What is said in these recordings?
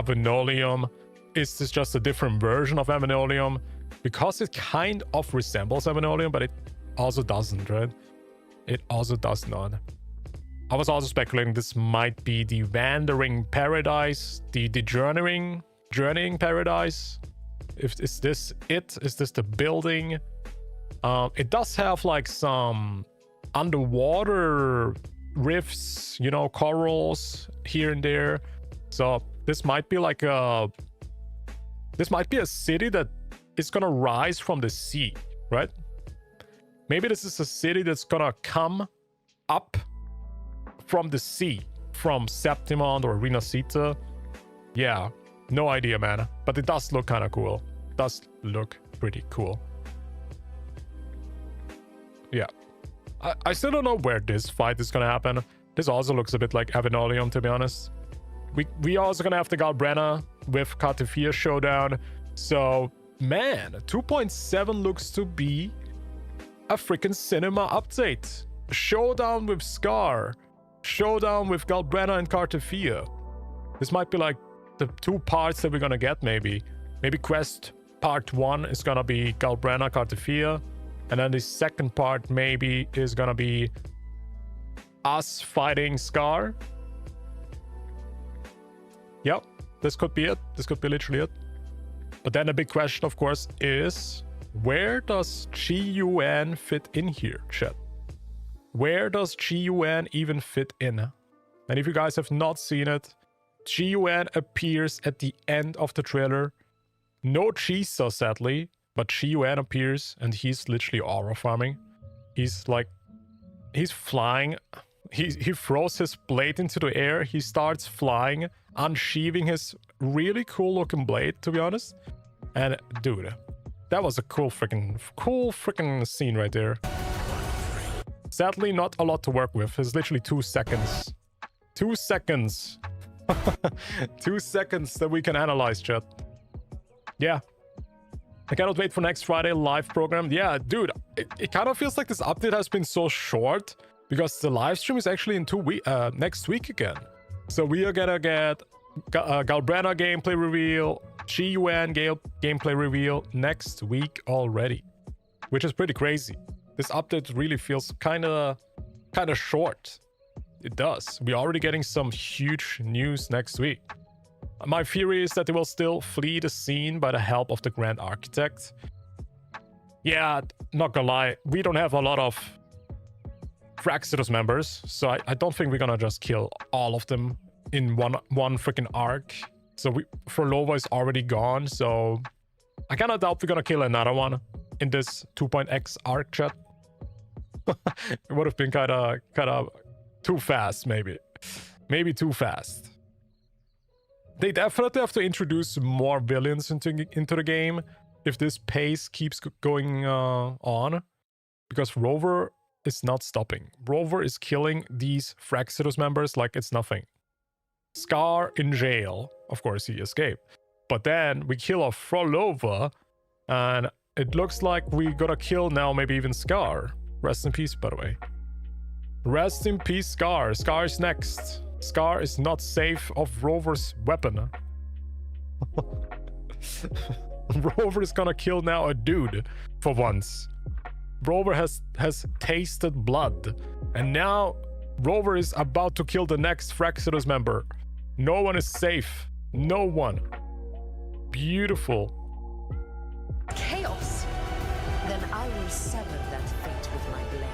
Avenolium. Is this just a different version of Avenolium? Because it kind of resembles Avenolium, but it also doesn't, right? It also does not. I was also speculating this might be the Wandering Paradise, the Journeying Paradise. Is this it? Is this the building? It does have like some underwater rifts, you know, corals here and there. So this might be like a city that is gonna rise from the sea, right? Maybe this is a city that's gonna come up from the sea, from Septimond or Renacita. Yeah, no idea, man. But it does look kind of cool. It does look pretty cool. Yeah. I still don't know where this fight is gonna happen. This also looks a bit like Avenolium, to be honest. We also gonna have the Galbrenna with Cartefia showdown. So, man, 2.7 looks to be a freaking cinema update. Showdown with Scar. Showdown with Galbrenna and Cartefia. This might be like the 2 parts that we're gonna get, maybe. Maybe quest part 1 is gonna be Galbrenna, Cartefia. And then the second part maybe is gonna be us fighting Scar. Yep, this could be it. This could be literally it. But then the big question, of course, is where does QIUYUAN fit in here, chat? Where does QIUYUAN even fit in? And if you guys have not seen it, QIUYUAN appears at the end of the trailer. No TEASER, sadly, but QIUYUAN appears and he's literally aura farming. He's like, he's flying. He throws his blade into the air. He starts flying, unsheathing his really cool looking blade, to be honest. And dude, that was a cool freaking scene right there. Sadly, not a lot to work with. It's literally 2 seconds. 2 seconds. 2 seconds that we can analyze, chat. Yeah. I cannot wait for next Friday live program. Yeah, dude, it kind of feels like this update has been so short because the live stream is actually in next week again. So we are gonna get Galbrenna gameplay reveal, QIUYUAN gameplay reveal next week already, which is pretty crazy. This update really feels kind of short. It does. We're already getting some huge news next week. My theory is that they will still flee the scene by the help of the Grand Architect. Yeah, not gonna lie, we don't have a lot of Fraxidus members, so I don't think we're gonna just kill all of them in one freaking arc. So Frolova is already gone, so I kind of doubt we're gonna kill another one in this 2.x arc, chat. It would have been kind of too fast, maybe too fast. They definitely have to introduce more villains into the game if this pace keeps going on, because Rover is not stopping. Rover is killing these Fraxidus members like it's nothing. Scar in jail. Of course, he escaped. But then we kill a Frolova, and it looks like we gotta kill now maybe even Scar. Rest in peace, by the way. Rest in peace, Scar. Scar is next. Scar is not safe of Rover's weapon. Rover is gonna kill now a dude for once. Rover has tasted blood, and now Rover is about to kill the next Fraxidus member. No one is safe. No one. Beautiful. Chaos. Then I will sever that fate with my blade.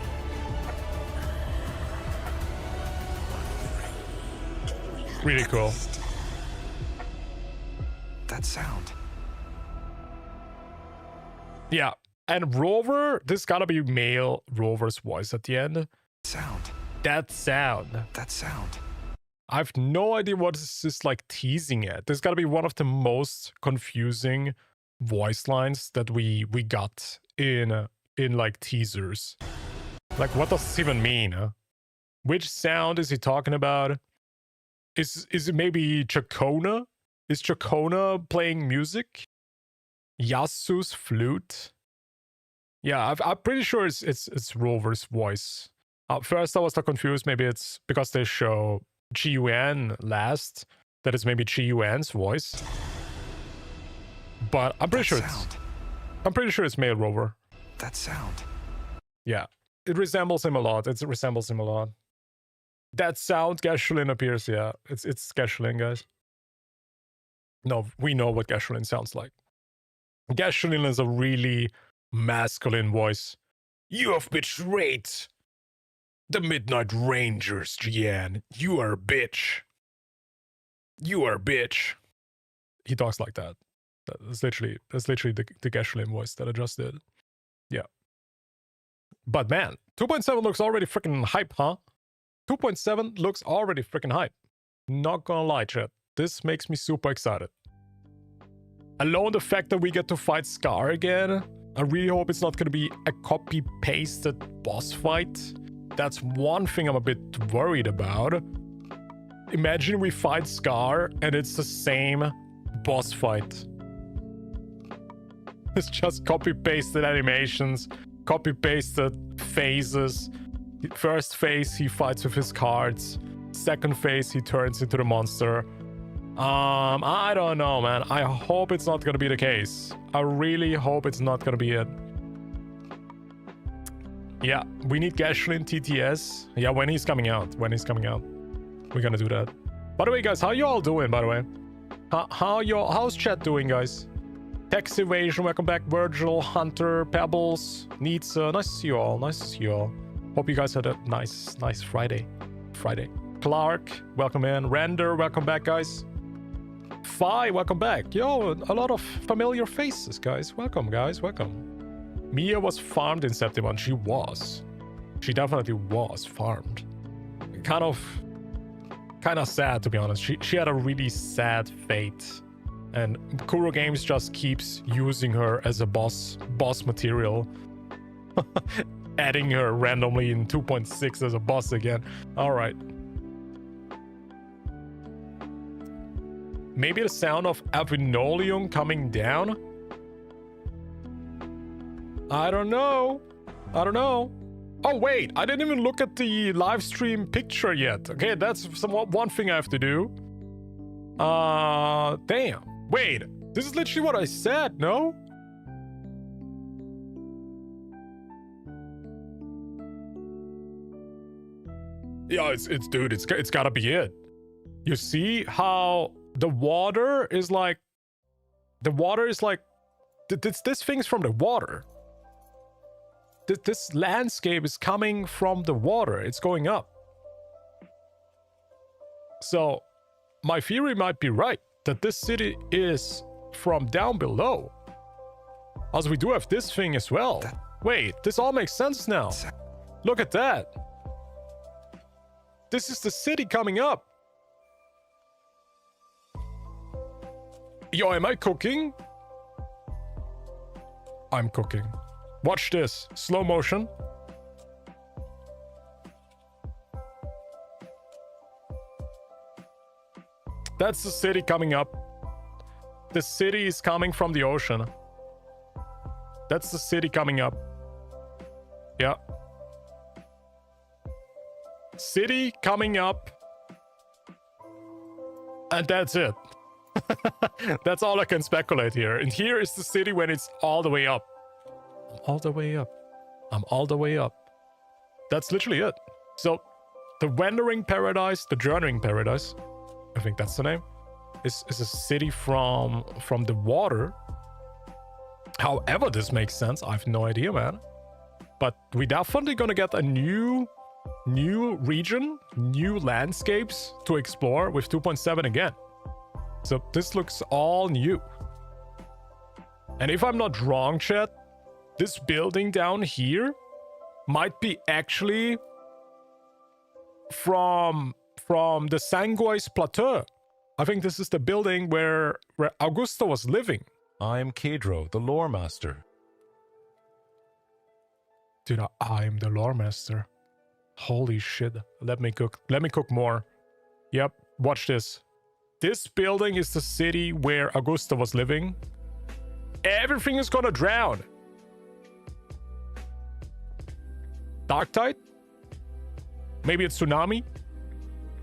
Really cool. That sound. Yeah. And Rover, this gotta be male Rover's voice at the end. Sound. That sound. That sound. I've no idea what this is like teasing at. This gotta be one of the most confusing voice lines that we got in like teasers. Like, what does this even mean? Huh? Which sound is he talking about? Is it maybe Chacona? Is Chacona playing music? Yasu's flute? Yeah, I'm pretty sure it's Rover's voice. First I was not confused. Maybe it's because they show QIUYUAN last that is maybe QIUYUAN's voice. But I'm pretty sure it's Male Rover. That sound. Yeah. It resembles him a lot. It resembles him a lot. That sound, Gasolin appears, yeah. It's Gasolin, guys. No, we know what Gasolin sounds like. Gasolin is a really masculine voice. You have betrayed the Midnight Rangers, Jian. You are a bitch. You are a bitch. He talks like that. That's literally the Gasolin voice that I just did. Yeah. But man, 2.7 looks already freaking hype, huh? 2.7 looks already freaking hype. Not gonna lie, chat. This makes me super excited. Alone the fact that we get to fight Scar again, I really hope it's not gonna be a copy-pasted boss fight. That's one thing I'm a bit worried about. Imagine we fight Scar and it's the same boss fight. It's just copy-pasted animations, copy-pasted phases. First phase, he fights with his cards. Second phase, he turns into the monster. I don't know, man. I hope it's not gonna be the case. I really hope it's not gonna be it. Yeah, we need Gasolin TTS. Yeah, when he's coming out. When he's coming out. We're gonna do that. By the way, guys, how you all doing, by the way? How's chat doing, guys? Text Evasion, welcome back. Virgil, Hunter, Pebbles, Needs, nice to see you all. Nice to see you all. Hope you guys had a nice Friday. Clark, welcome in. Render, welcome back, guys. Fi, welcome back. Yo, a lot of familiar faces, guys. Welcome, guys. Welcome. Mia was farmed in Septimon. She was. She definitely was farmed. Kind of sad, to be honest. She had a really sad fate. And Kuro Games just keeps using her as a boss material. Adding her randomly in 2.6 as a boss again. Alright. Maybe the sound of Avinolium coming down? I don't know. Oh wait, I didn't even look at the live stream picture yet. Okay, that's one thing I have to do. Damn. Wait, this is literally what I said, no? Yeah, it's gotta be it. You see how the water is like... This thing's from the water. This landscape is coming from the water. It's going up. So, my theory might be right. That this city is from down below. Also, we do have this thing as well. Wait, this all makes sense now. Look at that. This is the city coming up. Yo, am I cooking? I'm cooking. Watch this. Slow motion. That's the city coming up. The city is coming from the ocean. That's the city coming up. Yeah. City coming up. And that's it. That's all I can speculate here. And here is the city when it's all the way up. I'm all the way up. I'm all the way up. That's literally it. So, the Wandering Paradise, the Journeying Paradise, I think that's the name, is a city from the water. However this makes sense, I have no idea, man. But we definitely gonna get a new region, new landscapes to explore with 2.7 again. So this looks all new. And if I'm not wrong, chat, this building down here might be actually from the Sanguis Plateau. I think this is the building where Augusta was living. I'm Kedro, the lore master. Dude, I'm the lore master. Holy shit. Let me cook more. Yep, watch this. This building is the city where Augusta was living. Everything is gonna drown. Dark Tide? Maybe it's tsunami?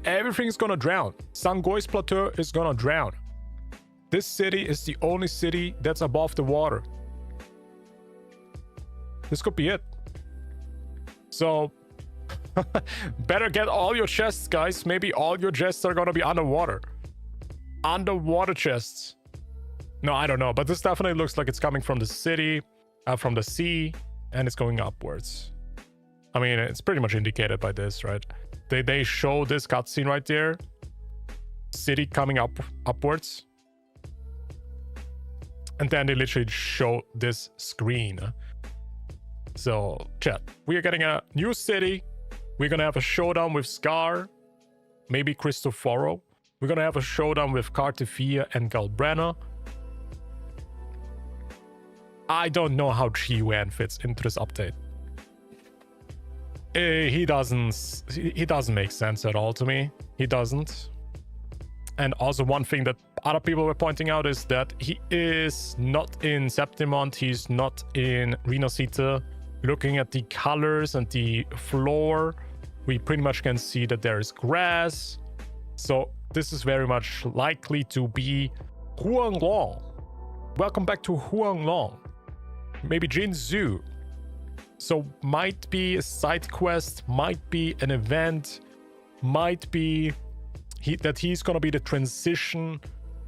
Everything's gonna drown. Sangois Plateau is gonna drown. This city is the only city that's above the water. This could be it. So, better get all your chests, guys. Maybe all your chests are gonna be underwater. Underwater chests. No, I don't know. But this definitely looks like it's coming from the city, from the sea, and it's going upwards. I mean, it's pretty much indicated by this, right? They show this cutscene right there. City coming upwards. And then they literally show this screen. So, chat, we are getting a new city. We're gonna have a showdown with Scar, maybe Cristoforo. We're gonna have a showdown with Cartifia and Galbrena. I don't know how QIUYUAN fits into this update. He doesn't make sense at all to me. He doesn't. And also one thing that other people were pointing out is that he is not in Septimont. He's not in Renacita. Looking at the colors and the floor, we pretty much can see that there is grass. So this is very much likely to be Huanglong. Welcome back to Huanglong. Maybe Jinzhou. So might be a side quest, might be an event, might be that he's gonna be the transition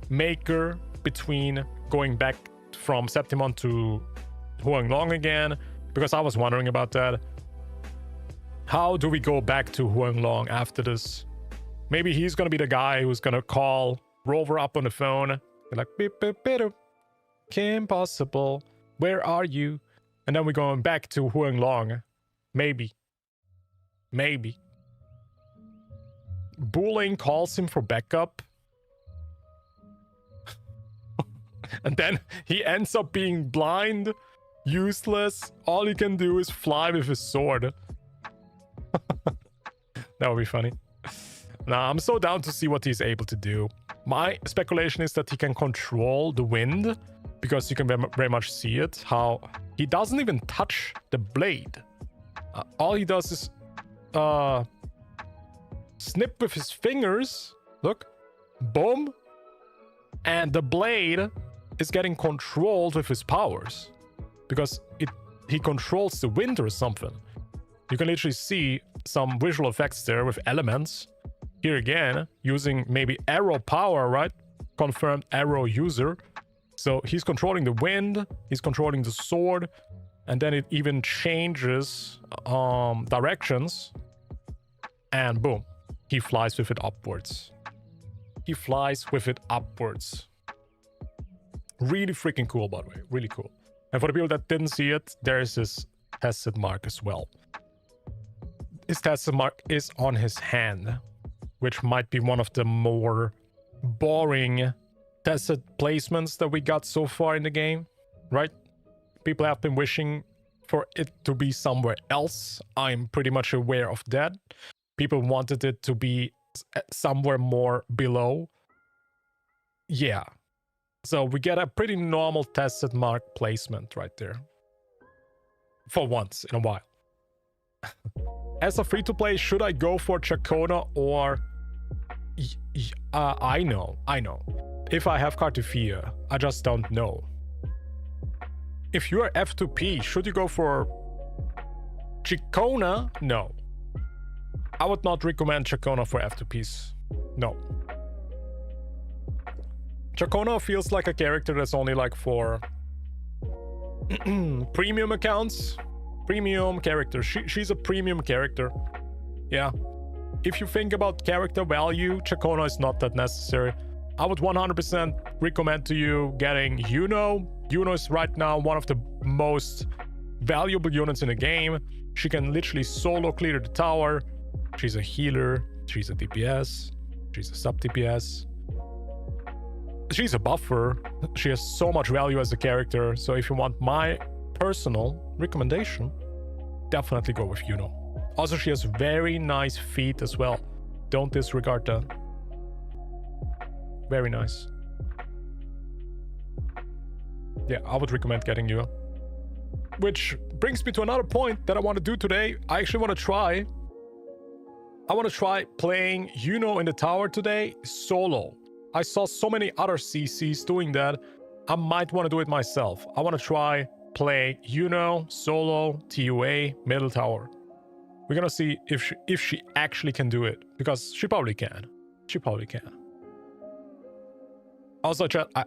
maker between going back from Septimont to Huanglong again. Because I was wondering about that. How do we go back to Huanglong after this? Maybe he's gonna be the guy who's gonna call Rover up on the phone. Be like, beep, beep, beep, Kim Possible, where are you? And then we're going back to Huanglong. Maybe. Maybe. Buling calls him for backup. And then he ends up being blind. Useless. All he can do is fly with his sword. That would be funny. Nah, I'm so down to see what he's able to do. My speculation is that he can control the wind, because you can very much see it, how he doesn't even touch the blade. All he does is snip with his fingers. Look. Boom. And the blade is getting controlled with his powers. Because he controls the wind or something. You can literally see some visual effects there with elements. Here again, using maybe arrow power, right? Confirmed arrow user. So he's controlling the wind, he's controlling the sword, and then it even changes directions. And boom, he flies with it upwards. He flies with it upwards. Really freaking cool, by the way. Really cool. And for the people that didn't see it, there is his tested mark as well. His tested mark is on his hand, which might be one of the more boring tested placements that we got so far in the game, right? People have been wishing for it to be somewhere else. I'm pretty much aware of that. People wanted it to be somewhere more below. Yeah. So we get a pretty normal tested mark placement right there. For once in a while. As a free-to-play, should I go for Chacona or IUNO? If I have Cartifia, I just don't know. If you are F2P, should you go for Chacona? No. I would not recommend Chacona for F2Ps. No. Chacona feels like a character that's only like for premium accounts. Premium character. She's a premium character. Yeah. If you think about character value, Chacona is not that necessary. I would 100% recommend to you getting IUNO. IUNO is right now one of the most valuable units in the game. She can literally solo clear the tower. She's a healer. She's a DPS. She's a sub DPS. She's a buffer. She has so much value as a character. So if you want my personal recommendation, definitely go with IUNO. Also, she has very nice feet as well. Don't disregard that. Very nice. Yeah, I would recommend getting you. Which brings me to another point that I want to do today. I actually want to try I want to try playing IUNO in the tower today solo. I saw so many other CCs doing that. I might want to do it myself. I want to try play IUNO solo TOA middle tower. We're gonna see if she actually can do it, because she probably can. She probably can. Also, chat, I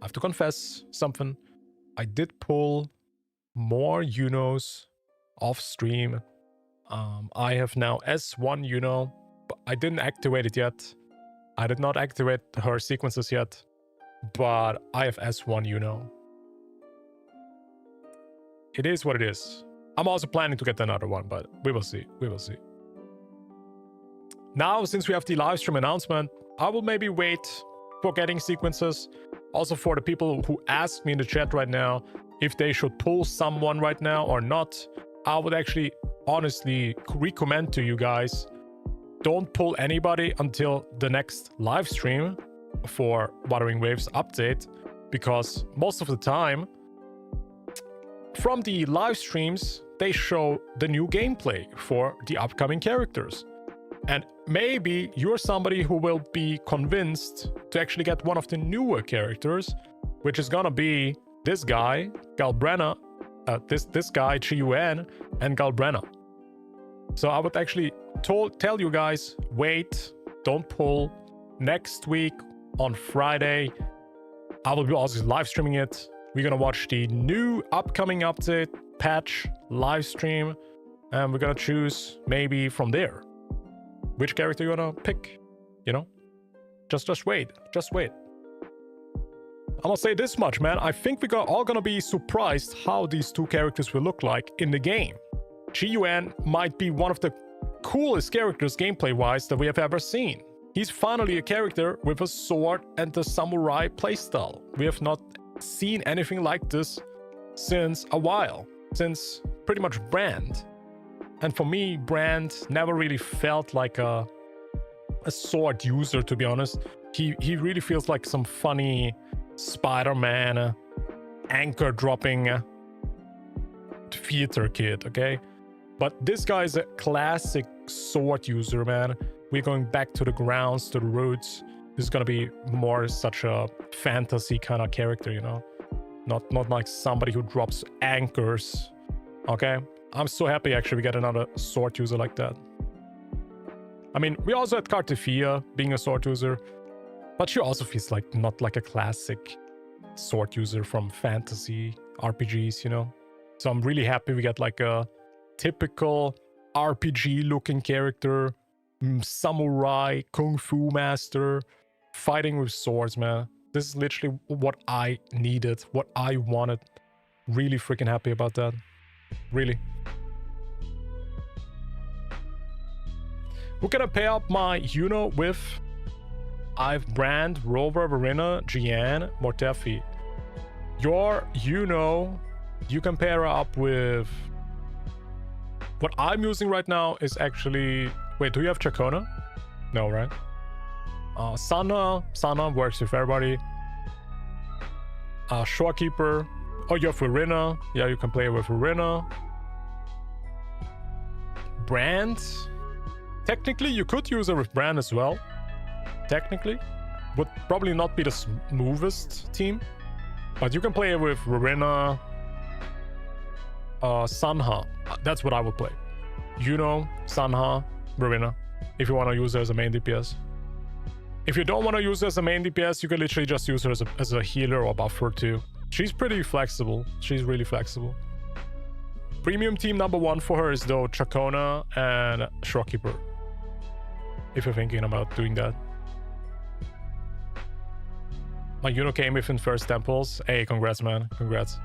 have to confess something. I did pull more IUNOs off stream. I have now S1 IUNO, but I didn't activate it yet. I did not activate her sequences yet, but I have S1 IUNO. It is what it is. I'm also planning to get another one, but we will see. We will see. Now, since we have the live stream announcement, I will maybe wait for getting sequences. Also for the people who ask me in the chat right now if they should pull someone right now or not, I would actually honestly recommend to you guys, don't pull anybody until the next live stream for Wuthering Waves update, because most of the time from the live streams they show the new gameplay for the upcoming characters. And maybe you're somebody who will be convinced to actually get one of the newer characters, which is gonna be this guy, Galbrenna, this guy, QIUYUAN, and Galbrenna. So I would actually tell you guys, wait, don't pull. Next week on Friday, I will be also live streaming it. We're gonna watch the new upcoming update, patch, live stream, and we're gonna choose maybe from there which character you're gonna pick, you know? Just wait. Just wait. I'm gonna say this much, man. I think we're all gonna be surprised how these two characters will look like in the game. QIUYUAN might be one of the coolest characters gameplay-wise that we have ever seen. He's finally a character with a sword and the samurai playstyle. We have not seen anything like this since a while, since pretty much Brand. And for me, Brand never really felt like a sword user, to be honest. He really feels like some funny Spider-Man anchor dropping theater kid, okay? But this guy is a classic sword user, man. We're going back to the grounds, to the roots. This is gonna be more such a fantasy kind of character, you know? Not like somebody who drops anchors, okay? I'm so happy actually we get another sword user like that. I mean, we also had Cartifia being a sword user, but she also feels like not like a classic sword user from fantasy RPGs, you know? So I'm really happy we get like a typical RPG looking character, samurai, kung fu master, fighting with swords, man. This is literally what I needed, what I wanted. Really freaking happy about that. Really. We're gonna pair up my IUNO with I've Brand, Rover, Verena, Jian, Mortefi. Your IUNO, you can pair up with... What I'm using right now is actually... Wait, do you have Chacona? No, right? Sana works with everybody. Shorekeeper. Oh, you have Verena. Yeah, you can play with Verena. Brand. Technically, you could use her with Brand as well. Technically. Would probably not be the smoothest team. But you can play with Verena. Sanha. That's what I would play. IUNO, Sanha, Verena. If you want to use her as a main DPS. If you don't want to use her as a main DPS, you can literally just use her as a healer or buffer too. She's pretty flexible. She's really flexible. Premium team number 1 for her is though Chacona and Shorekeeper. If you're thinking about doing that. My IUNO came within first temples. Hey, congrats, man. Congrats.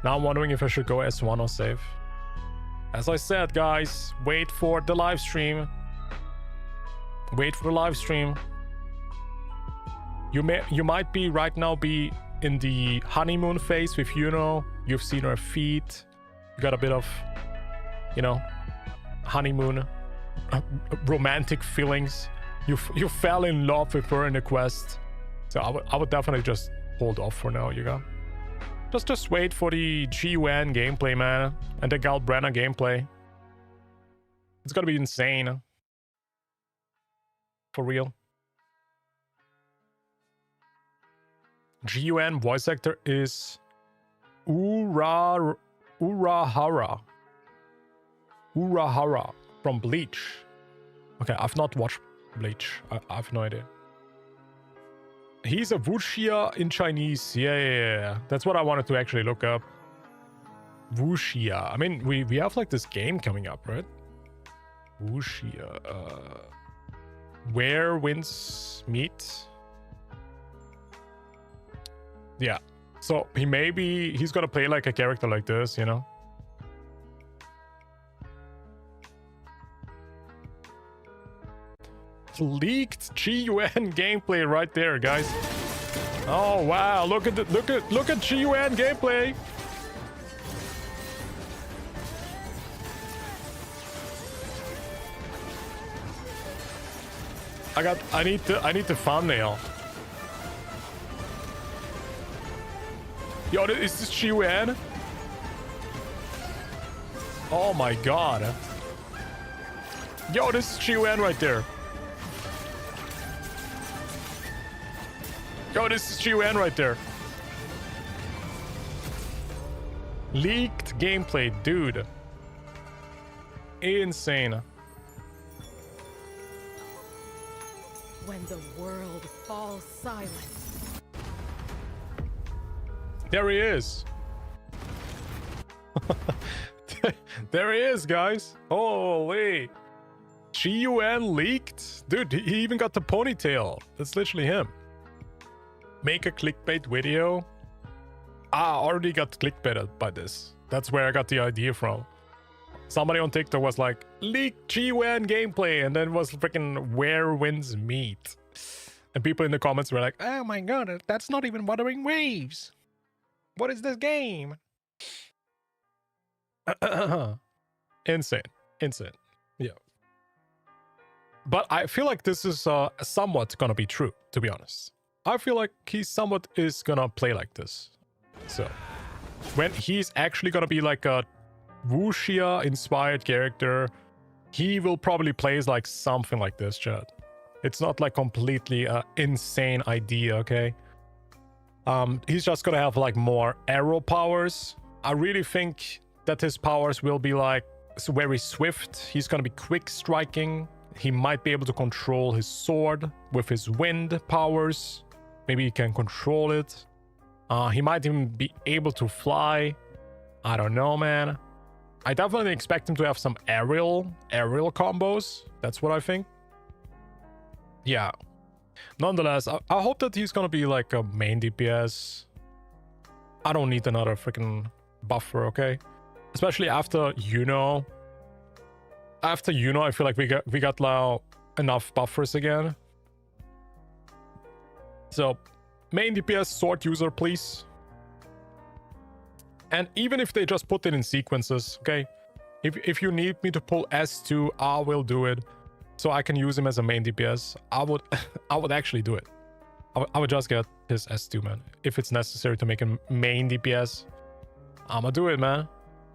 Now I'm wondering if I should go S1 or save. As I said, guys, wait for the live stream. Wait for the live stream. You might be right now be in the honeymoon phase with IUNO. You've seen her feet. You got a bit of, you know, honeymoon, romantic feelings. You fell in love with her in the quest. So I would definitely just hold off for now, you know. Just wait for the QIUYUAN gameplay, man, and the Galbrenna gameplay. It's gonna be insane. For real. GUN voice actor is Urahara from Bleach. Okay, I've not watched Bleach. I have no idea. He's a wuxia in Chinese. Yeah. That's what I wanted to actually look up. Wuxia. I mean, we have like this game coming up, right? Wuxia. Where winds meet. Yeah. So he's gonna play like a character like this, you know? Leaked QIUYUAN gameplay right there, guys. Oh wow, look at QIUYUAN gameplay. I need the thumbnail. Yo, is this QIUYUAN? Oh my god. Yo, this is QIUYUAN right there. Yo, this is QIUYUAN right there. Leaked gameplay, dude. Insane. When the world falls silent. There he is. There he is, guys. Holy. QIUYUAN leaked? Dude, he even got the ponytail. That's literally him. Make a clickbait video. I already got clickbaited by this. That's where I got the idea from. Somebody on TikTok was like, leaked QIUYUAN gameplay, and then was freaking where winds meet. And people in the comments were like, oh my god, that's not even Wuthering Waves. What is this game? Insane. Yeah. But I feel like this is somewhat gonna be true, to be honest. I feel like he somewhat is gonna play like this. So, when he's actually gonna be like a wuxia inspired character, he will probably play like something like this, chat. It's not like completely insane idea, okay? He's just gonna have like more arrow powers. I really think that his powers will be like very swift. He's gonna be quick striking. He might be able to control his sword with his wind powers. Maybe he can control it. He might even be able to fly. I don't know, man. I definitely expect him to have some aerial combos. That's what I think. Yeah. Nonetheless, I hope that he's gonna be like a main DPS. I don't need another freaking buffer, okay? Especially after IUNO. After IUNO, I feel like we got now enough buffers again. So, main DPS sword user, please. And even if they just put it in sequences, okay? If you need me to pull S2, I will do it. So I can use him as a main DPS. I would actually do it. I would just get his S2, man. If it's necessary to make him main DPS, I'ma do it, man.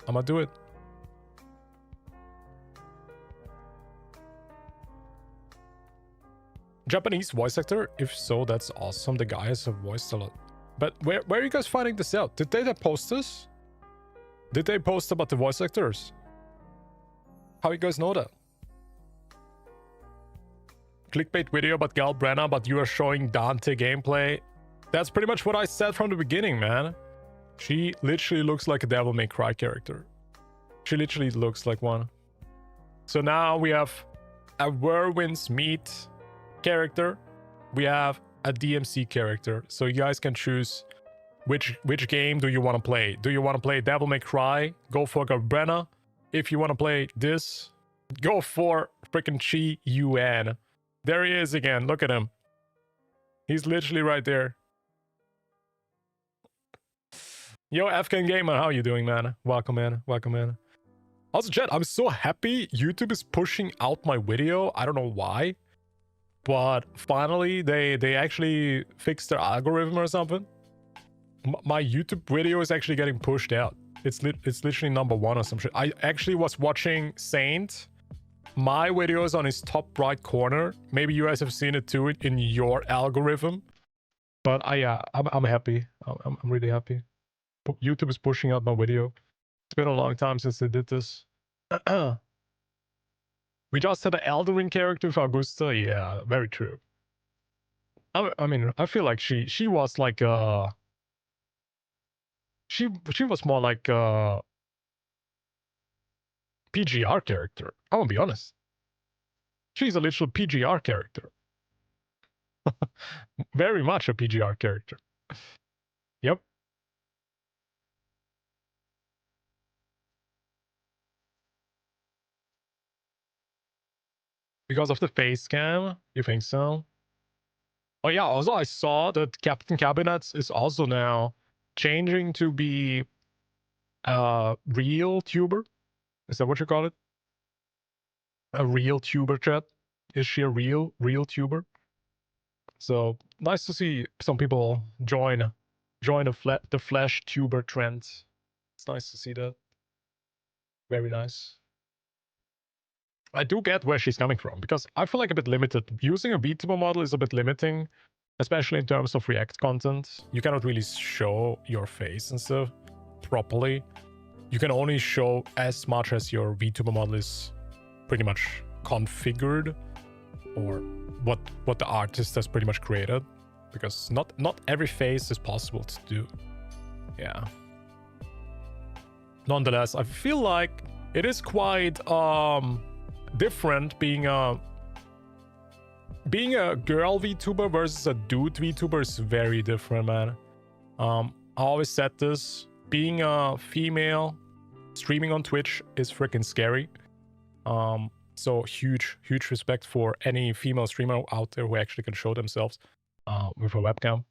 I'ma do it. Japanese voice actor? If so, that's awesome. The guy has voiced a lot. But where are you guys finding this out? Did they post this? Did they post about the voice actors? How you guys know that? Clickbait video about Gal Brenna, but you are showing Dante gameplay. That's pretty much what I said from the beginning, man. She literally looks like a Devil May Cry character. She literally looks like one. So now we have a Whirlwinds Meet character. We have a DMC character. So you guys can choose which game do you want to play. Do you want to play Devil May Cry? Go for Gal Brenna. If you want to play this, go for freaking QIUYUAN. There he is again. Look at him. He's literally right there. Yo, Afghan Gamer, how you doing, man? Welcome in. Welcome in. Also, chat, I'm so happy YouTube is pushing out my video. I don't know why. But finally, they actually fixed their algorithm or something. My YouTube video is actually getting pushed out. It's literally #1 or some shit. I actually was watching Saint my video is on his top right corner. Maybe you guys have seen it too in your algorithm. But I'm happy. I'm really happy. YouTube is pushing out my video. It's been a long time since they did this. We just had an Elden Ring character for Augusta. Yeah, very true. I mean, I feel like she was like she was more like a PGR character. I'm gonna be honest. She's a literal PGR character. Very much a PGR character. Yep. Because of the face cam? You think so? Oh yeah, also I saw that Captain Cabinets is also now changing to be a real tuber. Is that what you call it? A real tuber, chat? Is she a real tuber? So nice to see some people join the Flash tuber trend. It's nice to see that. Very nice. I do get where she's coming from, because I feel like a bit limited. Using a VTuber model is a bit limiting, especially in terms of React content. You cannot really show your face and stuff properly. You can only show as much as your VTuber model is pretty much configured, or what the artist has pretty much created, because not every face is possible to do. Yeah. Nonetheless, I feel like it is quite different being a girl VTuber versus a dude VTuber is very different, man. I always said this. Being a female streaming on Twitch is freaking scary. So huge respect for any female streamer out there who actually can show themselves with a webcam.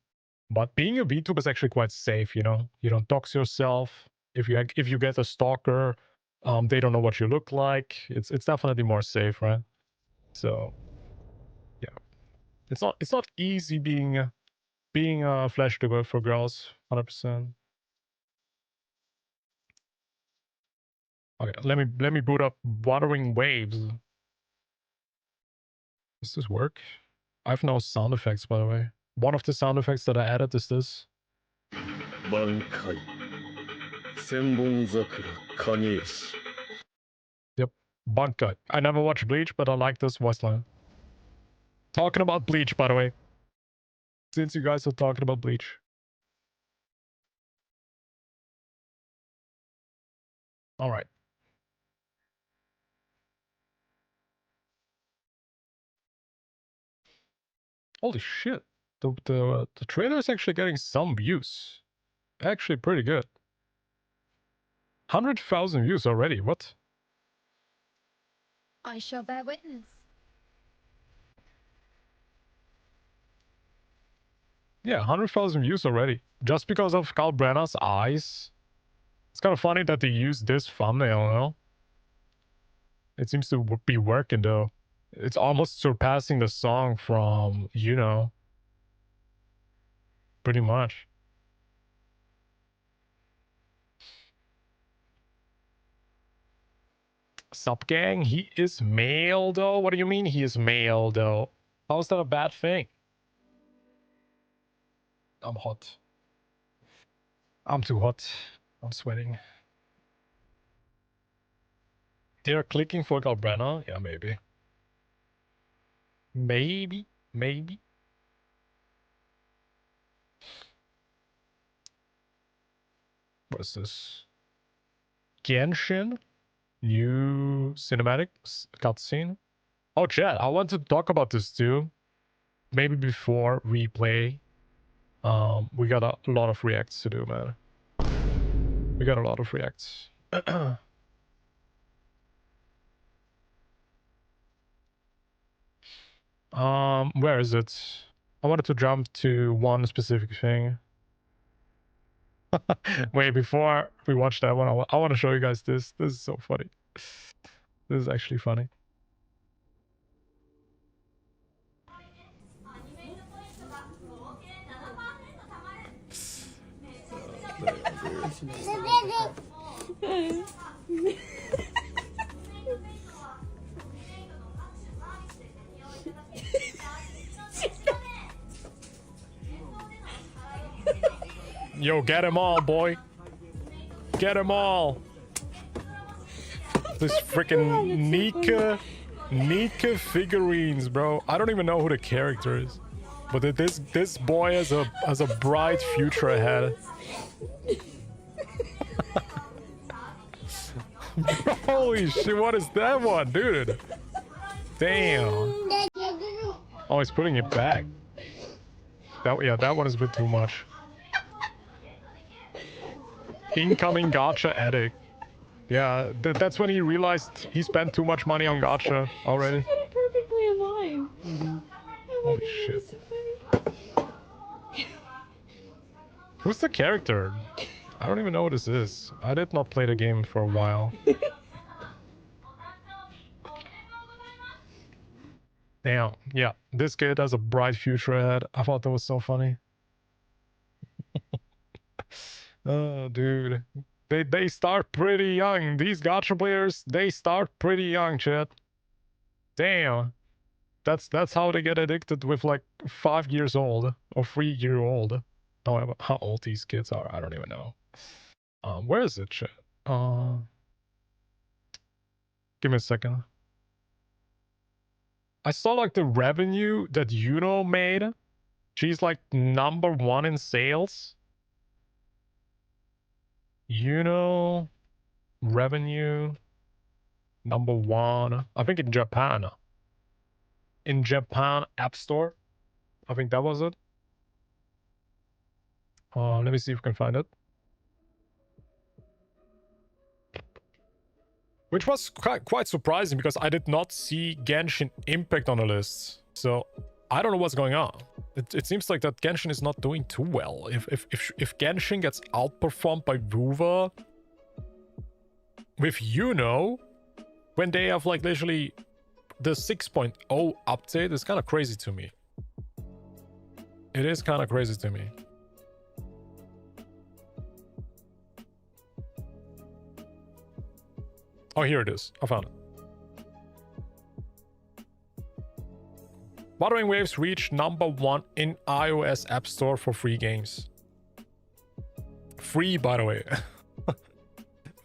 But being a VTuber is actually quite safe, you know. You don't dox yourself. If you get a stalker, they don't know what you look like. It's definitely more safe, right? So yeah, it's not easy being a Flash tuber for girls, 100%. Okay, let me boot up Wuthering Waves. Does this work? I have no sound effects, by the way. One of the sound effects that I added is this. Yep, Bankai. I never watched Bleach, but I like this voice line. Talking about Bleach, by the way. Since you guys are talking about Bleach. All right. Holy shit. The trailer is actually getting some views. Actually pretty good. 100,000 views already. What? I shall bear witness. Yeah, 100,000 views already. Just because of Carl Brenner's eyes. It's kind of funny that they used this thumbnail, no? It seems to be working though. It's almost surpassing the song from IUNO. Pretty much. Sup gang, he is male though? What do you mean he is male though? How is that a bad thing? I'm hot. I'm too hot. I'm sweating. They're clicking for Galbrana? Yeah, maybe. Maybe. What is this? Genshin? New cinematic cutscene? Oh, chat, I want to talk about this too. Maybe before we play. We got a lot of reacts to do, man. We got a lot of reacts. Where is it? I wanted to jump to one specific thing. Wait, before we watch that one, I want to show you guys this. This is so funny. This is actually funny. Yo, get them all, boy. Get them all. This freaking Nika figurines, bro. I don't even know who the character is, but this boy has a bright future ahead. Holy shit! What is that one, dude? Damn. Oh, he's putting it back. That one is a bit too much. Incoming gacha addict. Yeah, that's when he realized he spent too much money on gacha already. Perfectly alive. Holy shit. Who's the character? I don't even know what this is. I did not play the game for a while. Damn, yeah, this kid has a bright future ahead. I thought that was so funny. Oh, dude. They start pretty young. These gacha players, they start pretty young, chat. Damn. That's how they get addicted with like 5 years old or 3-year-old. Oh, how old these kids are, I don't even know. Where is it, chat? Give me a second. I saw like the revenue that IUNO made. She's like #1 in sales. IUNO revenue #1. I think in Japan. In Japan App Store. I think that was it. Let me see if we can find it. Which was quite surprising because I did not see Genshin Impact on the list. So I don't know what's going on. It seems like that Genshin is not doing too well. If Genshin gets outperformed by wuwa with IUNO, when they have like literally the 6.0 update, it's kind of crazy to me. It is kind of crazy to me. Oh, here it is. I found it. Wuthering Waves reached #1 in iOS App Store for free games. Free, by the way.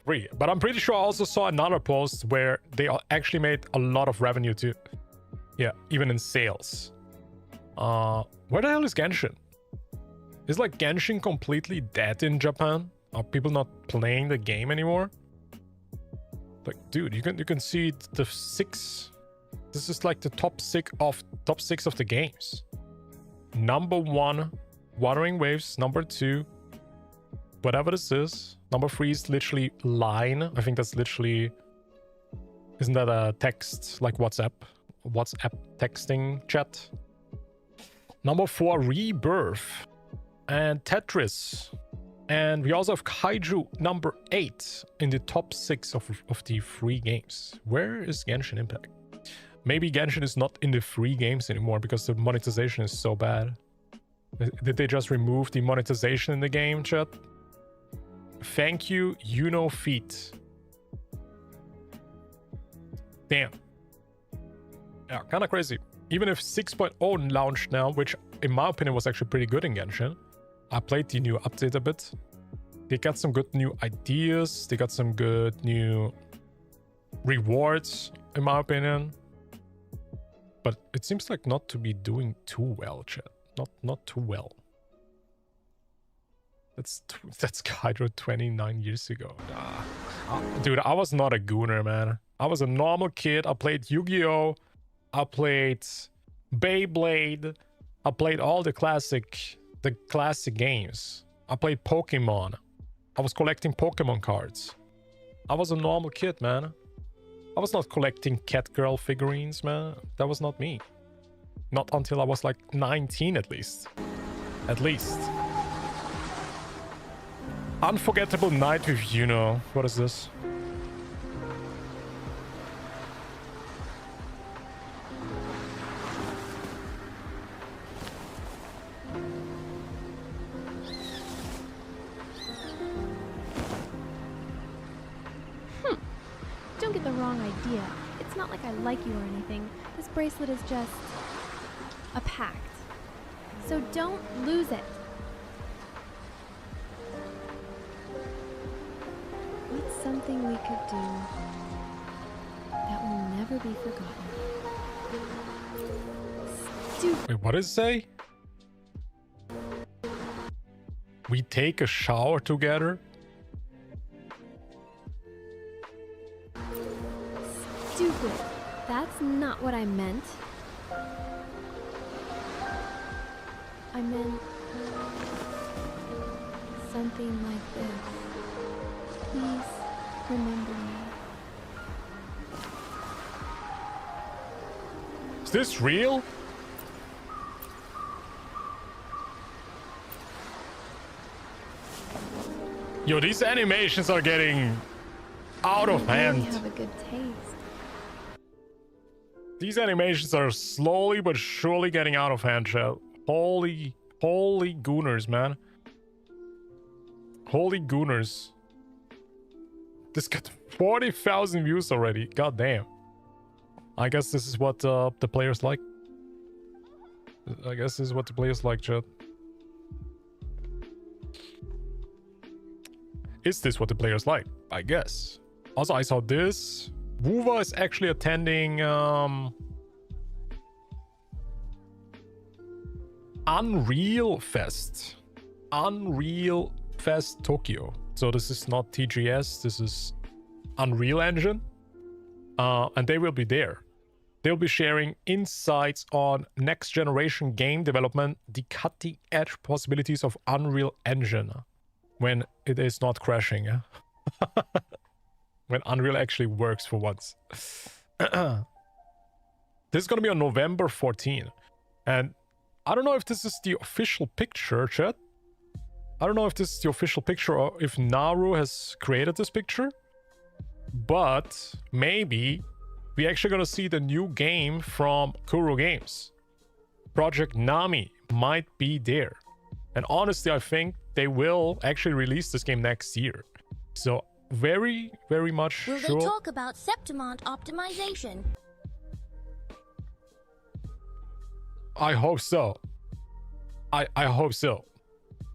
Free. But I'm pretty sure I also saw another post where they actually made a lot of revenue too. Yeah, even in sales. Where the hell is Genshin? Is like Genshin completely dead in Japan? Are people not playing the game anymore? Like, dude, you can see the 6. This is like the top 6 of the games. #1, Wuthering Waves. #2, whatever this is. #3 is literally Line. I think that's literally... Isn't that a text like WhatsApp? WhatsApp texting chat. #4, Rebirth. And Tetris. And we also have Kaiju #8 in the top 6 of the free games. Where is Genshin Impact? Maybe Genshin is not in the free games anymore because the monetization is so bad. Did they just remove the monetization in the game, chat? Thank you, IUNO feat. Damn. Yeah, kind of crazy. Even if 6.0 launched now, which in my opinion was actually pretty good in Genshin. I played the new update a bit. They got some good new ideas. They got some good new rewards, in my opinion. But it seems like not to be doing too well, chat. Not too well. That's Hydro 29 years ago. Dude, I was not a gooner, man. I was a normal kid. I played Yu-Gi-Oh! I played Beyblade. I played all the classic games. I played Pokemon. I was collecting Pokemon cards. I was a normal kid, man. I was not collecting Catgirl figurines, man. That was not me. Not until I was like 19 at least. At least. Unforgettable night with IUNO. What is this? Don't get the wrong idea. It's not like I like you or anything. This bracelet is just a pact. So don't lose it. something we could do that will never be forgotten. Stupid. Wait, what does it say? We take a shower together? Stupid. That's not what I meant. I meant something like this. Please remember me. Is this real? Yo, these animations are getting out of You really hand. have a good taste. These animations are slowly but surely getting out of hand, chat. Holy gooners, man. Holy gooners. This got 40,000 views already. God damn. I guess this is what the players like. I guess this is what the players like, chat. Is this what the players like? I guess. Also, I saw this. Wuwa is actually attending Unreal Fest. Unreal Fest Tokyo. So this is not TGS, this is Unreal Engine. And they will be there. They'll be sharing insights on next generation game development, the cutting edge possibilities of Unreal Engine when it is not crashing. When Unreal actually works for once. This is going to be on November 14. And I don't know if this is the official picture, chat. I don't know if this is the official picture or if Naru has created this picture. But maybe we're actually going to see the new game from Kuro Games. Project Nami might be there. And honestly, I think they will actually release this game next year. So very much Will sure. they talk about Septimont optimization? I hope so. I hope so.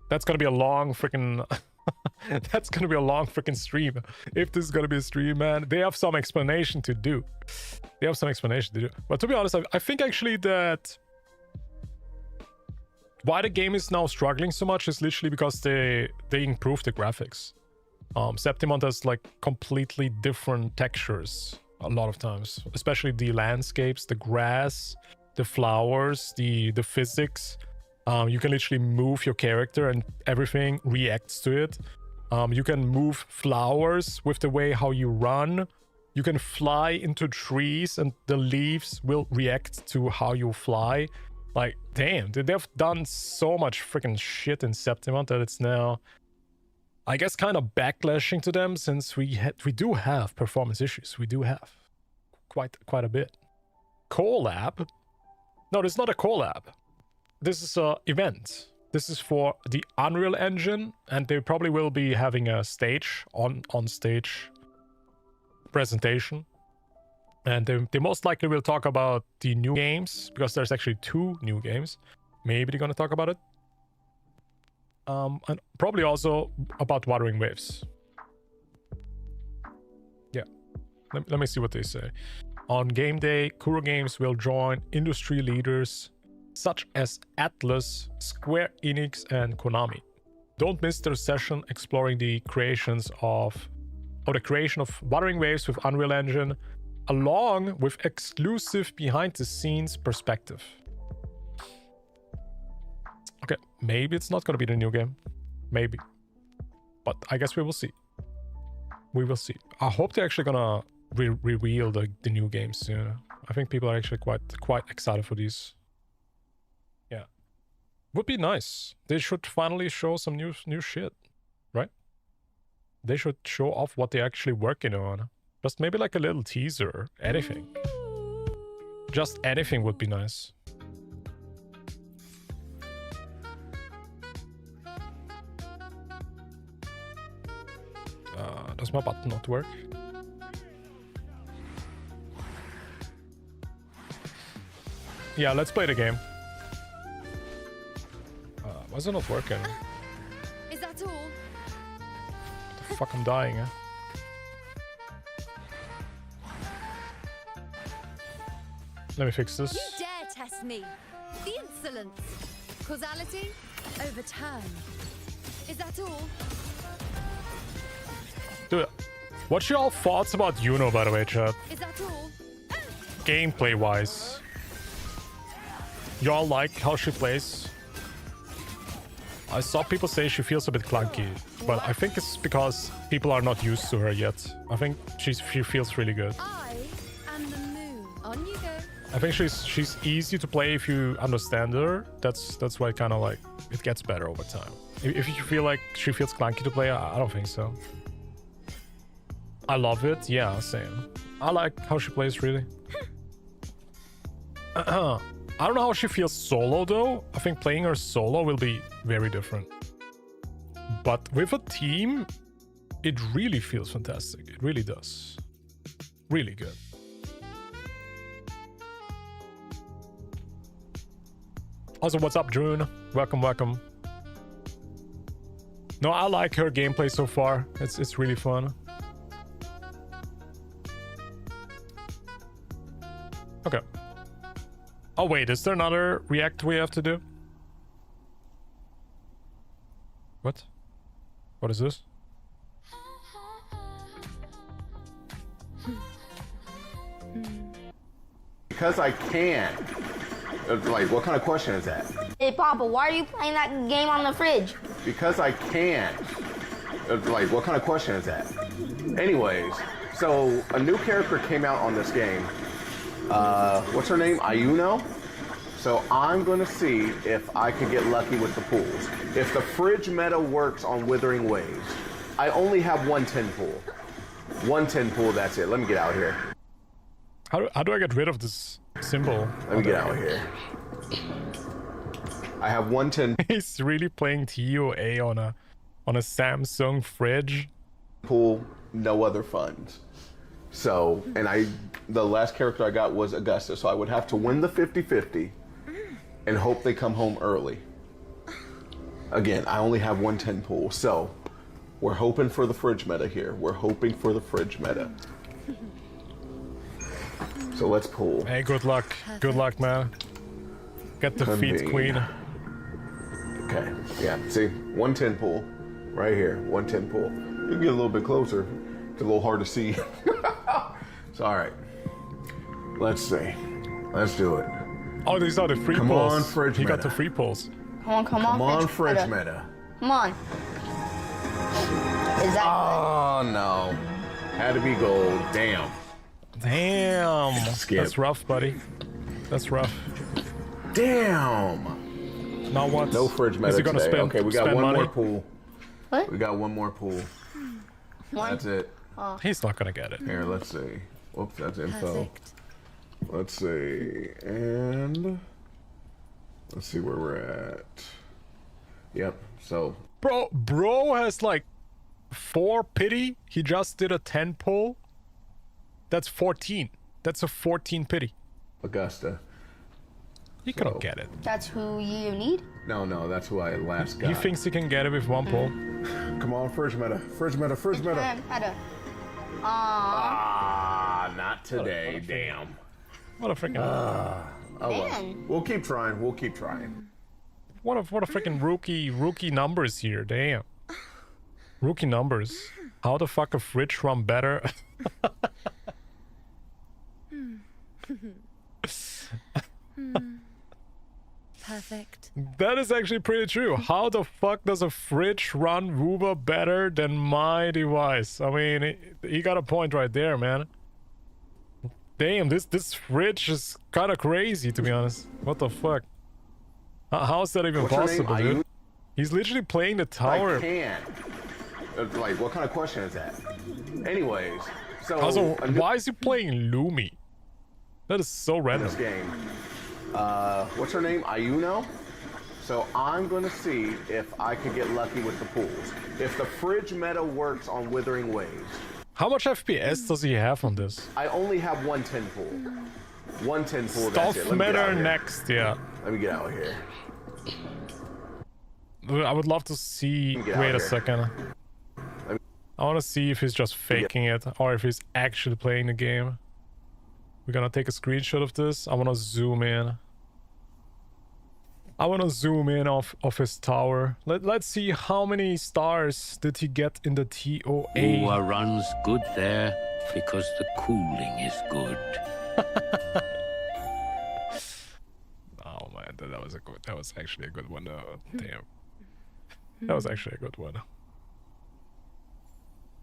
That's gonna be a long freaking that's gonna be a long freaking stream. If this is gonna be a stream, man, they have some explanation to do. They have some explanation to do. But to be honest, I think actually that why the game is now struggling so much is literally because they improved the graphics. Septimont has like completely different textures a lot of times, especially the landscapes, the grass, the flowers, the physics. You can literally move your character and everything reacts to it. You can move flowers with the way how you run. You can fly into trees and the leaves will react to how you fly. Like, damn, they've done so much freaking shit in Septimont that it's now, I guess, kind of backlashing to them, since we do have performance issues. We do have quite a bit. Collab? No, this is not a collab. This is an event. This is for the Unreal Engine, and they probably will be having a stage on stage presentation. And they most likely will talk about the new games, because there's actually 2 new games. Maybe they're gonna talk about it. And probably also about Wuthering Waves. Yeah. Let me see what they say. On game day, Kuro Games will join industry leaders such as Atlas, Square Enix, and Konami. Don't miss their session exploring the creation of Wuthering Waves with Unreal Engine, along with exclusive behind-the-scenes perspective. Okay, maybe it's not gonna be the new game. Maybe. But I guess we will see. We will see. I hope they're actually gonna reveal the new games soon. I think people are actually quite excited for these. Yeah. Would be nice. They should finally show some new shit, right? They should show off what they're actually working on. Just maybe like a little teaser. Anything. Just anything would be nice. Does my button not work? Yeah, let's play the game. Why is it not working? Is that all? The fuck, I'm dying, eh? Let me fix this. You dare test me? The insolence. Causality? Overturn. Is that all? Dude, what's your thoughts about IUNO, by the way, chat? Is that all? Gameplay-wise. Y'all like how she plays? I saw people say she feels a bit clunky, but I think it's because people are not used to her yet. I think she feels really good. I am the moon. On you go. I think she's easy to play if you understand her. That's why kind of like it gets better over time. If you feel like she feels clunky to play, I don't think so. I love it. Yeah, same. I like how she plays, really. I don't know how she feels solo, though. I think playing her solo will be very different. But with a team, it really feels fantastic. It really does. Really good. Also, what's up, Drune? Welcome, welcome. No, I like her gameplay so far. It's really fun. Okay. Oh wait, is there another react we have to do? What? What is this? Because I can. Like, what kind of question is that? Hey, Papa, why are you playing that game on the fridge? Because I can. Like, what kind of question is that? Anyways, so a new character came out on this game. What's her name? IUNO? So I'm going to see if I can get lucky with the pools. If the fridge meta works on Wuthering Waves, I only have 110 pool. 110 pool, that's it. Let me get out here. How do I get rid of this symbol? Let me get out here. I have 110 He's really playing TOA on a Samsung fridge. pool, no other funds. So, and the last character I got was Augusta, so I would have to win the 50-50 and hope they come home early. Again, I only have 110 pool, so we're hoping for the fridge meta here. We're hoping for the fridge meta. So let's pool. Hey, good luck. Good luck, man. Get the feet, Convene. queen. Okay, yeah, see, 110 pool, right here, 110 pool. You can get a little bit closer. It's a little hard to see. It's all right. Let's see. Let's do it. Oh, these are the free Come pulls. on, fridge He got meta. the free pulls. Come on, Come on, fridge meta. Come on. Is that Oh, no. Had to be gold. Damn. Damn. Skip. That's rough, buddy. That's rough. Damn. Now what? No fridge meta Is he gonna today. spend? Okay, we got spend one money? more pool. What? We got one more pool. One? That's it. He's not gonna get it. Here, let's see. Whoops, that's info. Perfect. Let's see. And let's see where we're at. Yep. So Bro has like 4 pity. He just did a 10 pull. That's 14. That's a 14 pity. Augusta. He couldn't get it. That's who you need? No, that's who I last got. He thinks he can get it with 1 pull. Come on, fridge meta. Fridge meta. Fridge meta. Meta. Ah, not today. Damn. What a freaking Oh well. Man. We'll keep trying. We'll keep trying. what a freaking rookie numbers here. Damn. Rookie numbers. How the fuck a fridge run better? Perfect. That is actually pretty true. How the fuck does a fridge run wuwa better than my device? I mean, he got a point right there, man. Damn, this fridge is kind of crazy, to be honest. What the fuck? How is that even What's her name? possible, dude? He's literally playing the tower. I can. Like, what kind of question is that? Anyways, so Also, a new why is he playing Lumi? That is so in random. this game. What's her name? IUNO. So I'm gonna see if I can get lucky with the pools. If the fridge meta works on Wuthering Waves, How much FPS does he have on this? I only have 110 pool. 110 pool. That's it. Stuff Let me get out matter here. next, yeah. Let me get out here. I would love to see. Get out Wait a here. second. I want to see if he's just faking it or if he's actually playing the game. We're gonna take a screenshot of this. I wanna zoom in. I wanna zoom in of his tower. Let's see how many stars did he get in the TOA. Wuwa runs good there because the cooling is good. Oh man, that was actually a good one. Damn. That was actually a good one.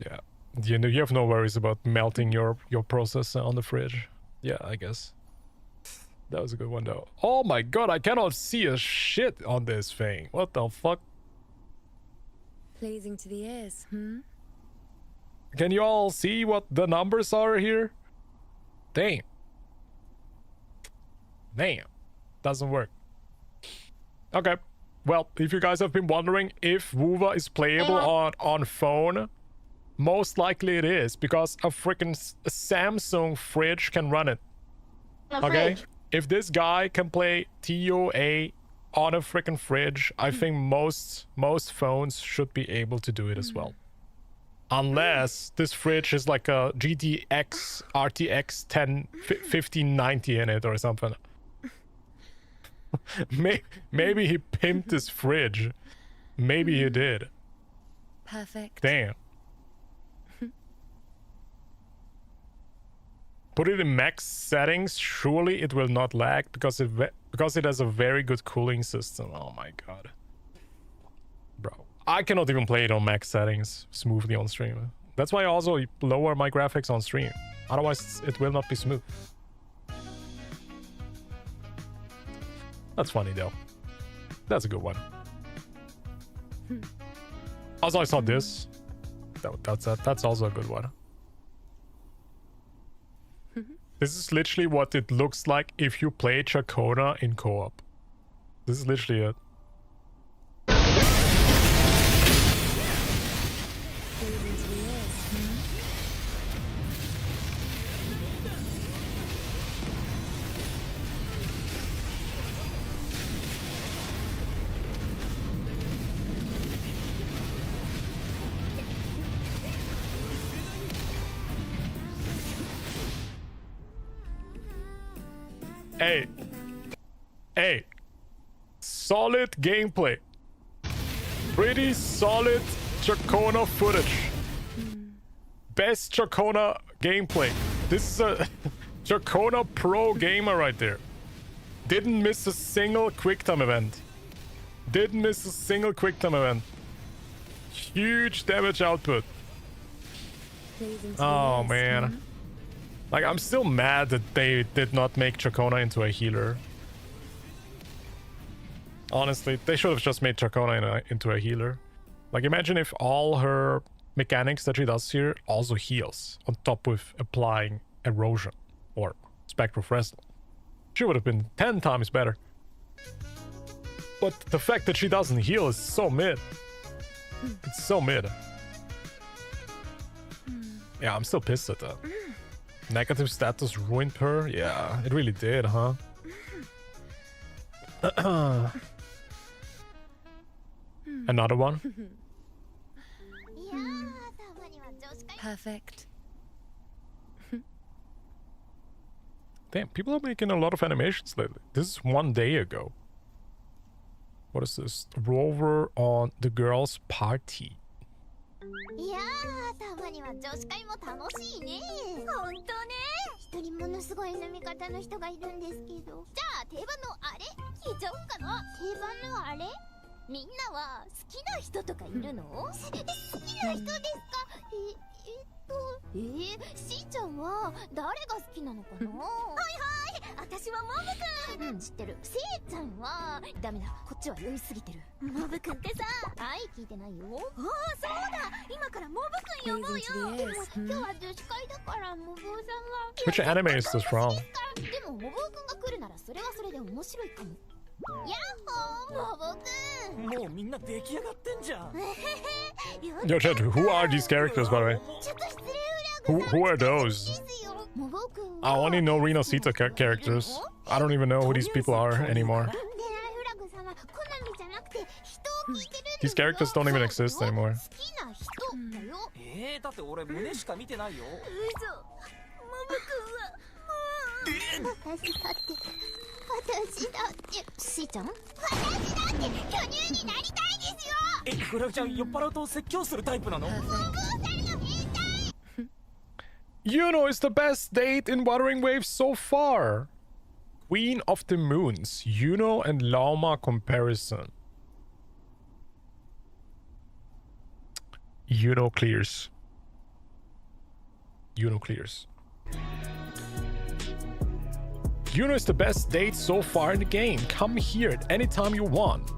Yeah. You have no worries about melting your processor on the fridge. Yeah, I guess. That was a good one though. Oh my god, I cannot see a shit on this thing. What the fuck? Pleasing to the ears, hmm? Can you all see what the numbers are here? Damn. Damn. Doesn't work. Okay. Well, if you guys have been wondering if WUWA is playable on phone, most likely it is, because a freaking Samsung fridge can run it. Okay? If this guy can play TOA on a freaking fridge, I think most phones should be able to do it as well. Unless this fridge is like a GTX RTX 1590 in it or something. Maybe he pimped his fridge. Maybe he did. Perfect. Damn. Put it in max settings. Surely it will not lag because it has a very good cooling system. Oh my god, bro! I cannot even play it on max settings smoothly on stream. That's why I also lower my graphics on stream. Otherwise, it will not be smooth. That's funny though. That's a good one. Also, I saw this. That's also a good one. This is literally what it looks like if you play Chacona in co-op. This is literally it. Hey, solid gameplay. Pretty solid Chacona footage. Best Chacona gameplay. This is a Chacona pro gamer right there. Didn't miss a single quick time event. Didn't miss a single quick time event. Huge damage output. Oh man. Like, I'm still mad that they did not make Chacona into a healer. Honestly, they should have just made Chacona into a healer. Like, imagine if all her mechanics that she does here also heals, on top with applying erosion or spectral fresnel. She would have been 10 times better. But the fact that she doesn't heal is so mid. It's so mid. Yeah, I'm still pissed at that. Negative status ruined her? Yeah, it really did, huh? Another one? Perfect. Damn, people are making a lot of animations lately. This is 1 day ago. What is this? Rover on the girls' party. いやー、たまには女子会も楽しいね。ほんとね。一人ものすごい飲み方の人がいるんですけど。じゃあ定番のあれ聞いちゃおうかな。定番のあれ？みんなは好きな人とかいるの？好きな人ですか？しーちゃんは誰が好きなのかな？はいはい、私はモブくん。知ってる。せいちゃんはダメだ。こっちは酔いすぎてる。モブくんってさ、はい聞いてないよ。ああ、そうだ。今からモブくん呼ぼうよ。でも今日は女子会だからモブさんは。Which anime is this from? でもモブくんが来るならそれはそれで面白いかも。ヤッホー、モブくん。もうみんな出来上がってんじゃん。Yo, Chat, who are these characters, by the way? Who are those? I only know Renocita characters. I don't even know who these people are anymore. These characters don't even exist anymore. 私だってしーちゃん私だって巨乳になりたいですよえ、フラグちゃん酔っ払うと説教するタイプなの？ Yuno is the best date in Wuthering Waves so far. Queen of the Moons. Yuno and Lauma comparison. Yuno clears. Yuno clears. Yuno is the best date so far in the game. Come here at any time you want.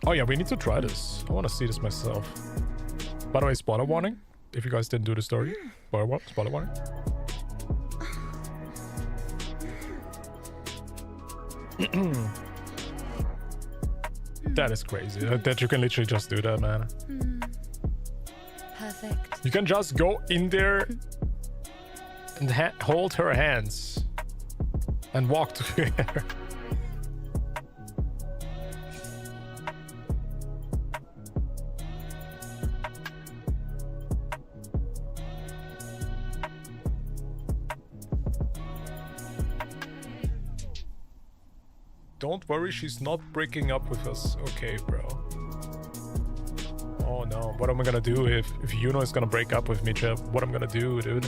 Oh yeah, we need to try this. I want to see this myself. By the way, spoiler warning. If you guys didn't do the story. Spoiler warning. That is crazy. That you can literally just do that, man. Perfect. You can just go in there and hold her hands and walk together. Don't worry, she's not breaking up with us. Okay, bro. Oh no, what am I gonna do if Yuno is gonna break up with me, Chip? What am I gonna do, dude?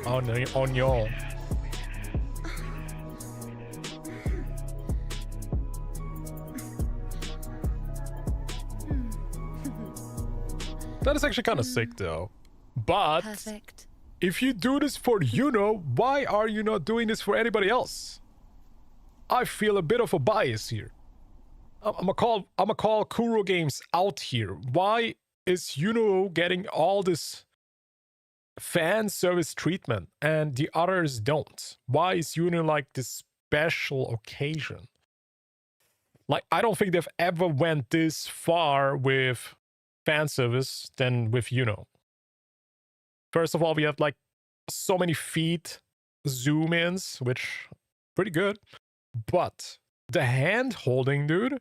Oh no, oh no. That is actually kind of sick, though. But Perfect. if you do this for Yuno, why are you not doing this for anybody else? I feel a bit of a bias here. I'm gonna call Kuro Games out here. Why is Yuno getting all this fan service treatment and the others don't? Why is Yuno like this special occasion? Like, I don't think they've ever went this far with fan service than with Yuno. First of all, we have like so many feet zoom ins, which pretty good. But the hand holding, dude,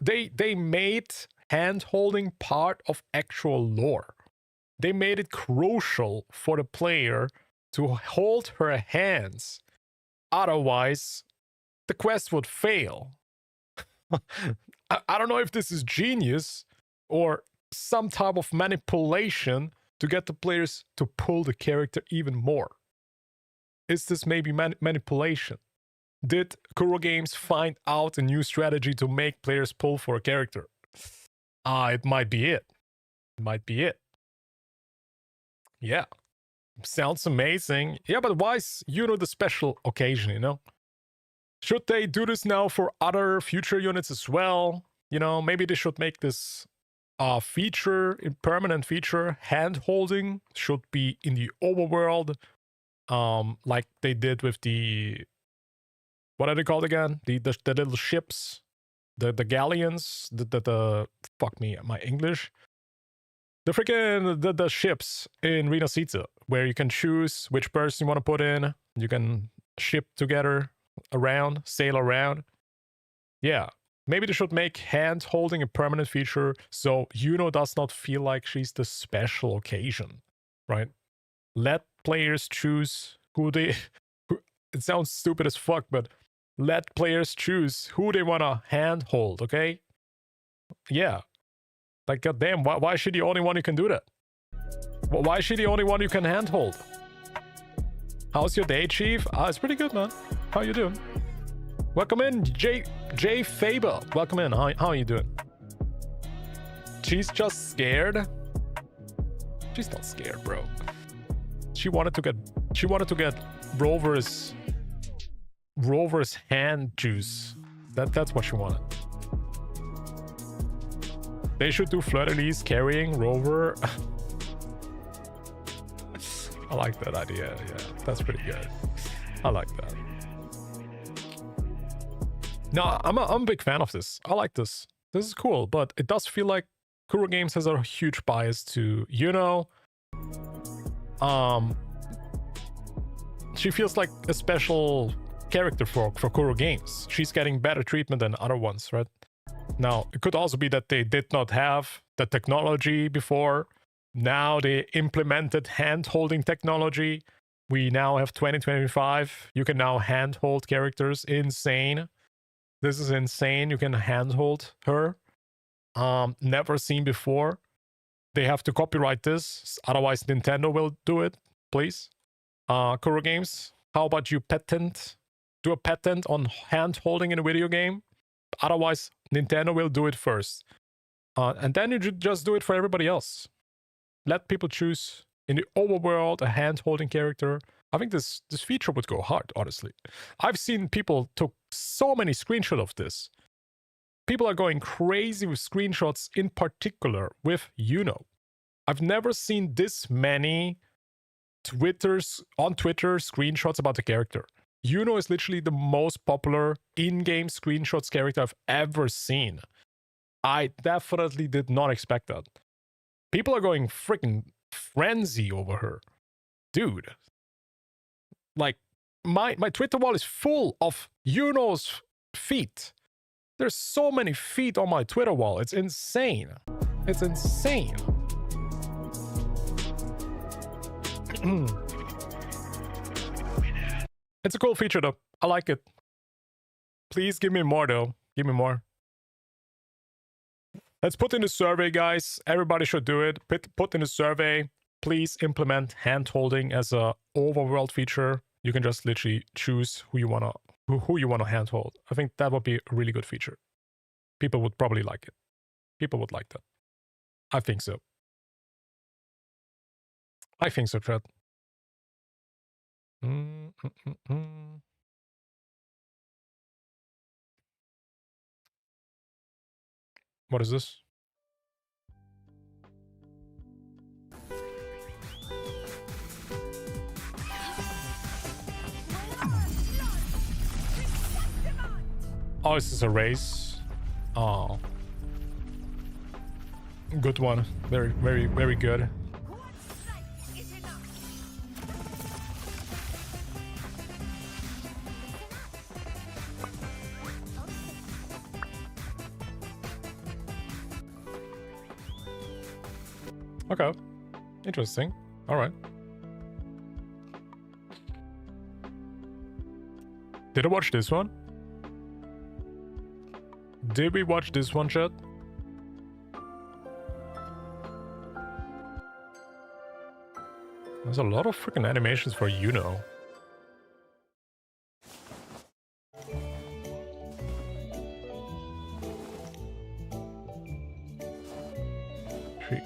they made hand holding part of actual lore. They made it crucial for the player to hold her hands. Otherwise, the quest would fail. I don't know if this is genius or some type of manipulation to get the players to pull the character even more. Is this maybe manipulation? Did Kuro Games find out a new strategy to make players pull for a character? It might be it. It might be it. Yeah. Sounds amazing. Yeah, but why is Yuno the special occasion, you know? Should they do this now for other future units as well? You know, maybe they should make this feature, a permanent feature. Hand holding should be in the overworld. Like they did with the... What are they called again? The little ships, the galleons, the fuck me, my English. The freaking the ships in Rena Sita, where you can choose which person you want to put in. You can ship together around, sail around. Yeah, maybe they should make hand holding a permanent feature so Yuno does not feel like she's the special occasion, right? Let players choose who they. It sounds stupid as fuck, but. Let players choose who they want to handhold, okay? Yeah. Like, goddamn, why is she the only one who can do that? Why is she the only one who can handhold? How's your day, Chief? It's pretty good, man. How you doing? Welcome in, J Faber. Welcome in. How are you doing? She's just scared? She's not scared, bro. She wanted to get Rover's hand juice. That's what she wanted. They should do Fleur-de-Lis carrying Rover. I like that idea. Yeah, that's pretty good. I like that. No, I'm a big fan of this. I like this. This is cool, but it does feel like Kuro Games has a huge bias to, you know, she feels like a special character for Kuro Games. She's getting better treatment than other ones, right? Now, it could also be that they did not have the technology before. Now they implemented hand-holding technology. We now have 2025. You can now handhold characters. Insane. This is insane. You can handhold her. Never seen before. They have to copyright this, otherwise Nintendo will do it, please. Kuro Games, how about you do a patent on hand holding in a video game? Otherwise, Nintendo will do it first. And then you just do it for everybody else. Let people choose in the overworld a hand holding character. I think this feature would go hard, honestly. I've seen people took so many screenshots of this. People are going crazy with screenshots, in particular with IUNO. I've never seen this many on Twitter screenshots about the character. IUNO is literally the most popular in-game screenshots character I've ever seen. I definitely did not expect that. People are going freaking frenzy over her. Dude. Like, my Twitter wall is full of IUNO's feet. There's so many feet on my Twitter wall. It's insane. It's insane. It's a cool feature though. I like it. Please give me more though. Give me more. Let's put in a survey, guys. Everybody should do it. Put in a survey. Please implement hand holding as a overworld feature. You can just literally choose who you wanna handhold. I think that would be a really good feature. People would probably like it. People would like that. I think so. I think so, Tread. What is this? Oh, is this a race? Oh. Good one. Very, very, very good. Okay. Interesting. All right. Did I watch this one? Did we watch this one, chat? There's a lot of freaking animations for IUNO.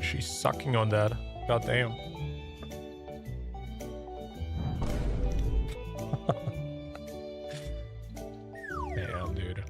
She's sucking on that. God damn. Damn, dude.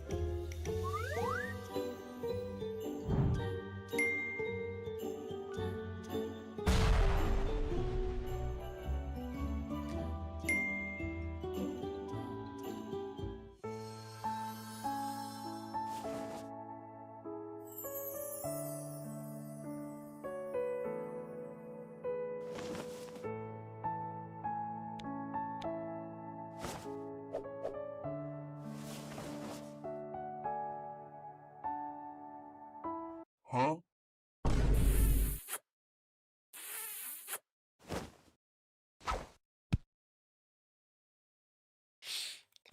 Huh?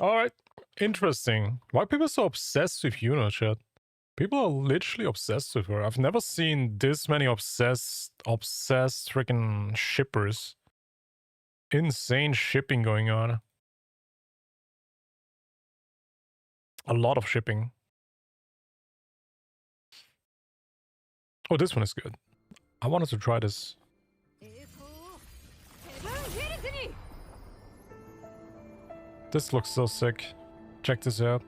Alright, interesting. Why are people so obsessed with IUNO, chat? People are literally obsessed with her. I've never seen this many obsessed freaking shippers. Insane shipping going on. A lot of shipping. Oh, this one is good. I wanted to try this. This looks so sick. Check this out.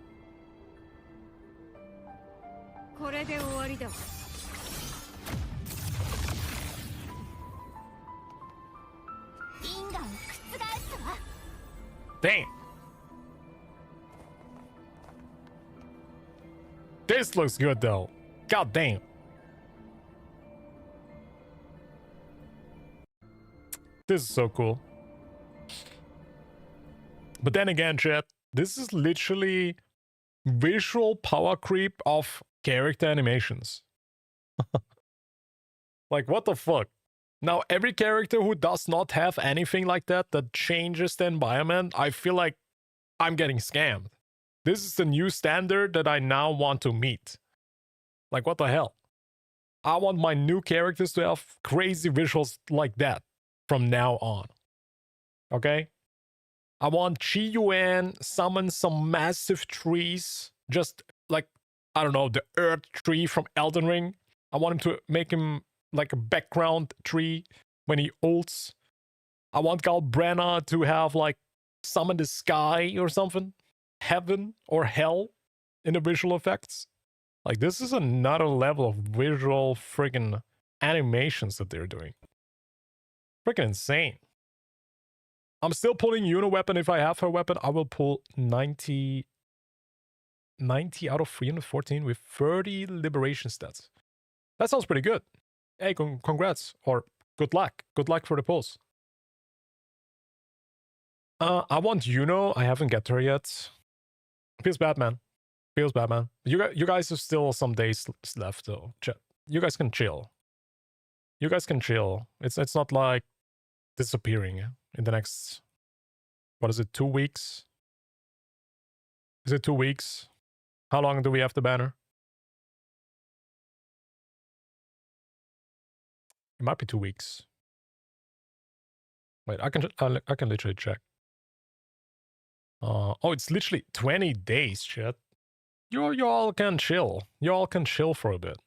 Damn. This looks good though. God damn. This is so cool. But then again, chat, this is literally visual power creep of character animations. Like, what the fuck? Now, every character who does not have anything like that changes the environment, I feel like I'm getting scammed. This is the new standard that I now want to meet. Like, what the hell? I want my new characters to have crazy visuals like that from now on. Okay? I want QIUYUAN summon some massive trees, just like, I don't know, the Earth tree from Elden Ring. I want him to make him like a background tree when he ults. I want Galbrenna to have like summon the sky or something, heaven or hell in the visual effects. Like, this is another level of visual friggin' animations that they're doing. Freaking insane. I'm still pulling IUNO weapon. If I have her weapon, I will pull 90 out of 314 with 30 liberation stats. That sounds pretty good. Hey, congrats. Or good luck. Good luck for the pulls. I want IUNO. I haven't get her yet. Feels bad, man. Feels bad, man. You guys have still some days left, though. You guys can chill. You guys can chill. It's not like disappearing in the next, what is it, 2 weeks? Is it 2 weeks? How long do we have the banner? It might be 2 weeks. Wait, I can literally check. Oh, it's literally 20 days, chat. You all can chill. You all can chill for a bit.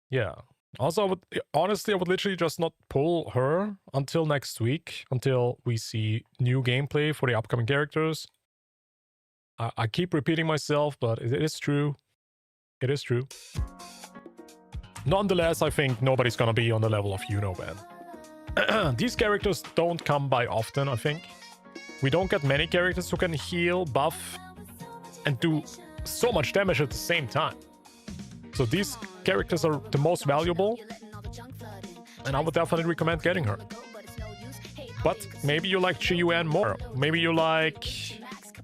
Yeah. Also, honestly, I would literally just not pull her until next week, until we see new gameplay for the upcoming characters. I keep repeating myself, but it is true. It is true. Nonetheless, I think nobody's gonna be on the level of IUNO, man. These characters don't come by often, I think. We don't get many characters who can heal, buff, and do so much damage at the same time. So these characters are the most valuable, and I would definitely recommend getting her. But maybe you like QIUYUAN more. Maybe you like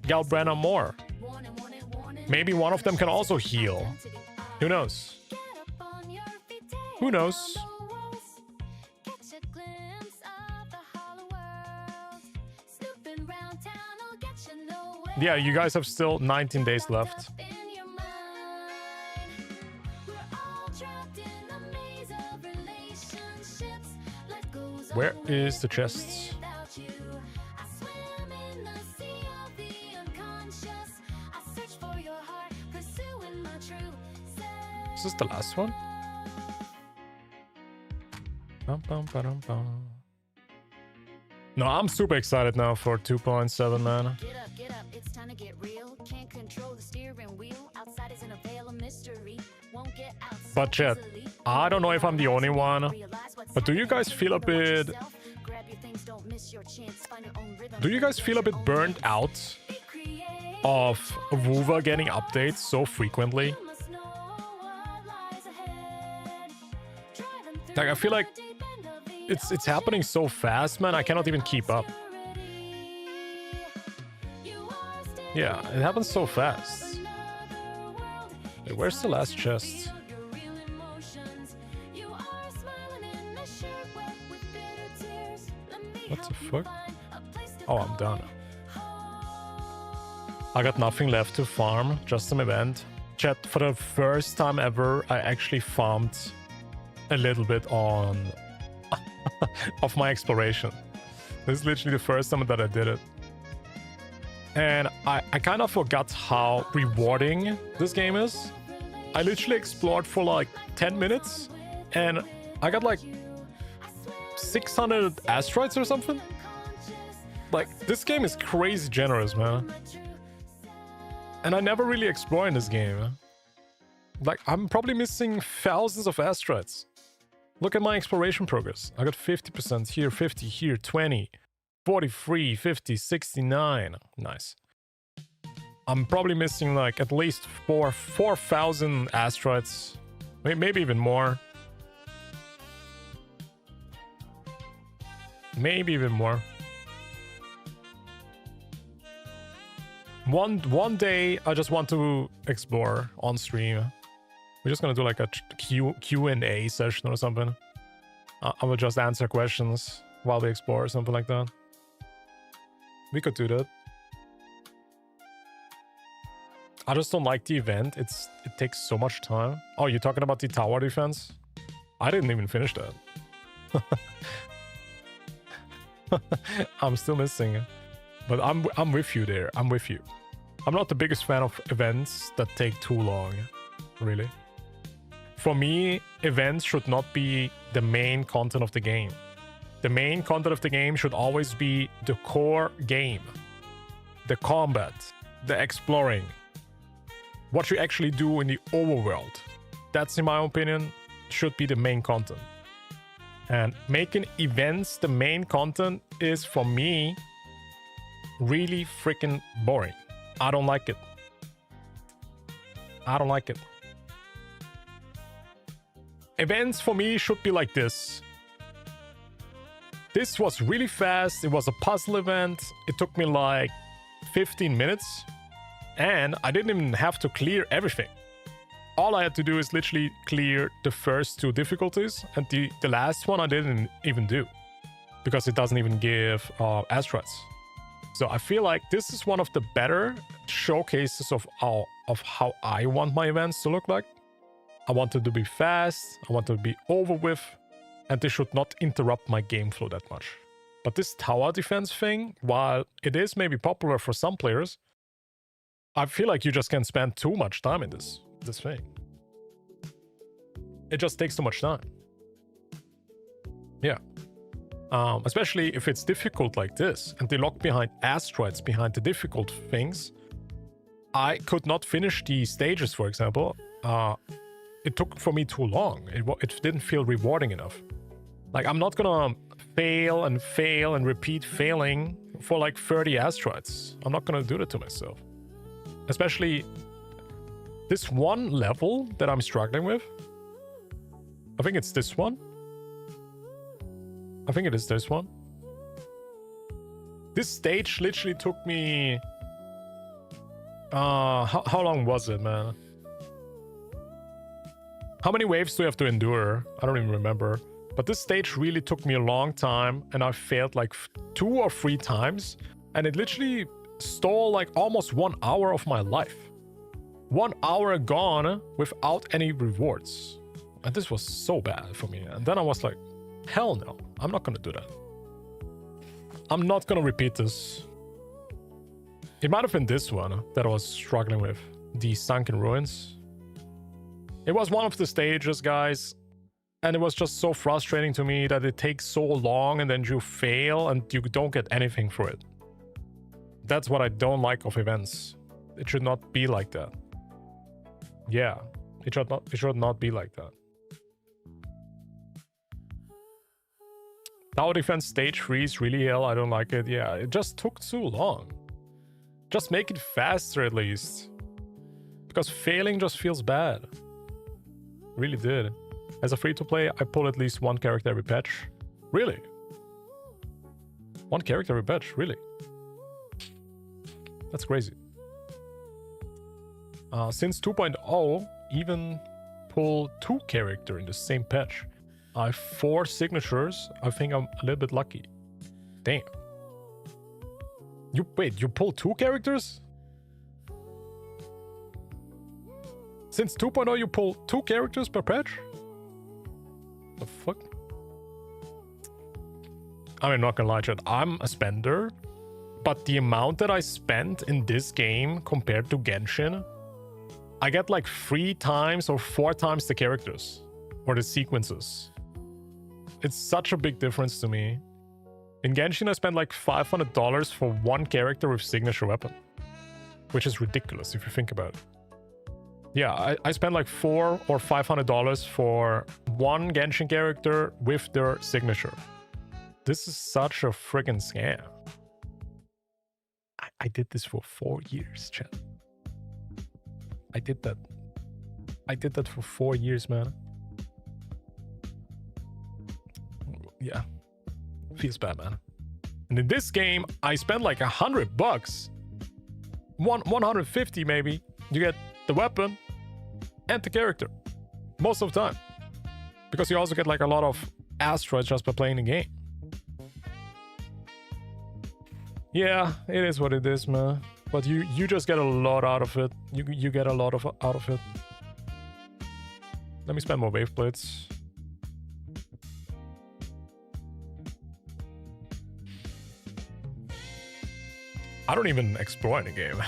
Galbrenna more. Maybe one of them can also heal. Who knows? Who knows? Yeah, you guys have still 19 days left. Where is the chest? Is this the last one? No, I'm super excited now for 2.7, man. Get up, it's time to get real. Can't control the steering wheel. Outside is in a veil of mystery. Won't get out. But chat, I don't know if I'm the only one, but do you guys feel a bit... Do you guys feel a bit burnt out of wuwa getting updates so frequently? Like, I feel like it's happening so fast, man, I cannot even keep up. Yeah, it happens so fast. Wait, where's the last chest? What the fuck? Oh, I'm done. I got nothing left to farm, just some event. Chat, for the first time ever, I actually farmed a little bit on of my exploration. This is literally the first time that I did it. And I kind of forgot how rewarding this game is. I literally explored for like 10 minutes and I got like 600 asteroids or something. Like, this game is crazy generous, man. And I never really explore in this game. Like, I'm probably missing thousands of asteroids. Look at my exploration progress. I got 50% here, 50 here, 20, 43, 50, 69. Nice. I'm probably missing like at least 4,000 asteroids. Maybe even more. Maybe even more. One day, I just want to explore on stream. We're just gonna do like a Q&A session or something. I will just answer questions while we explore or something like that. We could do that. I just don't like the event. It takes so much time. Oh, you're talking about the tower defense? I didn't even finish that. I'm still missing it. But I'm with you there. I'm with you. I'm not the biggest fan of events that take too long, really. For me, events should not be the main content of the game. The main content of the game should always be the core game. The combat, the exploring. What you actually do in the overworld. That's, in my opinion, should be the main content. And making events the main content is, for me, really freaking boring. I don't like it. I don't like it. Events for me should be like this. This was really fast. It was a puzzle event. It took me like 15 minutes. And I didn't even have to clear everything. All I had to do is literally clear the first 2 difficulties. And the last one I didn't even do. Because it doesn't even give asteroids. So I feel like this is one of the better showcases of how I want my events to look like. I want it to be fast, I want it to be over with, and they should not interrupt my game flow that much. But this tower defense thing, while it is maybe popular for some players, I feel like you just can spend too much time in this thing. It just takes too much time. Yeah. Especially if it's difficult like this, and they lock behind asteroids, behind the difficult things. I could not finish the stages, for example. It took for me too long. It didn't feel rewarding enough. Like, I'm not gonna fail and repeat failing for like 30 asteroids. I'm not gonna do that to myself. Especially this one level that I'm struggling with. I think it's this one. I think it is this one. This stage literally took me... how long was it, man? How many waves do you have to endure? I don't even remember. But this stage really took me a long time, and I failed like 2 or 3 times. And it literally stole like almost 1 hour of my life. 1 hour gone without any rewards. And this was so bad for me. And then I was like, hell no, I'm not gonna do that. I'm not gonna repeat this. It might have been this one that I was struggling with. The Sunken Ruins. It was one of the stages, guys. And it was just so frustrating to me that it takes so long and then you fail and you don't get anything for it. That's what I don't like of events. It should not be like that. Yeah, it should not be like that. Tower Defense Stage 3 is really hell. I don't like it. Yeah, it just took too long. Just make it faster at least. Because failing just feels bad. Really did. As a free-to-play, I pull at least 1 character every patch. Really? 1 character every patch? Really? That's crazy. Since 2.0, even pull 2 character in the same patch. I have 4 signatures. I think I'm a little bit lucky. Damn. You pull 2 characters? Since 2.0 you pull 2 characters per patch? The fuck? I mean, not gonna lie, chat, I'm a spender, but the amount that I spent in this game compared to Genshin, I get like 3 times or 4 times the characters or the sequences. It's such a big difference to me. In Genshin, I spent like $500 for 1 character with signature weapon, which is ridiculous if you think about it. Yeah, I spent like $400 or $500 for 1 Genshin character with their signature. This is such a friggin' scam. I did this for 4 years, chat. I did that for 4 years, man. Yeah, feels bad, man. And in this game, I spent like $100, 150 maybe. You get the weapon and the character most of the time, because you also get like a lot of asteroids just by playing the game. Yeah, it is what it is, man. But you just get a lot out of it. You get a lot out of it. Let me spend more wave blades. I don't even explore in the game.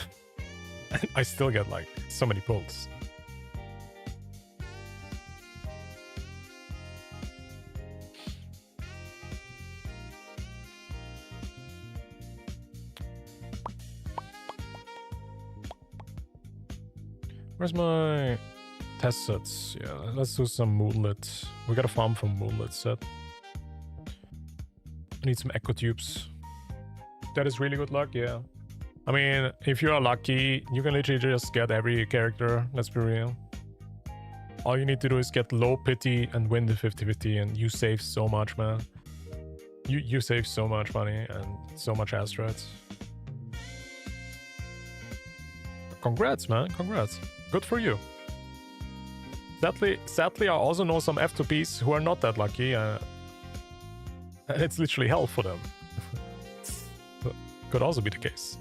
I still get like so many pulls. Where's my test sets? Yeah, let's do some moonlit. We got a farm from moonlit set. I need some echo tubes. That is really good luck, yeah. I mean, if you are lucky, you can literally just get every character, let's be real. All you need to do is get low pity and win the 50-50 and you save so much, man. You save so much money and so much asteroids. Congrats, man, congrats. Good for you. Sadly, I also know some F2Ps who are not that lucky. And it's literally hell for them. Could also be the case.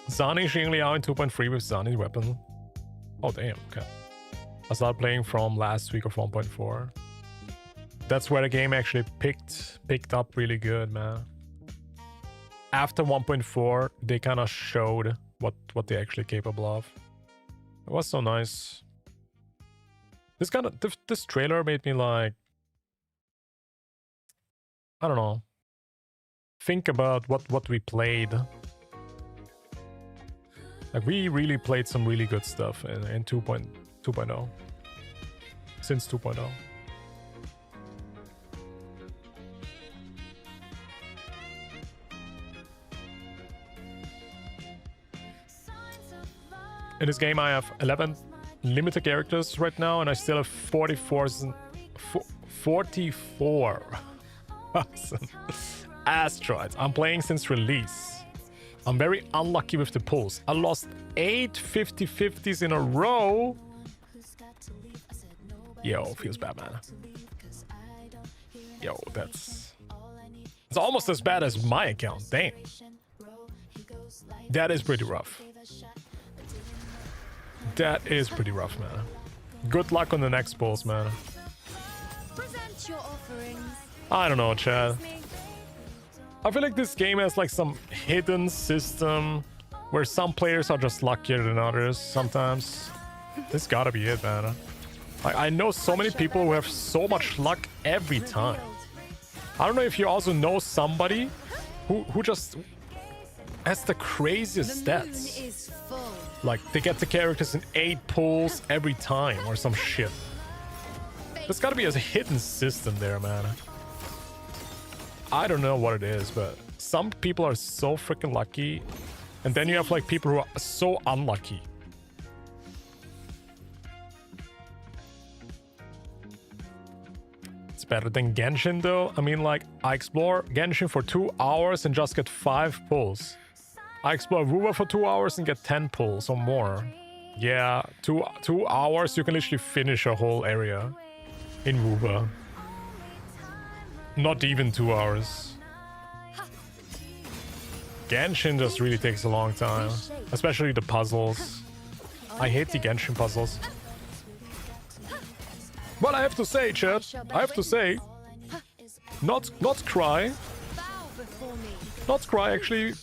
Zani Xingliao in 2.3 with Zani's weapon. Oh damn, okay. I started playing from last week of 1.4. That's where the game actually picked up really good, man. After 1.4, they kind of showed what they're actually capable of. It was so nice. This trailer made me like, I don't know, think about what we played. Like we really played some really good stuff in 2.0. Since 2.0. In this game I have 11 limited characters right now and I still have 44 asteroids. I'm playing since release. I'm very unlucky with the pulls. I lost 8 50-50s in a row. Yo, feels bad, man. Yo, it's almost as bad as my account. Damn. That is pretty rough. That is pretty rough, man. Good luck on the next pulls, man. Present your offerings. I don't know, Chad. I feel like this game has like some hidden system where some players are just luckier than others sometimes. This gotta be it, man. I know so many people who have so much luck every time. I don't know if you also know somebody who just has the craziest stats. Like they get the characters in 8 pulls every time or some shit. There's gotta be a hidden system there, man. I don't know what it is, but some people are so freaking lucky. And then you have like people who are so unlucky. It's better than Genshin though. I mean, like I explore Genshin for 2 hours and just get 5 pulls. I explore Wuwa for 2 hours and get 10 pulls or more. Yeah, 2 hours you can literally finish a whole area in Wuwa. Not even 2 hours. Genshin just really takes a long time. Especially the puzzles. I hate the Genshin puzzles. But I have to say, chat, I have to say, not Cry. Not Cry actually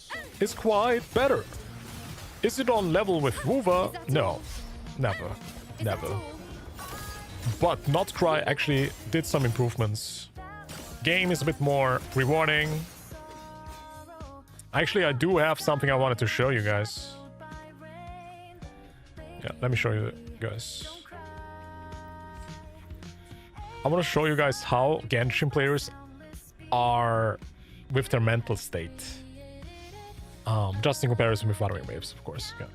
is quite better. Is it on level with Wuwa? No. Never. Never. But Not Cry actually did some improvements. Game is a bit more rewarding. Actually, I do have something I wanted to show you guys. Yeah, let me show you guys. I want to show you guys how Genshin players are with their mental state. Just in comparison with Wuthering Waves, of course. Yeah.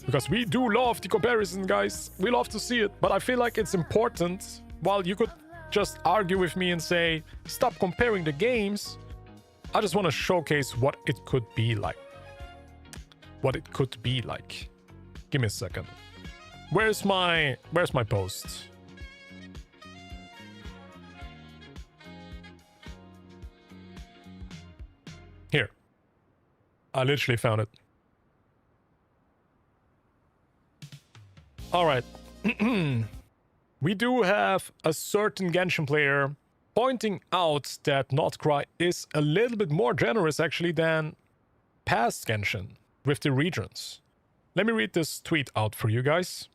Because we do love the comparison, guys. We love to see it. But I feel like it's important. While you could just argue with me and say, stop comparing the games, I just want to showcase what it could be like. What it could be like. Give me a second. Where's my post? I literally found it. All right. We do have a certain Genshin player pointing out that Notcry is a little bit more generous actually than past Genshin with the regions. Let me read this tweet out for you guys.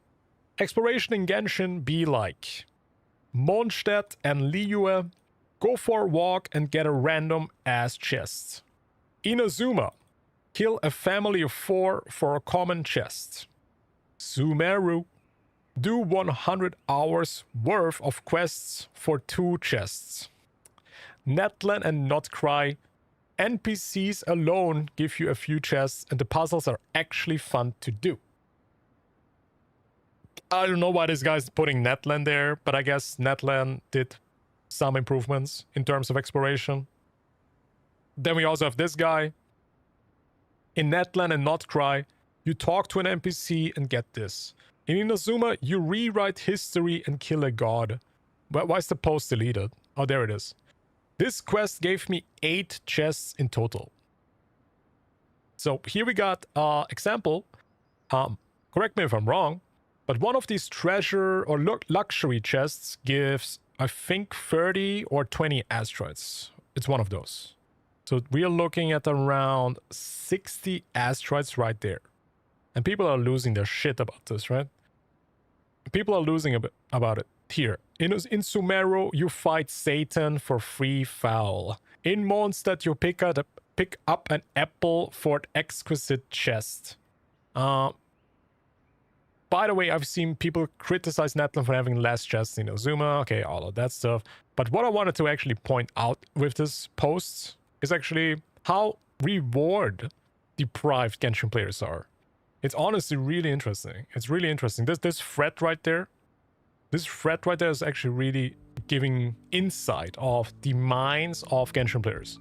Exploration in Genshin be like Mondstadt and Liyue, go for a walk and get a random ass chest. Inazuma, kill a family of 4 for a common chest. Sumeru, do 100 hours worth of quests for 2 chests. Netland and Notcry, NPCs alone give you a few chests and the puzzles are actually fun to do. I don't know why this guy's putting Netland there, but I guess Netland did some improvements in terms of exploration. Then we also have this guy. In Netland and Notcry, you talk to an NPC and get this. In Inazuma, you rewrite history and kill a god. But why is the post deleted? Oh, there it is. This quest gave me 8 chests in total. So here we got example. Correct me if I'm wrong, but one of these treasure or luxury chests gives, I think, 30 or 20 asteroids. It's one of those. So we are looking at around 60 asteroids right there. And people are losing their shit about this, right? People are losing a bit about it. Here, in Sumeru, you fight Satan for free foul. In Mondstadt, you pick up an apple for an exquisite chest. By the way, I've seen people criticize Netland for having less chests in Inazuma. Okay, all of that stuff. But what I wanted to actually point out with this post is actually how reward deprived Genshin players are. It's honestly really interesting. It's really interesting. This thread right there, this thread right there is actually really giving insight of the minds of Genshin players.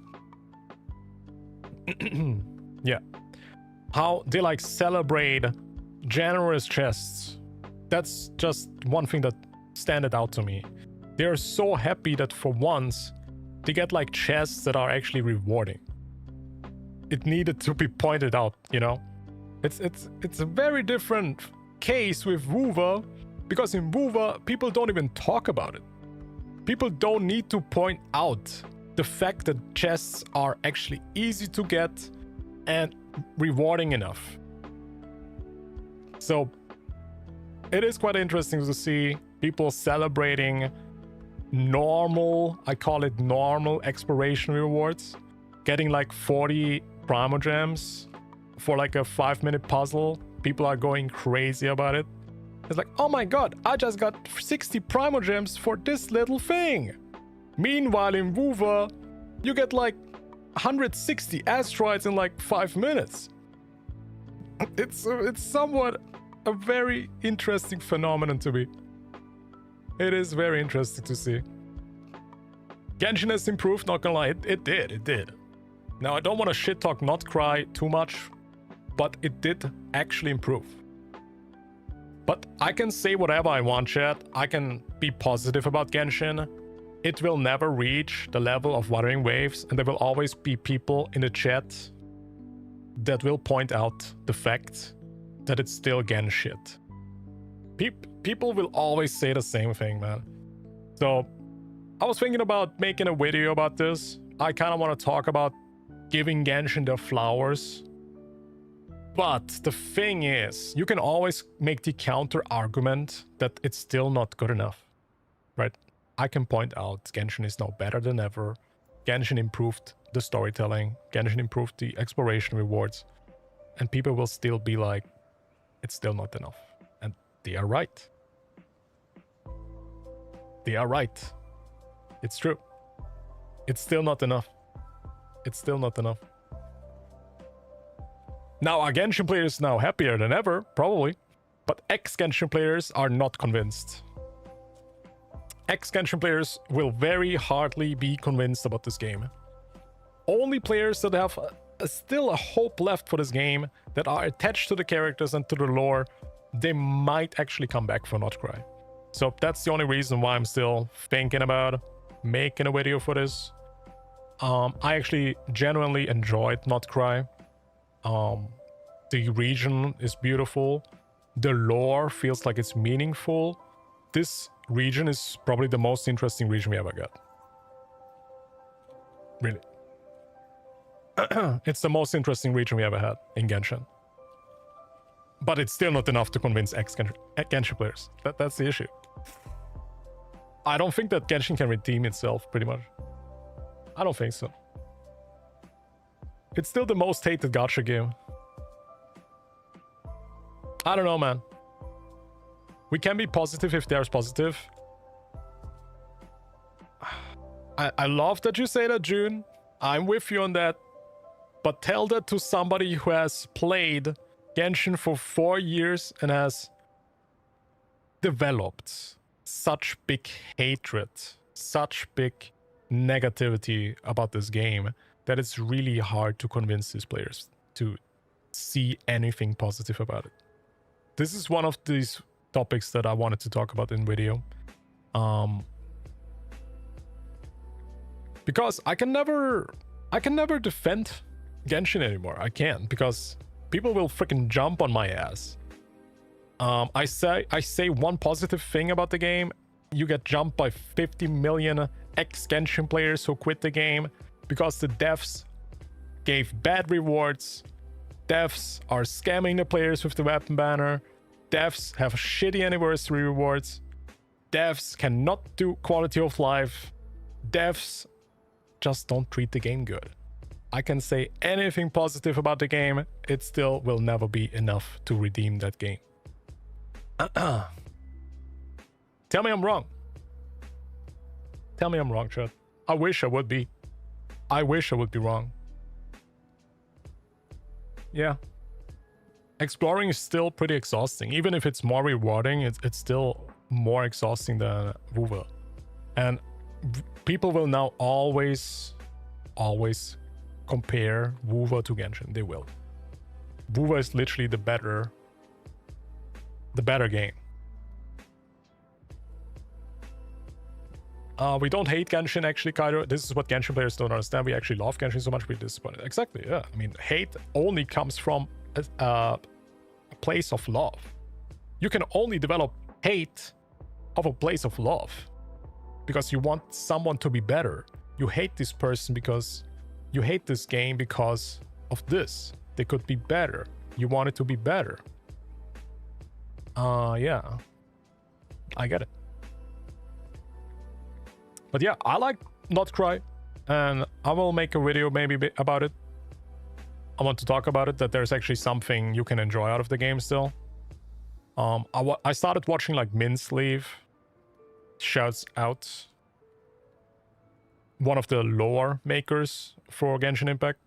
Yeah. How they like celebrate generous chests. That's just one thing that standed out to me. They're so happy that for once they get like chests that are actually rewarding. It needed to be pointed out, you know? It's a very different case with WoWa, because in WoWa people don't even talk about it. People don't need to point out the fact that chests are actually easy to get and rewarding enough. So it is quite interesting to see people celebrating normal, I call it normal exploration rewards, getting like 40 Primogems for like a 5-minute puzzle. People are going crazy about it. It's like, oh my god, I just got 60 Primogems for this little thing. Meanwhile in WoWa, you get like 160 asteroids in like 5 minutes. It's somewhat a very interesting phenomenon to me. It is very interesting to see. Genshin has improved, not gonna lie, it did. Now I don't want to shit talk Notcry too much, but it did actually improve. But I can say whatever I want, chat. I can be positive about Genshin. It will never reach the level of Wuthering Waves, and there will always be people in the chat that will point out the fact that it's still Gen shit. People will always say the same thing, man. So I was thinking about making a video about this. I kind of want to talk about giving Genshin their flowers. But the thing is, you can always make the counter argument that it's still not good enough, right? I can point out Genshin is now better than ever. Genshin improved the storytelling. Genshin improved the exploration rewards. And people will still be like, it's still not enough. And they are right. They are right. It's true. It's still not enough. It's still not enough. Now, are Genshin players now happier than ever? Probably. But ex-Genshin players are not convinced. Ex-Genshin players will very hardly be convinced about this game. Only players that have still a hope left for this game, that are attached to the characters and to the lore, they might actually come back for Notcry. So that's the only reason why I'm still thinking about making a video for this. I actually genuinely enjoyed Notcry. The region is beautiful. The lore feels like it's meaningful. This region is probably the most interesting region we ever got. Really. It's the most interesting region we ever had in Genshin. But it's still not enough to convince ex-Genshin players. That's the issue. I don't think that Genshin can redeem itself, pretty much. I don't think so. It's still the most hated gacha game. I don't know, man. We can be positive if there's positive. I love that you say that, June. I'm with you on that. But tell that to somebody who has played Genshin for 4 years and has developed such big hatred, such big negativity about this game, that it's really hard to convince these players to see anything positive about it. This is one of these topics that I wanted to talk about in video. Because I can never defend Genshin anymore. I can't, because people will freaking jump on my ass. I say one positive thing about the game, you get jumped by 50 million ex-Genshin players who quit the game because the devs gave bad rewards. Devs are scamming the players with the weapon banner. Devs have shitty anniversary rewards. Devs cannot do quality of life. Devs just don't treat the game good. I can say anything positive about the game, it still will never be enough to redeem that game. Tell me I'm wrong. Tell me I'm wrong, chat. I wish I would be. I wish I would be wrong. Yeah. Exploring is still pretty exhausting. Even if it's more rewarding, it's still more exhausting than wuwa. And people will now always compare wuwa to Genshin. They will. wuwa is literally the better game. We don't hate Genshin, actually, Kaido. This is what Genshin players don't understand. We actually love Genshin so much we're disappointed. Exactly, yeah. I mean, hate only comes from a place of love. You can only develop hate of a place of love because you want someone to be better. You hate this person because you hate this game because of this. They could be better. You want it to be better. Yeah. I get it. But yeah, I like Not Cry, and I will make a video maybe about it. I want to talk about it, that there's actually something you can enjoy out of the game still. I started watching like Minsleeve, shouts out, one of the lore makers for Genshin Impact.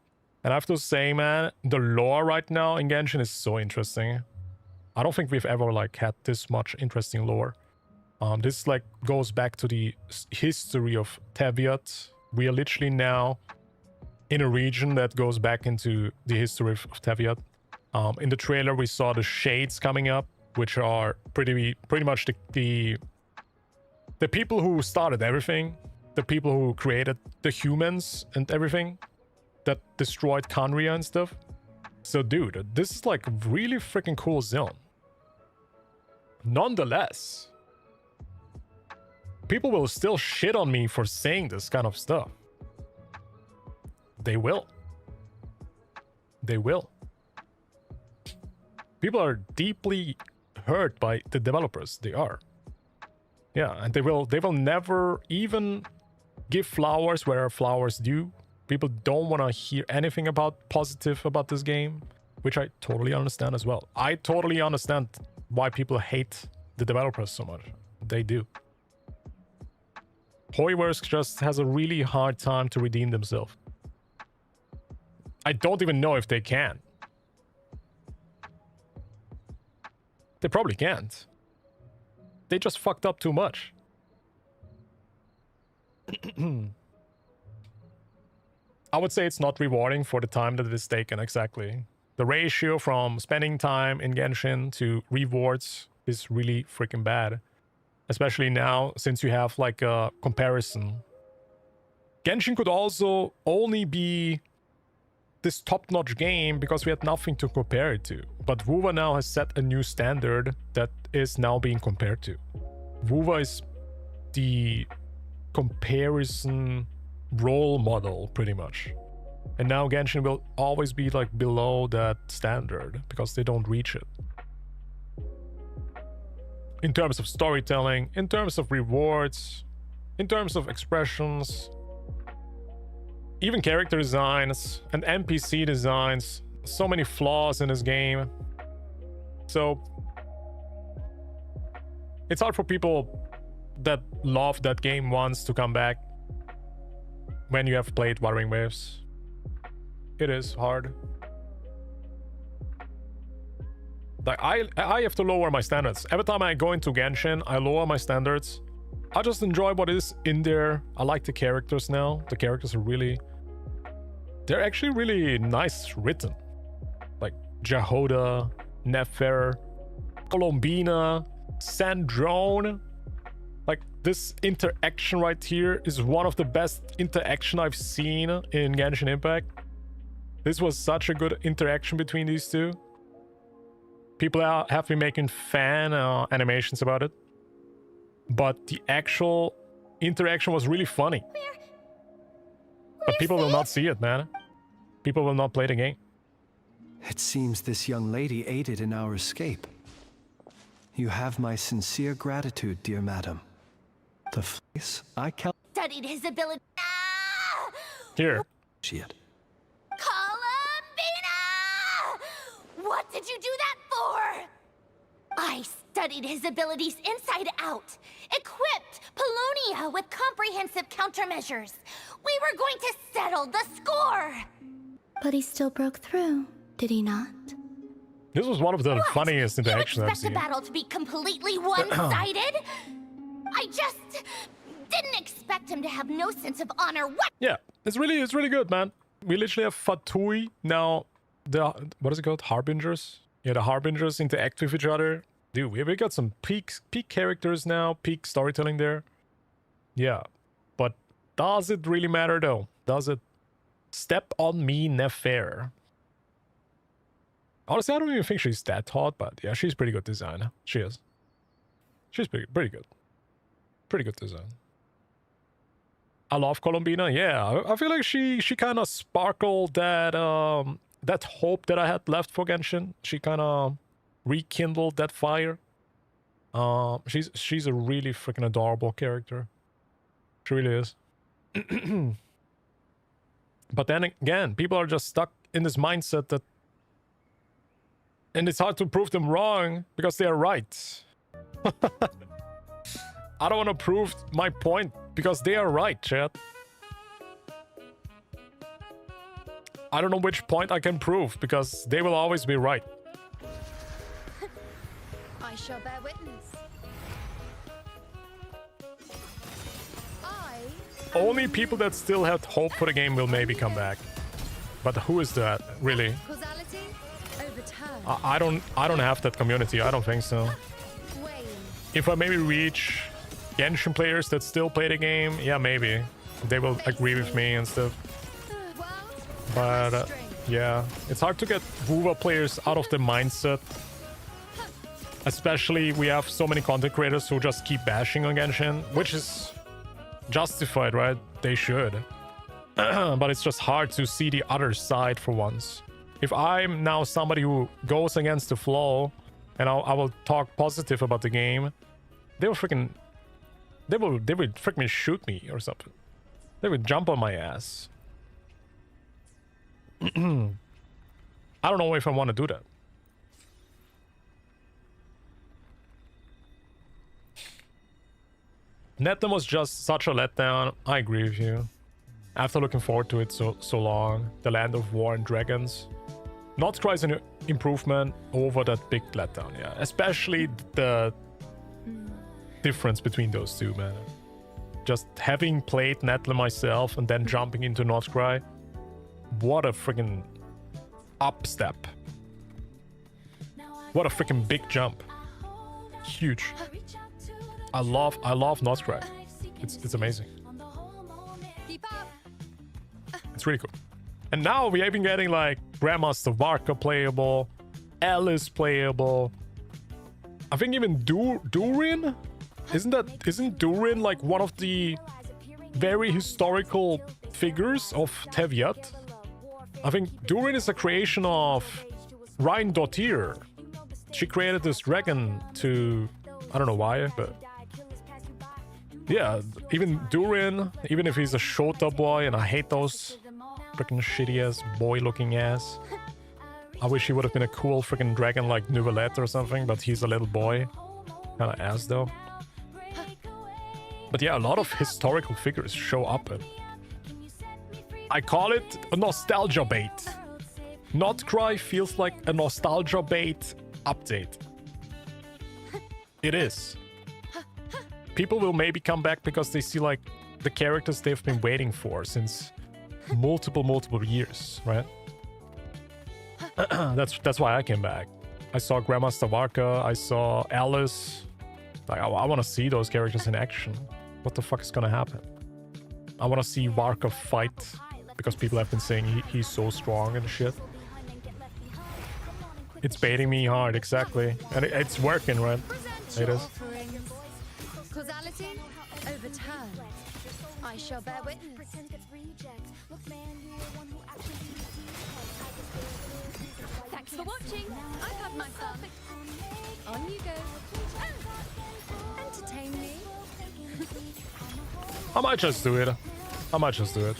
And I have to say, man, the lore right now in Genshin is so interesting. I don't think we've ever like had this much interesting lore. This like goes back to the history of Teviot. We are literally now in a region that goes back into the history of Teviot. In the trailer, we saw the Shades coming up, which are pretty much the people who started everything, the people who created the humans and everything that destroyed Khaenri'ah and stuff. So, dude, this is like a really freaking cool zone. Nonetheless, people will still shit on me for saying this kind of stuff. They will. They will. People are deeply hurt by the developers. They are. Yeah, and they will never even give flowers where flowers due. People don't want to hear anything about positive about this game, which I totally understand as well. I totally understand why people hate the developers so much. They do. Hoiverse just has a really hard time to redeem themselves. I don't even know if they can. They probably can't. They just fucked up too much. I would say it's not rewarding for the time that it is taken, exactly. The ratio from spending time in Genshin to rewards is really freaking bad. Especially now, since you have like a comparison. Genshin could also only be this top-notch game because we had nothing to compare it to. But Wuwa now has set a new standard that is now being compared to. Wuwa is the comparison role model, pretty much. And now Genshin will always be like below that standard because they don't reach it. In terms of storytelling, in terms of rewards, in terms of expressions, even character designs and NPC designs. So many flaws in this game. So it's hard for people that love that game once to come back when you have played Wuthering Waves. It is hard. Like I have to lower my standards. Every time I go into Genshin, I lower my standards. I just enjoy what is in there. I like the characters now. The characters are really... They're actually really nice written. Like Jahoda, Nefer, Colombina, Sandrone. Like this interaction right here is one of the best interaction I've seen in Genshin Impact. This was such a good interaction between these two. People have been making fan animations about it. But the actual interaction was really funny. But people will not see it, man. People will not play the game. It seems this young lady aided in our escape. You have my sincere gratitude, dear madam. The face I studied his ability. Here. Shit. Columbina! What did you do that for? I studied his abilities inside out, equipped Polonia with comprehensive countermeasures. We were going to settle the score. But he still broke through, did he not? This was one of the funniest interactions I've seen. You expect the battle to be completely one-sided? I just didn't expect him to have no sense of honor. What? Yeah, it's really good, man. We literally have Fatui now. The what is it called? Harbingers. Yeah, the Harbingers interact with each other. Dude, we got some peak characters now, peak storytelling there. Yeah, but does it really matter though? Does it? Step on me, Nefer. Honestly, I don't even think she's that hot, but yeah, she's pretty good design. She is. She's pretty good. Pretty good design. I love Colombina. Yeah, I feel like she kind of sparkled that that hope that I had left for Genshin. She kind of rekindled that fire. She's a really freaking adorable character. She really is. But then again, people are just stuck in this mindset that... And it's hard to prove them wrong because they are right. I don't want to prove my point because they are right, chat. I don't know which point I can prove because they will always be right. I shall bear witness. Only people that still had hope for the game will maybe come back. But who is that, really? I don't have that community. I don't think so. If I maybe reach Genshin players that still play the game, yeah, maybe. They will agree with me and stuff. But yeah, it's hard to get Wuwa players out of the mindset. Especially we have so many content creators who just keep bashing on Genshin, which is justified, right? They should. But it's just hard to see the other side for once. If I'm now somebody who goes against the flow and I will talk positive about the game, they will freaking shoot me or something. They would jump on my ass. I don't know if I want to do that. Netlem was just such a letdown. I agree with you. After looking forward to it so long, the Land of War and Dragons. Notcry is an improvement over that big letdown, yeah. Especially the difference between those two, man. Just having played Netlem myself and then jumping into Notcry. What a freaking up step. What a freaking big jump. Huge. I love Notcry. It's amazing. It's really cool. And now we have been getting like Grandmaster Varka playable, Alice playable. I think even Durin? Isn't Durin like one of the very historical figures of Teviot? I think Durin is a creation of Ryan Dottir. She created this dragon to... I don't know why, but... Yeah, even Durin, even if he's a Shota boy, and I hate those freaking shitty-ass boy-looking ass. I wish he would have been a cool freaking dragon like Nouvellette or something, but he's a little boy. Kinda ass, though. But yeah, a lot of historical figures show up in. I call it a nostalgia bait. Not Cry feels like a nostalgia bait update. It is. People will maybe come back because they see like the characters they've been waiting for since multiple years, right? That's why I came back. I saw Grandmaster Varka, I saw Alice. Like, I want to see those characters in action. What the fuck is gonna happen? I want to see Varka fight because people have been saying he's so strong and shit. It's baiting me hard, exactly. And it's working, right? It is. Causality overturned. I shall bear witness. Thanks for watching. I've had my fun. On you go. Oh, entertain me. I might just do it. I might just do it.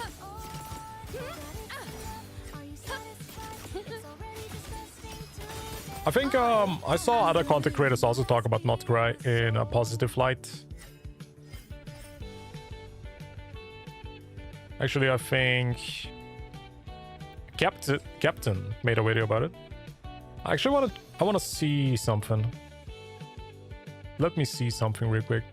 I think I saw other content creators also talk about Not Cry in a positive light. Actually, I think Captain made a video about it. I actually I want to see something. Let me see something real quick.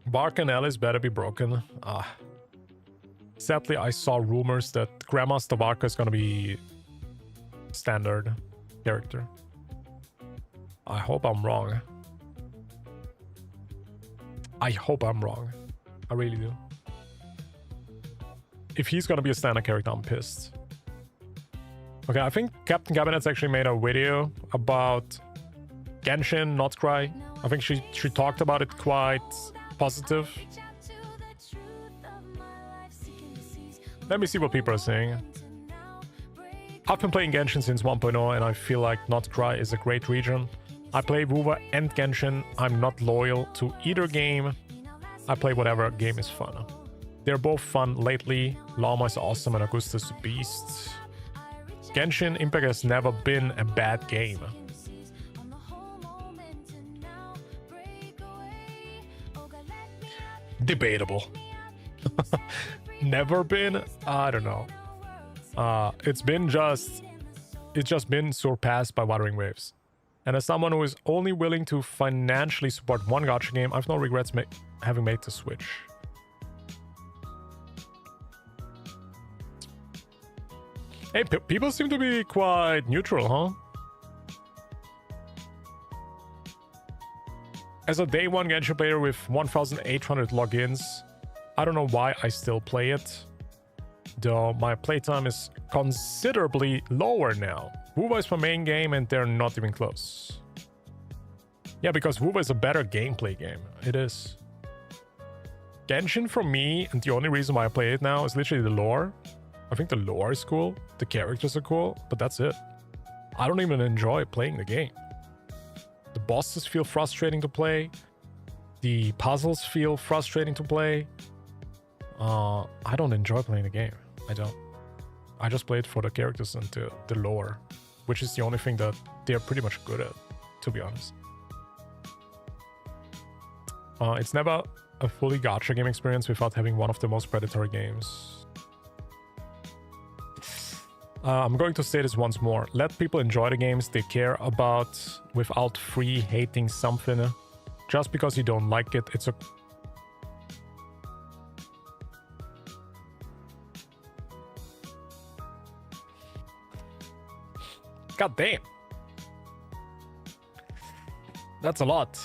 Varka and Alice better be broken. Sadly, I saw rumors that Grandmaster Varka is gonna be standard character. I hope I'm wrong. I hope I'm wrong. I really do. If he's gonna be a standard character, I'm pissed. Okay, I think Captain Cabinet's actually made a video about Genshin, Not Cry. I think she talked about it quite positive. Let me see what people are saying. I've been playing Genshin since 1.0 and I feel like Not Cry is a great region. I play WoW and Genshin. I'm not loyal to either game. I play whatever game is fun. They're both fun lately. Llama is awesome and Augusta is a beast. Genshin Impact has never been a bad game. Debatable. Never been? I don't know. It's just been surpassed by Wuthering Waves. And as someone who is only willing to financially support one gacha game, I have no regrets having made the switch. Hey, people seem to be quite neutral, huh? As a day one Genshin player with 1,800 logins, I don't know why I still play it, though my playtime is considerably lower now. WoW is my main game and they're not even close. Yeah, because WoW is a better gameplay game. It is. Genshin for me, and the only reason why I play it now is literally the lore. I think the lore is cool, the characters are cool, but that's it. I don't even enjoy playing the game. The bosses feel frustrating to play. The puzzles feel frustrating to play. I don't enjoy playing the game. I don't. I just play it for the characters and the lore, which is the only thing that they're pretty much good at, to be honest. It's never a fully gacha game experience without having one of the most predatory games. I'm going to say this once more. Let people enjoy the games they care about without free hating something. Just because you don't like it, it's a... God damn. That's a lot.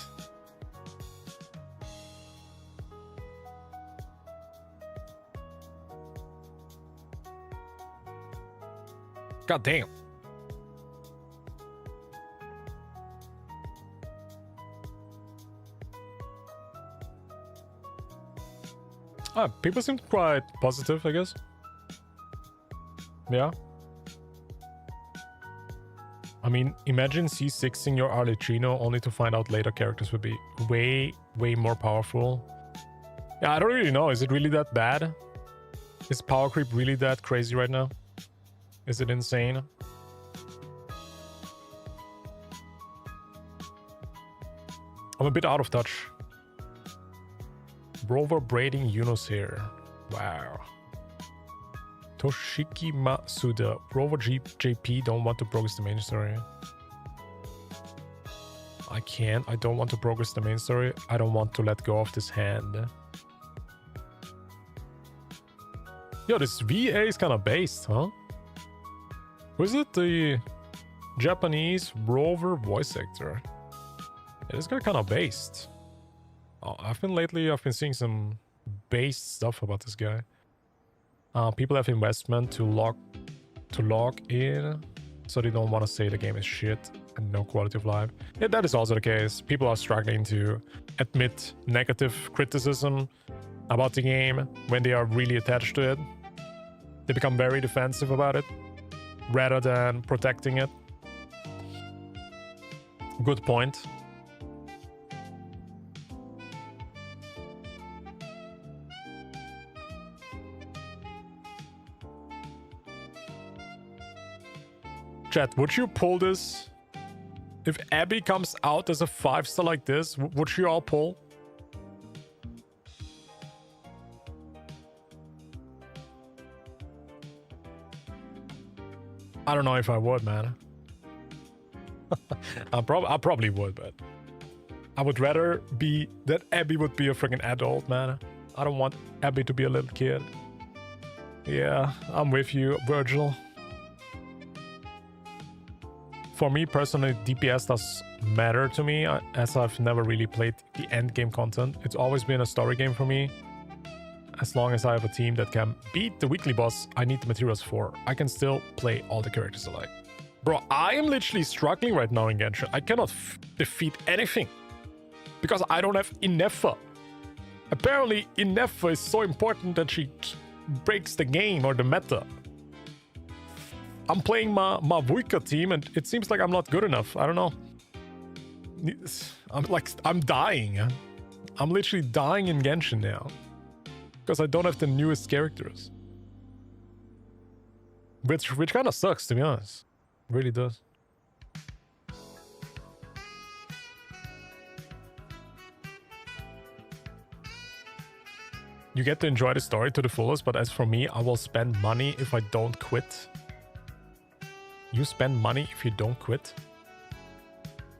God damn. People seem quite positive, I guess. Yeah. I mean, imagine C6ing your Arlecchino only to find out later characters would be way, way more powerful. Yeah, I don't really know. Is it really that bad? Is power creep really that crazy right now? Is it insane? I'm a bit out of touch. Rover braiding Yuno's hair. Wow. Toshiki Masuda. Rover JP don't want to progress the main story. I can't. I don't want to progress the main story. I don't want to let go of this hand. Yo, this VA is kind of based, huh? Was it the Japanese Rover voice actor? Yeah, this guy kind of based. Oh, I've been seeing some based stuff about this guy. People have investment to log in, so they don't want to say the game is shit and no quality of life. Yeah, that is also the case. People are struggling to admit negative criticism about the game when they are really attached to it. They become very defensive about it rather than protecting it. Good point. Chat, would you pull this? If Abby comes out as a 5-star like this, would you all pull? I don't know if I would, man. I probably would, but I would rather be that Abby would be a freaking adult, man. I don't want Abby to be a little kid. Yeah, I'm with you, Virgil. For me personally, DPS does matter to me, as I've never really played the end game content. It's always been a story game for me. As long as I have a team that can beat the weekly boss I need the materials for, I can still play all the characters I like. Bro, I am literally struggling right now in Genshin. I cannot defeat anything because I don't have Inefa. Apparently, Inefa is so important that she breaks the game or the meta. I'm playing my Wuika team and it seems like I'm not good enough. I don't know. I'm dying. I'm literally dying in Genshin now. Because I don't have the newest characters. Which kind of sucks, to be honest. It really does. You get to enjoy the story to the fullest, but as for me, I will spend money if I don't quit. You spend money if you don't quit?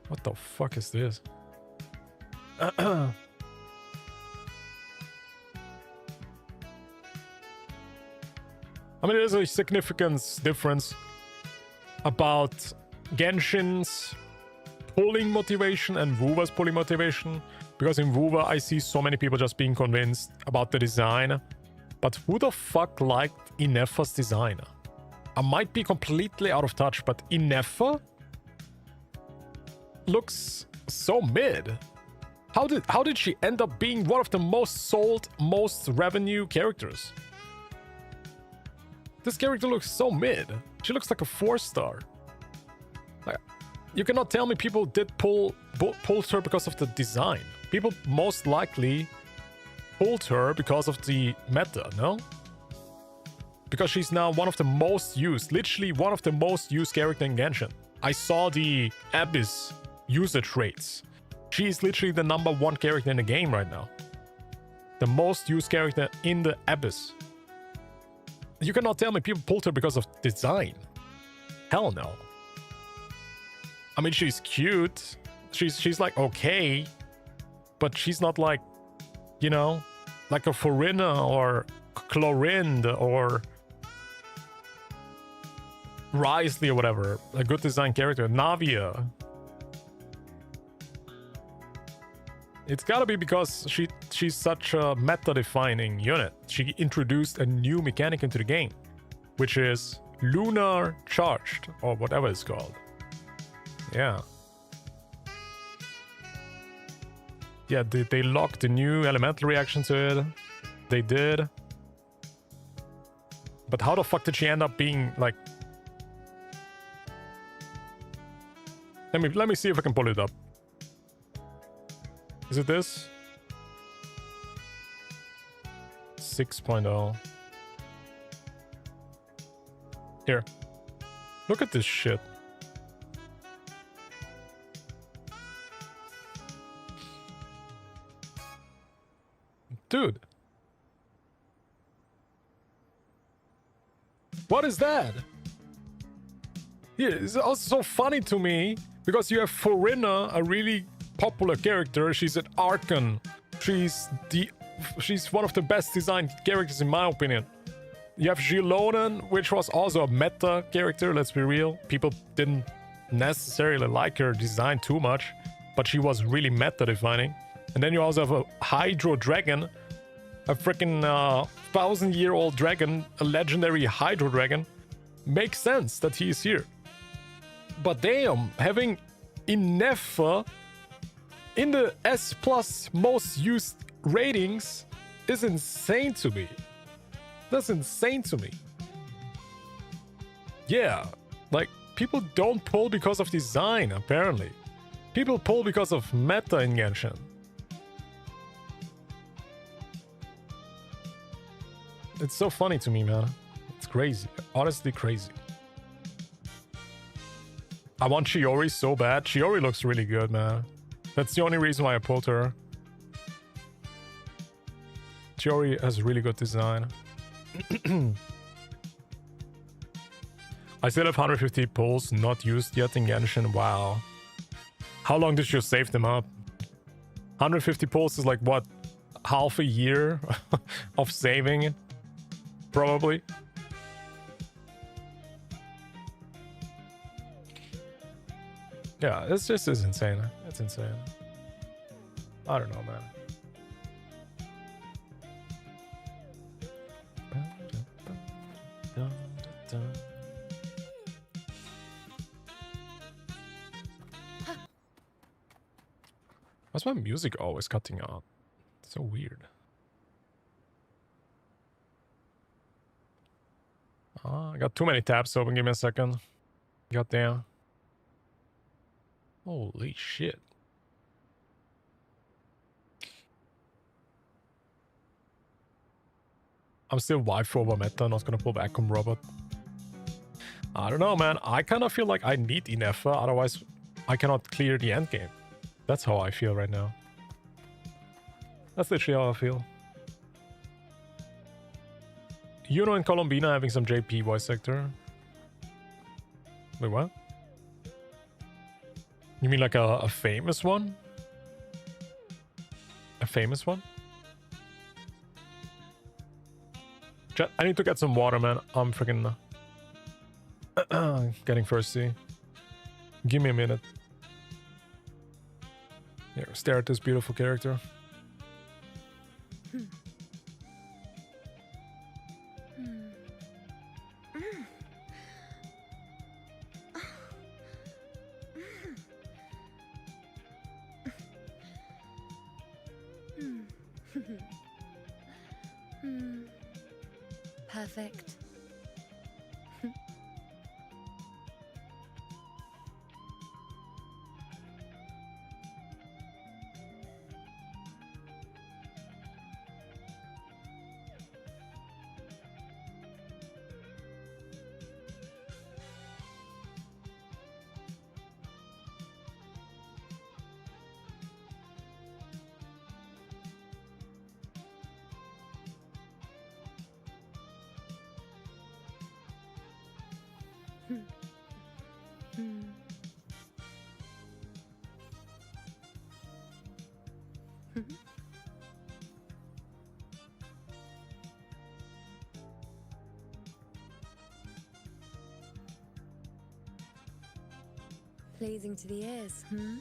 What the fuck is this? I mean, there's a significant difference about Genshin's pulling motivation and Wuwa's pulling motivation. Because in Wuwa, I see so many people just being convinced about the design. But who the fuck liked Inefa's design? I might be completely out of touch, but Inefa looks so mid. How did she end up being one of the most sold, most revenue characters? This character looks so mid. She looks like a 4-star. Like, you cannot tell me people did pulled her because of the design. People most likely pulled her because of the meta, no? Because she's now one of the most used, literally one of the most used characters in Genshin. I saw the Abyss usage rates. She is literally the #1 character in the game right now. The most used character in the Abyss. You cannot tell me people pulled her because of design. Hell no. I mean, she's cute. She's like okay, but she's not like, you know, like a Furina or Chlorinde or Risley or whatever. A good design character. Navia. It's gotta be because she's such a meta-defining unit. She introduced a new mechanic into the game, which is lunar charged, or whatever it's called. Yeah. Yeah, they locked the new elemental reaction to it. They did. But how the fuck did she end up being like... Let me see if I can pull it up. Is it this? 6.0. Here. Look at this shit. Dude. What is that? Yeah, it's also so funny to me because you have Forina, a really popular character. She's an Archon. She's one of the best designed characters in my opinion. You have Gilonen, which was also a meta character, let's be real. People didn't necessarily like her design too much, but she was really meta defining. And then you also have a Hydro Dragon, a freaking 1,000-year-old dragon, a legendary Hydro Dragon. Makes sense that he is here. But damn, having Inefa in the S+ most used ratings is insane to me. That's insane to me. Yeah, like, people don't pull because of design, apparently. People pull because of meta in Genshin. It's so funny to me, man. It's crazy. Honestly crazy. I want Shiori so bad. Shiori looks really good, man. That's the only reason why I pulled her. Shiori has really good design. I still have 150 pulls not used yet in Genshin. Wow. How long did you save them up? 150 pulls is like, what? Half a year of saving? Probably. Yeah, it's just is insane. It's insane. I don't know, man. Why's my music always cutting out? It's so weird. I got too many tabs open. Give me a second. Goddamn. Holy shit. I'm still waifu over meta, not gonna pull back on robot. I don't know, man. I kind of feel like I need Inefa, otherwise I cannot clear the end game. That's how I feel right now. That's literally how I feel. IUNO and Colombina having some JP voice actor. Wait, what? You mean like a famous one? A famous one? I need to get some water, man. I'm freaking getting thirsty. Give me a minute. Here, stare at this beautiful character. Perfect. Pleasing to the ears, hmm?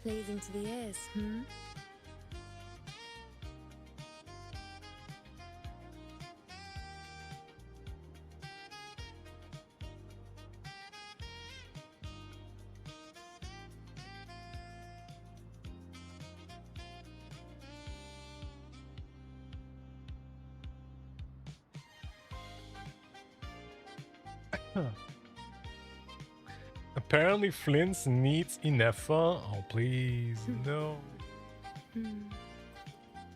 Pleasing to the ears, Apparently Flint's needs Inefa. Oh, please, no.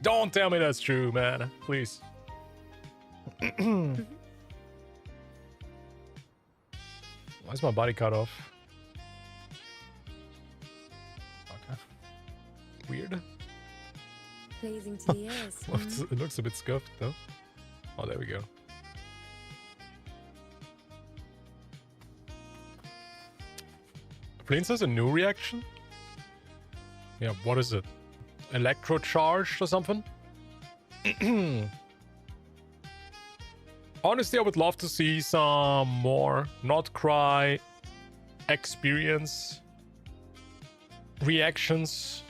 Don't tell me that's true, man. Please. Why is my body cut off? Okay. Weird. Pleasing to the ears. It looks a bit scuffed, though. Oh, there we go. Prince has a new reaction? Yeah, what is it? Electrocharged or something? Honestly, I would love to see some more Not Cry experience reactions.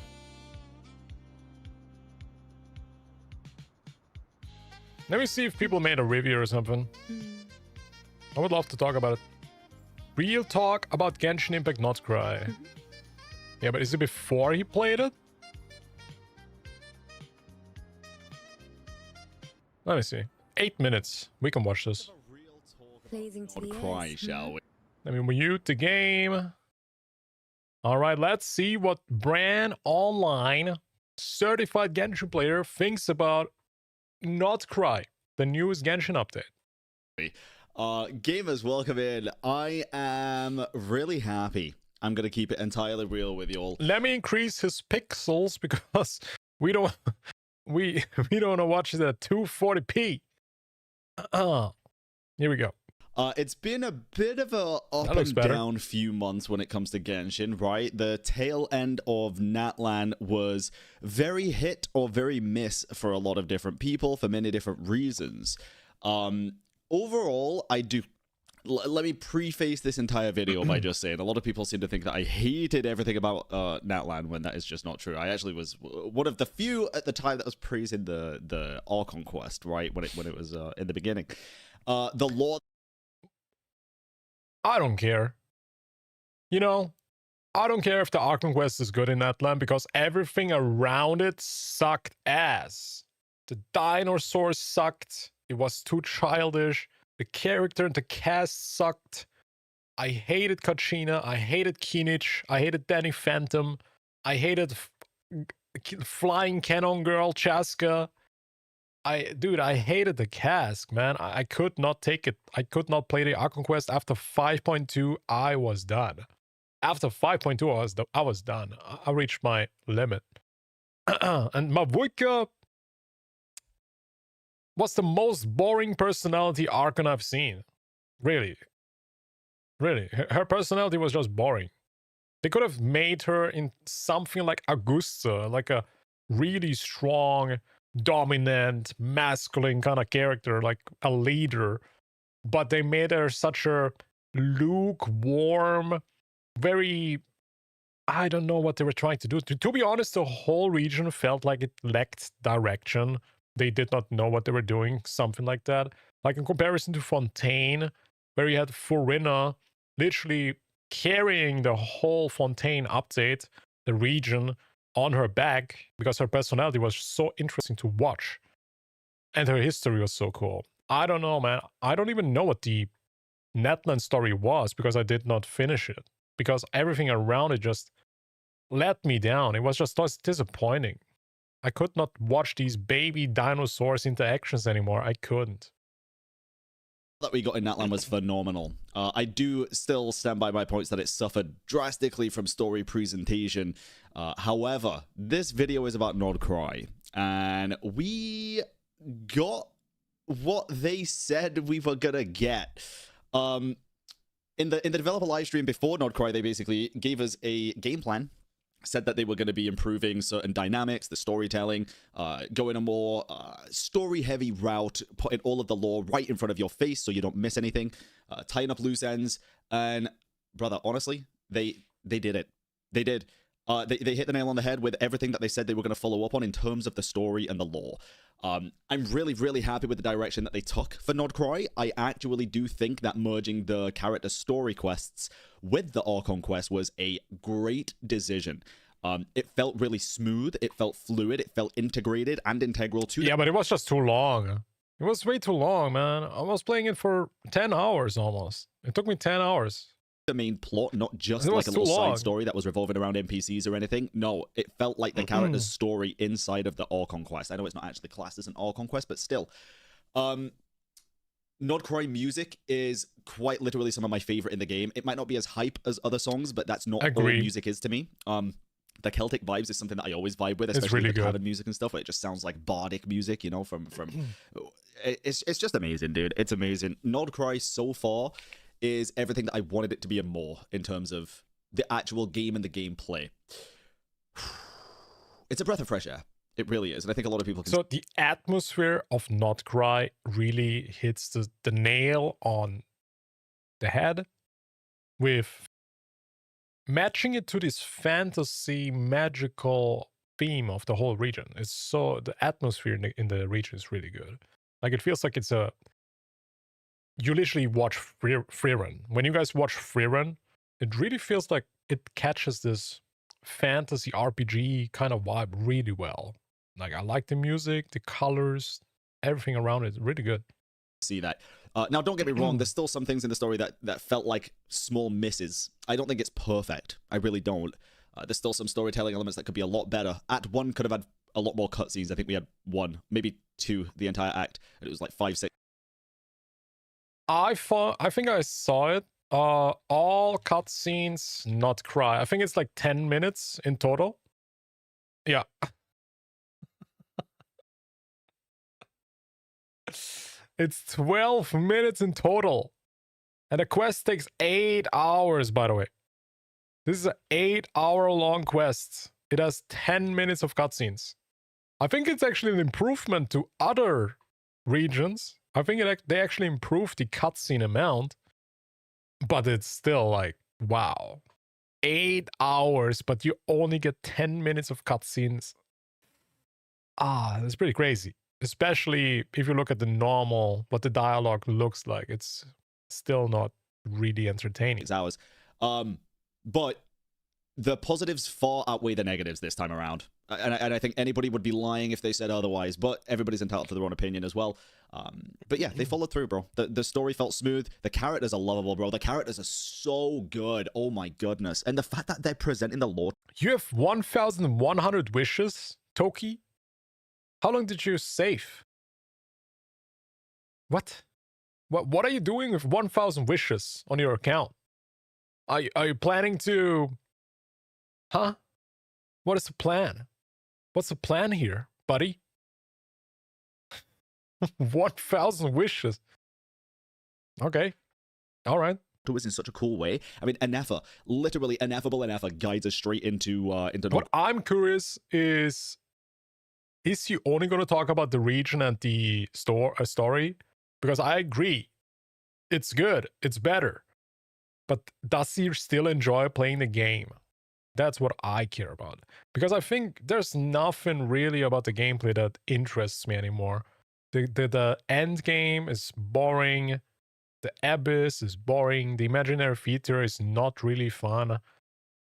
Let me see if people made a review or something. I would love to talk about it. Real talk about Genshin Impact Not Cry. Yeah, but is it before he played it? Let me see. 8 minutes. We can watch this. Pleasing to the Cry, ears. shall we? Let me mute the game. Alright, let's see what Bran Online, certified Genshin player, thinks about Not Cry, the newest Genshin update. Gamers, welcome in. I am really happy. I'm going to keep it entirely real with you all. Let me increase his pixels because we don't we don't want to watch it at 240p. Here we go. It's been a bit of a up and down few months when it comes to Genshin, right? The tail end of Natlan was very hit or very miss for a lot of different people for many different reasons. Overall, I do... Let me preface this entire video by just saying a lot of people seem to think that I hated everything about Natlan when that is just not true. I actually was one of the few at the time that was praising the Archon quest, right? When it was in the beginning. The Lord... I don't care. You know, I don't care if the Archon quest is good in Natlan because everything around it sucked ass. The dinosaurs sucked. It was too childish. The character and the cast sucked. I hated Kachina. I hated Kinich. I hated Danny Phantom. I hated Flying Cannon Girl Chaska. Dude, I hated the cast, man. I could not take it. I could not play the Archon quest. After 5.2, I was done. After 5.2, I was done. I reached my limit. And Mavuika was the most boring personality Archon I've seen. Really. Really. Her personality was just boring. They could have made her in something like Augusta, like a really strong, dominant, masculine kind of character, like a leader. But they made her such a lukewarm, very... I don't know what they were trying to do. To be honest, the whole region felt like it lacked direction. They did not know what they were doing, something like that. Like in comparison to Fontaine, where you had Furina literally carrying the whole Fontaine update, the region, on her back, because her personality was so interesting to watch. And her history was so cool. I don't know, man. I don't even know what the Natlan story was, because I did not finish it. Because everything around it just let me down. It was just disappointing. I could not watch these baby dinosaurs interactions anymore. I couldn't. That we got in Natlan was phenomenal. I do still stand by my points that it suffered drastically from story presentation. However, this video is about Not Cry, and we got what they said we were gonna get. in the developer live stream before Nodcry, they basically gave us a game plan, said that they were going to be improving certain dynamics, the storytelling, going a more story-heavy route, putting all of the lore right in front of your face so you don't miss anything, tying up loose ends, and brother, honestly, they did it. They did. They hit the nail on the head with everything that they said they were going to follow up on in terms of the story and the lore. I'm really, really happy with the direction that they took for Nodcry. I actually do think that merging the character story quests with the Archon quest was a great decision. It felt really smooth, it felt fluid, it felt integrated and integral to Yeah, but it was just too long. It was way too long, man. I was playing it for 10 hours almost. It took me 10 hours. The main plot, not just like a little side story that was revolving around NPCs or anything. No, it felt like the character's story inside of the Archon quest. I know it's not actually classed as an Archon quest, but still. Nodcry music is quite literally some of my favorite in the game. It might not be as hype as other songs, but that's not all music is to me. The Celtic vibes is something that I always vibe with, especially with the cabin music and stuff. Where it just sounds like bardic music, you know, from it's just amazing, dude. It's amazing. Nodcry so far is everything that I wanted it to be and more in terms of the actual game and the gameplay. It's a breath of fresh air. It really is. And I think a lot of people can... So the atmosphere of Nodcry really hits the nail on the head with matching it to this fantasy magical theme of the whole region. It's so... The atmosphere in the region is really good. Like, it feels like it's a... You literally watch Freerun. When you guys watch Freerun, it really feels like it catches this fantasy RPG kind of vibe really well. Like, I like the music, the colors, everything around it. Really good. See that. Now, don't get me wrong. There's still some things in the story that felt like small misses. I don't think it's perfect. I really don't. There's still some storytelling elements that could be a lot better. Act 1 could have had a lot more cutscenes. I think we had 1, maybe 2 the entire act. And it was like 5, 6. I think I saw it. All cutscenes, Nodcry. I think it's like 10 minutes in total. Yeah. It's 12 minutes in total. And the quest takes 8 hours, by the way. This is an 8-hour-long quest. It has 10 minutes of cutscenes. I think it's actually an improvement to other regions. I think they actually improved the cutscene amount, but it's still like, wow. 8 hours, but you only get 10 minutes of cutscenes. That's pretty crazy. Especially if you look at the normal, what the dialogue looks like. It's still not really entertaining. It's hours. But the positives far outweigh the negatives this time around. And I think anybody would be lying if they said otherwise, but everybody's entitled to their own opinion as well. But yeah, they followed through, bro. The story felt smooth. The characters are lovable, bro. The characters are so good. Oh my goodness. And the fact that they're presenting the lore. You have 1,100 wishes, Toki? How long did you save? What are you doing with 1,000 wishes on your account? Are you planning to... Huh? What is the plan? What's the plan here, buddy? 1,000 wishes. Okay. All right. It was in such a cool way. I mean, Anefa, literally Ineffable Anefa guides us straight into What I'm curious is he only going to talk about the region and the story? Because I agree. It's good. It's better. But does he still enjoy playing the game? That's what I care about. Because I think there's nothing really about the gameplay that interests me anymore. The end game is boring. The Abyss is boring. The Imaginary Theater is not really fun.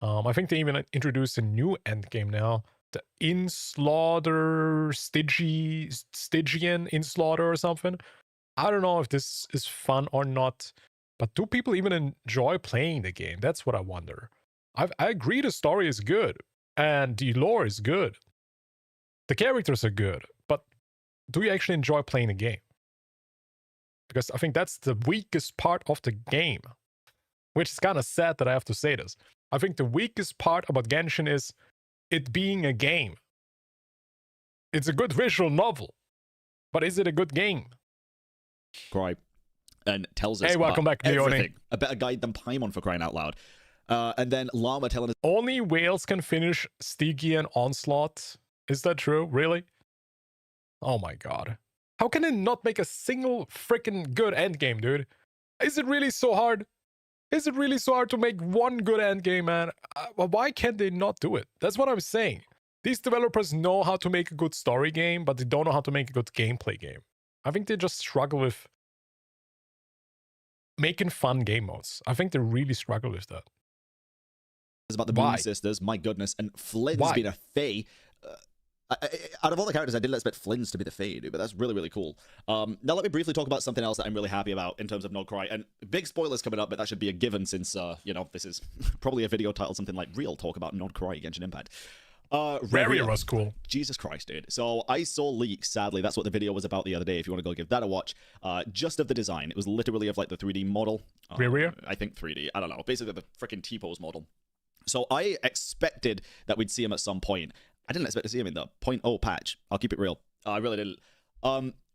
I think they even introduced a new end game now. The Inslaughter, Stygian Inslaughter or something. I don't know if this is fun or not. But do people even enjoy playing the game? That's what I wonder. I agree the story is good. And the lore is good. The characters are good. But do you actually enjoy playing the game? Because I think that's the weakest part of the game. Which is kind of sad that I have to say this. I think the weakest part about Genshin is it being a game. It's a good visual novel. But is it a good game? Right. and tells us Hey, welcome about back, Leone. everything. A better guide than Paimon, for crying out loud. And then Llama telling us only whales can finish Stygian Onslaught. Is that true? Really? Oh my god. How can they not make a single freaking good endgame, dude? Is it really so hard? Is it really so hard to make one good endgame, man? Why can't they not do it? That's what I'm saying. These developers know how to make a good story game, but they don't know how to make a good gameplay game. I think they just struggle with making fun game modes. I think they really struggle with that. It's about the Moon Sisters, my goodness, and Flynn's been a Fae. Out of all the characters, I didn't expect Flynn's to be the Fae, dude, but that's really, really cool. Now let me briefly talk about something else that I'm really happy about in terms of No Cry, and big spoilers coming up, but that should be a given since, you know, this is probably a video titled something like Real Talk about No Cry Genshin Impact. Rarrior was cool. Jesus Christ, dude. So I saw leaks, sadly. That's what the video was about the other day, if you want to go give that a watch. Just of the design. It was literally of like the 3D model. Rarrior? I think 3D. I don't know. Basically the freaking T-pose model. So I expected that we'd see him at some point. I didn't expect to see him in the 0.0 patch. I'll keep it real. I really didn't.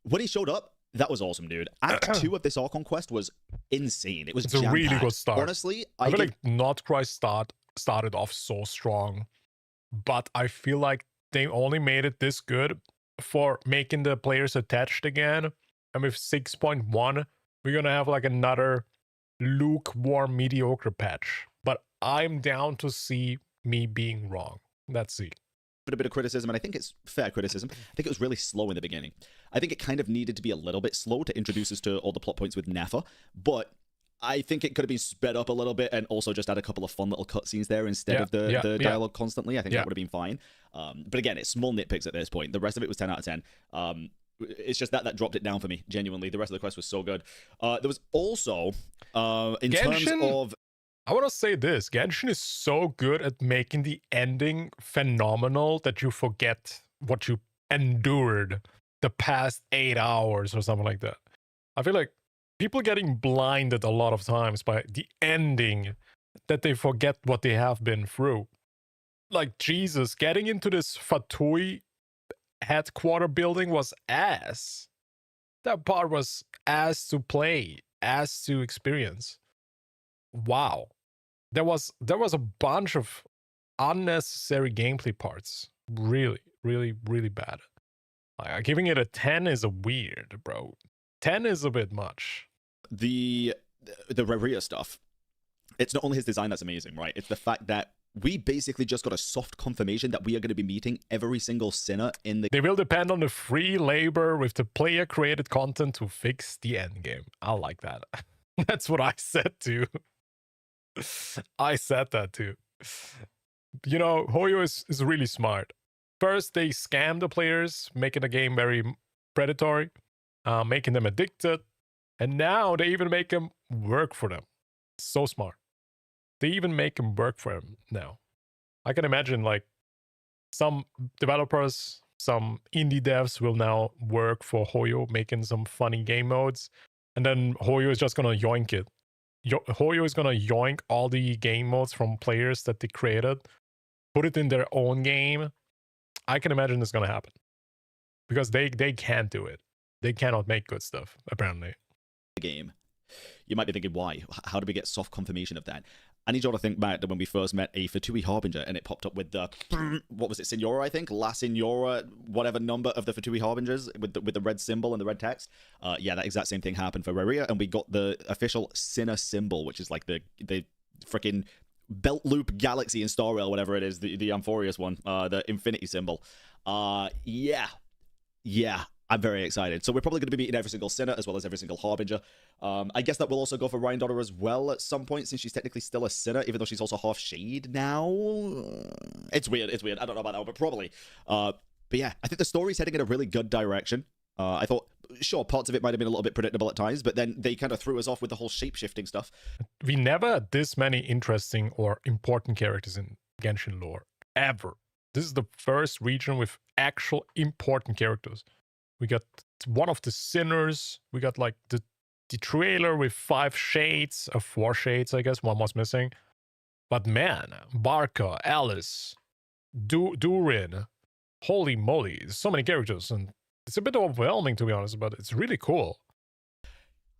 When he showed up, that was awesome, dude. Act 2 of this Archon quest was insane. It was It's a really good start. Honestly, I feel like Not Cry started off so strong, but I feel like they only made it this good for making the players attached again. And with 6.1, we're gonna have like another lukewarm, mediocre patch. But I'm down to see me being wrong. Let's see. A bit of criticism, and I think it's fair criticism. I think it was really slow in the beginning. I think it kind of needed to be a little bit slow to introduce us to all the plot points with Nefa, but I think it could have been sped up a little bit and also just add a couple of fun little cutscenes there instead of the dialogue constantly. I think that would have been fine. But again, it's small nitpicks at this point. The rest of it was 10 out of 10. It's just that dropped it down for me, genuinely. The rest of the quest was so good. There was also, in terms of... I want to say this. Genshin is so good at making the ending phenomenal that you forget what you endured the past 8 hours or something like that. I feel like people getting blinded a lot of times by the ending that they forget what they have been through. Like, Jesus, getting into this Fatui headquarter building was ass. That part was ass to play, ass to experience. Wow. There was a bunch of unnecessary gameplay parts. Really, really, really bad. Giving it a 10 is a weird, bro. 10 is a bit much. The Rarrior stuff. It's not only his design that's amazing, right? It's the fact that we basically just got a soft confirmation that we are going to be meeting every single sinner in the... They will depend on the free labor with the player-created content to fix the endgame. I like that. That's what I said too. I said that too. You know, Hoyo is really smart. First, they scam the players, making the game very predatory, making them addicted. And now they even make them work for them. So smart. They even make them work for them now. I can imagine like some developers, some indie devs will now work for Hoyo, making some funny game modes. And then Hoyo is just going to yoink it. Hoyo is going to yoink all the game modes from players that they created, put it in their own game. I can imagine this is going to happen. Because they can't do it. They cannot make good stuff, apparently. Game. You might be thinking, why? How do we get soft confirmation of that? I need you all to think back to when we first met a Fatui Harbinger and it popped up with the, what was it, Signora, I think? La Signora, whatever number of the Fatui Harbingers with the red symbol and the red text. Yeah, that exact same thing happened for Rarrior, and we got the official Sinner symbol, which is like the freaking belt loop galaxy in Star Rail, whatever it is, the Amphorius one, the infinity symbol. Yeah, I'm very excited. So we're probably going to be meeting every single Sinner as well as every single Harbinger. I guess that will also go for Ryan Daughter as well at some point, since she's technically still a Sinner, even though she's also half Shade now. It's weird. I don't know about that one, but probably. But yeah, I think the story's heading in a really good direction. I thought, sure, parts of it might have been a little bit predictable at times, but then they kind of threw us off with the whole shape-shifting stuff. We never had this many interesting or important characters in Genshin lore, ever. This is the first region with actual important characters. We got one of the Sinners. We got like the trailer with 5 shades, 4 shades, I guess. One was missing. But man, Barca, Alice, Durin, holy moly, so many characters. And it's a bit overwhelming, to be honest, but it's really cool.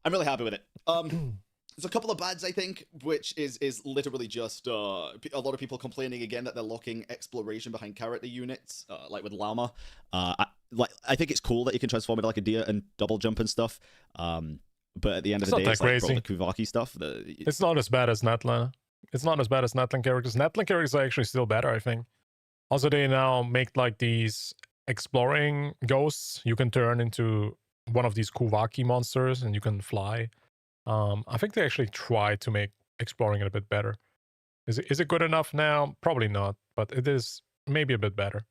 I'm really happy with it. There's a couple of bads, I think, which is literally just a lot of people complaining again that they're locking exploration behind character units, like with Llama. I think it's cool that you can transform into like a deer and double jump and stuff. But at the end of the day, it's like the Kuvaki stuff. It's not as bad as Natlan. It's not as bad as Natlan characters. Natlan characters are actually still better, I think. Also, they now make like these exploring ghosts. You can turn into one of these Kuvaki monsters and you can fly. I think they actually tried to make exploring it a bit better. Is it good enough now? Probably not, but it is maybe a bit better.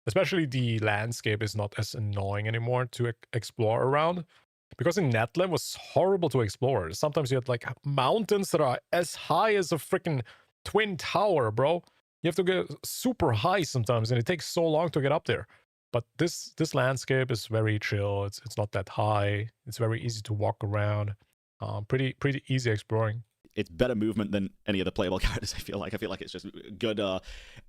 Especially the landscape is not as annoying anymore to explore around. Because in Natlan was horrible to explore. Sometimes you had like mountains that are as high as a freaking twin tower, bro. You have to get super high sometimes, and it takes so long to get up there. But this landscape is very chill. It's not that high. It's very easy to walk around. Pretty easy exploring. It's better movement than any of the playable characters, I feel like. I feel like it's just good.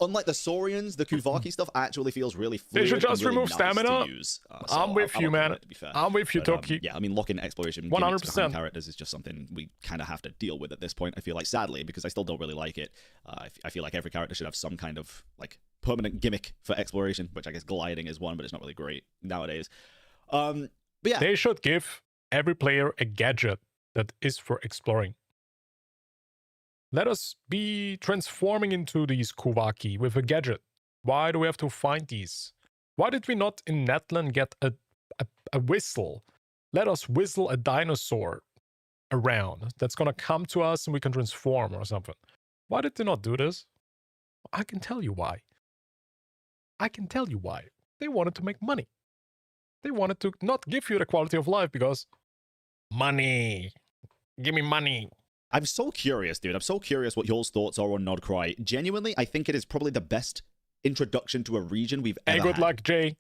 Unlike the Saurians, the Kuvaki stuff actually feels really fluid. They should just really remove stamina. To use. I'm with you, man. I'm with you, Toki. Yeah, I mean, locking exploration 100% characters is just something we kind of have to deal with at this point, I feel like, sadly, because I still don't really like it. I feel like every character should have some kind of like permanent gimmick for exploration, which I guess gliding is one, but it's not really great nowadays. But yeah. They should give every player a gadget that is for exploring. Let us be transforming into these Kuvaki with a gadget. Why do we have to find these? Why did we not in Natlan get a whistle? Let us whistle a dinosaur around that's gonna come to us and we can transform or something. Why did they not do this? I can tell you why. I can tell you why. They wanted to make money. They wanted to not give you the quality of life because money. Give me money. I'm so curious, dude. I'm so curious what your thoughts are on Nodcry. Genuinely, I think it is probably the best introduction to a region we've ever had. Hey, good luck, Jay.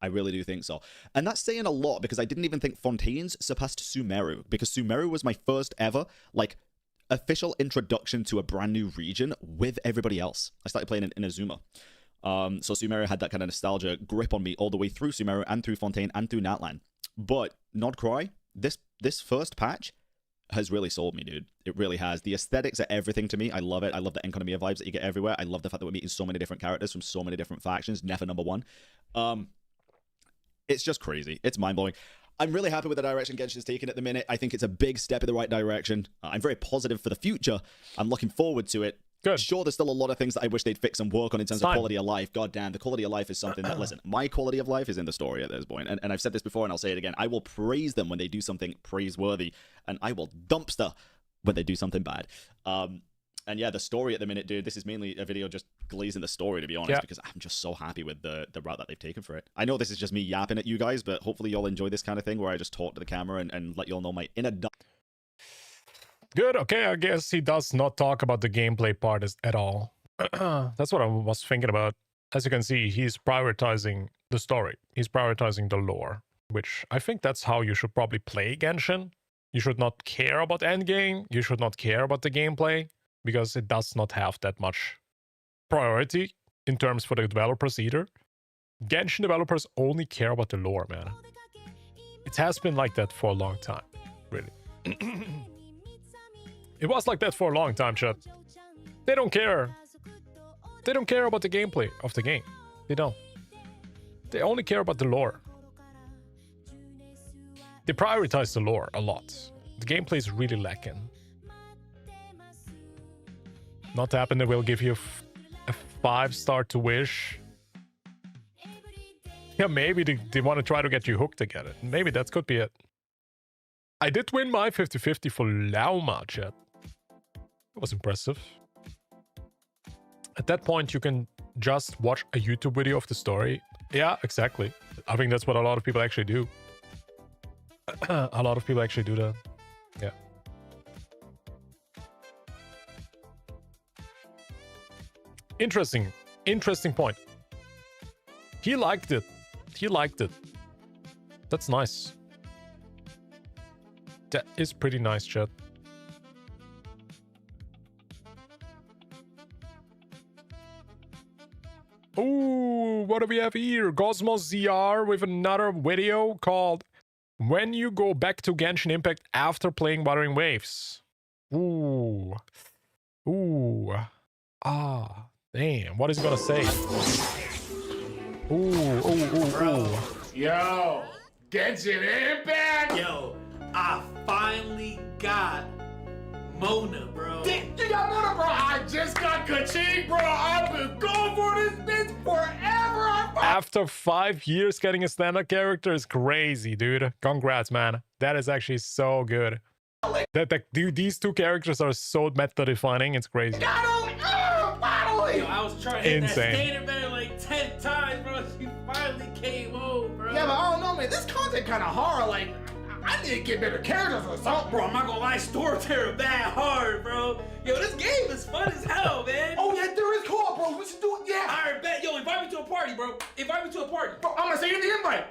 I really do think so. And that's saying a lot because I didn't even think Fontaine's surpassed Sumeru, because Sumeru was my first ever, like, official introduction to a brand new region with everybody else. I started playing in Azuma. So Sumeru had that kind of nostalgia grip on me all the way through Sumeru and through Fontaine and through Natlan. But Nodcry, this first patch has really sold me, dude. It really has. The aesthetics are everything to me. I love it. I love the Enconomia vibes that you get everywhere. I love the fact that we're meeting so many different characters from so many different factions. Never number one. It's just crazy. It's mind-blowing. I'm really happy with the direction Genshin's taken at the minute. I think it's a big step in the right direction. I'm very positive for the future. I'm looking forward to it. Good. Sure, there's still a lot of things that I wish they'd fix and work on in terms of quality of life. God damn, the quality of life is something that, listen, my quality of life is in the story at this point. And I've said this before and I'll say it again. I will praise them when they do something praiseworthy, and I will dumpster when they do something bad. And yeah, the story at the minute, dude, this is mainly a video just glazing the story, to be honest, because I'm just so happy with the route that they've taken for it. I know this is just me yapping at you guys, but hopefully you'll enjoy this kind of thing where I just talk to the camera and let you all know my inner... Good, okay, I guess he does not talk about the gameplay part at all. That's what I was thinking about. As you can see, he's prioritizing the story. He's prioritizing the lore, which I think that's how you should probably play Genshin. You should not care about endgame. You should not care about the gameplay, because it does not have that much priority in terms for the developers either. Genshin developers only care about the lore, man. It has been like that for a long time, really. It was like that for a long time, chat. They don't care. They don't care about the gameplay of the game. They don't. They only care about the lore. They prioritize the lore a lot. The gameplay is really lacking. Not happen, they will give you a 5-star to wish. Yeah, maybe they want to try to get you hooked again. Maybe that could be it. I did win my 50-50 for Lauma, chat. It was impressive. At that point, you can just watch a YouTube video of the story. Yeah, exactly. I think that's what a lot of people actually do. A lot of people actually do that. Yeah. Interesting point. He liked it. He liked it. That's nice. That is pretty nice, chat. Ooh, what do we have here? Cosmos ZR with another video called When you go back to Genshin Impact after playing Wuthering Waves. Ooh. Ooh. Ah. Damn. What is it gonna say? Ooh. Yo, Genshin Impact. Yo, I finally got Mona, bro. You got Mona, bro. I just got Kaching, bro. I've been going for this bitch forever. After 5 years getting a standard character is crazy, dude. Congrats, man. That is actually so good. Dude, these two characters are so meta defining. It's crazy. Finally! Yo, I was trying to hit that Insane. standard better like 10 times, bro. She finally came home, bro. Yeah, but I don't know, man. This content kind of hard. Like, I need to get better characters or something. Bro, I'm not gonna lie, Storyteller bad hard, bro. Yo, this game is fun as hell, man. Oh, yeah, there is co-op, bro. We should do it, yeah. Alright, bet. Yo, invite me to a party, bro. Invite me to a party. Bro, I'm gonna send you the invite.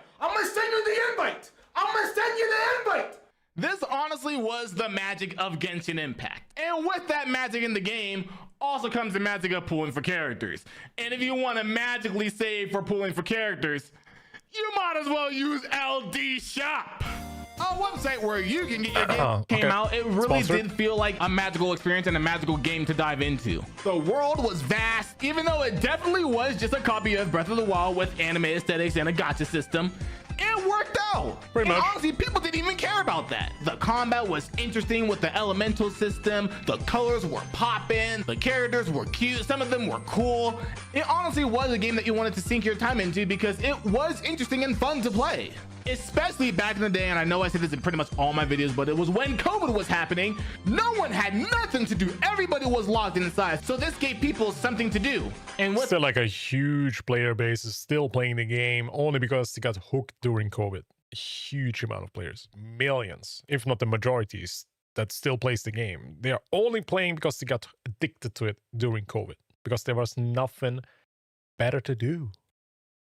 This honestly was the magic of Genshin Impact. And with that magic in the game, also comes the magic of pooling for characters. And if you want to magically save for pooling for characters, you might as well use LD Shop. A website where you can get your game came out. It really did feel like a magical experience and a magical game to dive into. The world was vast, even though it definitely was just a copy of Breath of the Wild with anime aesthetics and a gacha system. It worked out. Pretty much. Honestly, people didn't even care about that. The combat was interesting with the elemental system. The colors were popping. The characters were cute. Some of them were cool. It honestly was a game that you wanted to sink your time into because it was interesting and fun to play. Especially back in the day, and I know I said this in pretty much all my videos, but it was when COVID was happening. No one had nothing to do. Everybody was locked inside. So this gave people something to do. And what's still like a huge player base is still playing the game only because they got hooked during COVID. A huge amount of players, millions, if not the majorities that still plays the game. They are only playing because they got addicted to it during COVID because there was nothing better to do.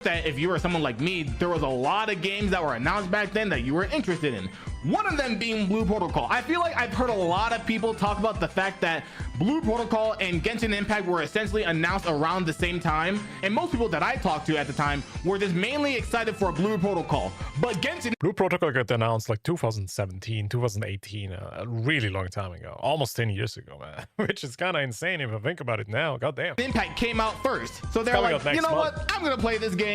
That if you were someone like me, there was a lot of games that were announced back then that you were interested in. One of them being Blue Protocol. I feel like I've heard a lot of people talk about the fact that Blue Protocol and Genshin Impact were essentially announced around the same time, and most people that I talked to at the time were just mainly excited for Blue Protocol. But Blue Protocol got announced like 2017, 2018, a really long time ago, almost 10 years ago, man. Which is kind of insane if I think about it now. Goddamn. Impact came out first, so they're like, you know what? I'm gonna play this game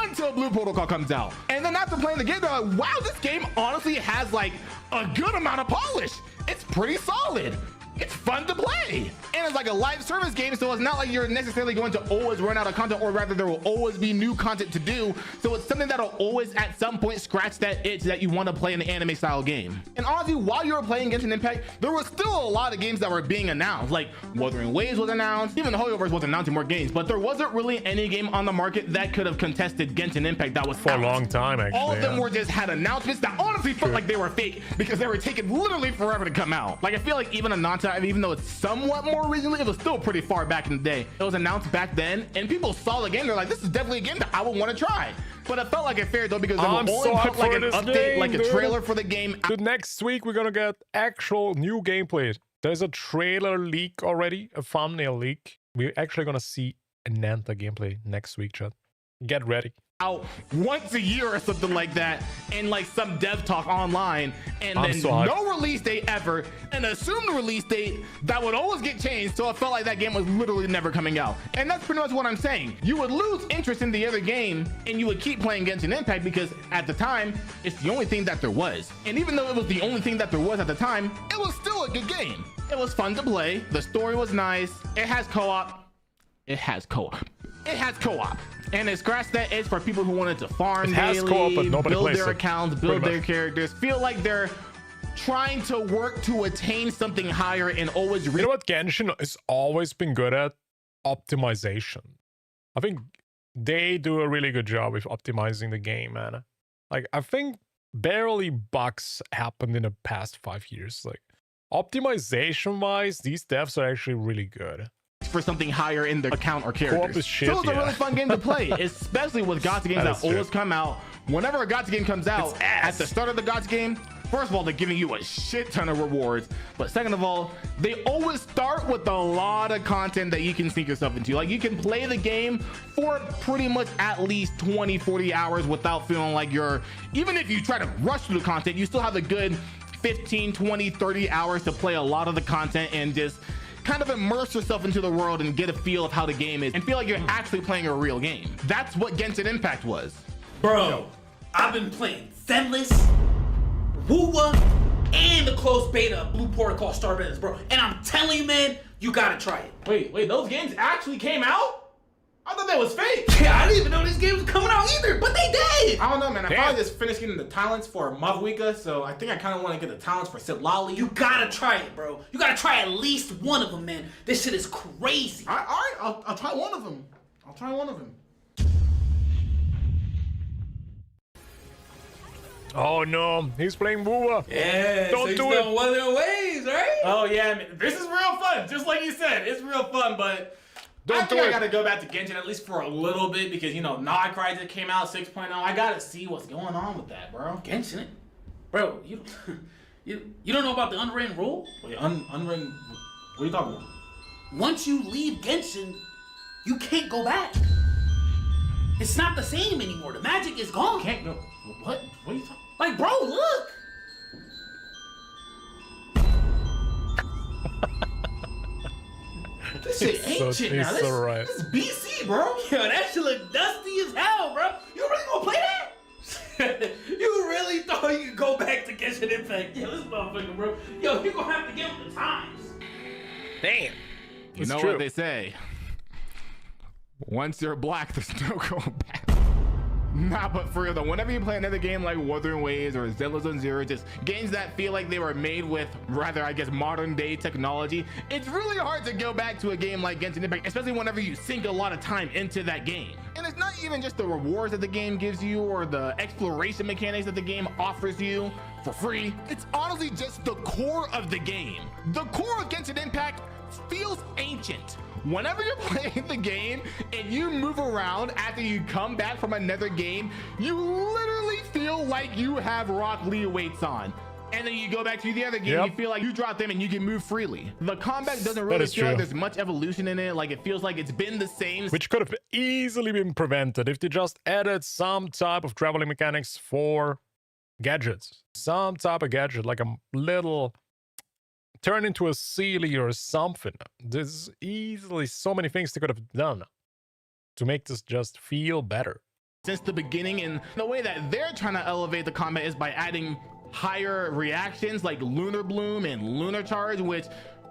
until Blue Protocol comes out. And then after playing the game, they're like, wow, this game honestly has like a good amount of polish. It's pretty solid. It's fun to play. And it's like a live service game, so it's not like you're necessarily going to always run out of content, or rather there will always be new content to do. So it's something that'll always at some point scratch that itch that you want to play an anime style game. And honestly, while you were playing Genshin Impact, there was still a lot of games that were being announced. Like Wuthering Waves was announced, even the Hoyoverse was announcing more games, but there wasn't really any game on the market that could have contested Genshin Impact that was for a long time, actually. All of them were just had announcements that honestly felt like they were fake because they were taking literally forever to come out. Like I feel like even Ananta, even though it's somewhat more recently, it was still pretty far back in the day. It was announced back then, and people saw the game. They're like, this is definitely a game that I would want to try. But it felt like a fair though because they will only put like an update, game, like a trailer for the game. Dude, next week we're gonna get actual new gameplay. There's a trailer leak already, a thumbnail leak. We're actually gonna see Ananta gameplay next week, chat. Get ready. Out once a year or something like that, and like some dev talk online, and then no release date ever, an assumed release date that would always get changed. So it felt like that game was literally never coming out. And that's pretty much what I'm saying. You would lose interest in the other game and you would keep playing Genshin Impact because at the time it's the only thing that there was. And even though it was the only thing that there was at the time, it was still a good game. It was fun to play. The story was nice. It has co-op. It has co-op. And it scratched that itch for people who wanted to farm daily, build their accounts, build their characters, feel like they're trying to work to attain something higher and always... You know what Genshin has always been good at? Optimization. I think they do a really good job with optimizing the game, man. Like, I think barely bugs happened in the past 5 years. Like, optimization-wise, these devs are actually really good. For something higher in their account or characters. Shit, so it's a really fun game to play, especially with gacha games that always come out. Whenever a gacha game comes out, at the start of the gacha game, First of all, they're giving you a shit ton of rewards, but second of all, they always start with a lot of content that you can sneak yourself into. Like, you can play the game for pretty much at least 20, 40 hours without feeling like you're, even if you try to rush through the content, you still have a good 15, 20, 30 hours to play a lot of the content and just kind of immerse yourself into the world and get a feel of how the game is and feel like you're actually playing a real game. That's what Genshin Impact was. Bro, I've been playing Zenless, Wuwa, and the closed beta of Blue Protocol Starbase, bro. And I'm telling you, man, you gotta try it. Wait, those games actually came out? I thought that was fake. Yeah, I didn't even know this game was coming out either, but they did. I don't know, man. I probably just finished getting the talents for Mavuika, so I think I kind of want to get the talents for Siblali. You gotta try it, bro. You gotta try at least one of them, man. This shit is crazy. All right, I'll try one of them. I'll try one of them. Oh no, he's playing Wuwa. Yeah, don't so do he's it. doing Wuthering Waves, right? Oh yeah, man. This is real fun. Just like you said, it's real fun. But Don't I think do I it. gotta go back to Genshin at least for a little bit because you know Nod Crysis came out 6.0. I gotta see what's going on with that, bro. Genshin, bro. You don't know about the unwritten rule? Wait, unwritten. What are you talking about? Once you leave Genshin, you can't go back. It's not the same anymore. The magic is gone. Can't go. What? What are you talking? Like, bro, look. This shit ancient now. He's so right. This is BC, bro. Yo, that shit look dusty as hell, bro. You really gonna play that? You really thought you could go back to Genshin Impact? Yo, this motherfucker, bro. Yo, you gonna have to get with the times. Damn. You know what they say. Once you're black, there's no going back. Nah, but for real though, whenever you play another game like Wuthering Waves or Zone Zero, just games that feel like they were made with rather, I guess, modern day technology, it's really hard to go back to a game like Genshin Impact, especially whenever you sink a lot of time into that game. And it's not even just the rewards that the game gives you or the exploration mechanics that the game offers you for free. It's honestly just the core of the game. The core of Genshin Impact feels ancient. Whenever you're playing the game and you move around after you come back from another game, you literally feel like you have Rock Lee weights on. And then you go back to the other game, you feel like you drop them and you can move freely. The combat doesn't really feel like there's much evolution in it. Like, it feels like it's been the same. Which could have easily been prevented if they just added some type of traveling mechanics for gadgets. Some type of gadget, like a little turn into a Sealy or something. There's easily so many things they could have done to make this just feel better. Since the beginning, and the way that they're trying to elevate the combat is by adding higher reactions like Lunar Bloom and Lunar Charge, which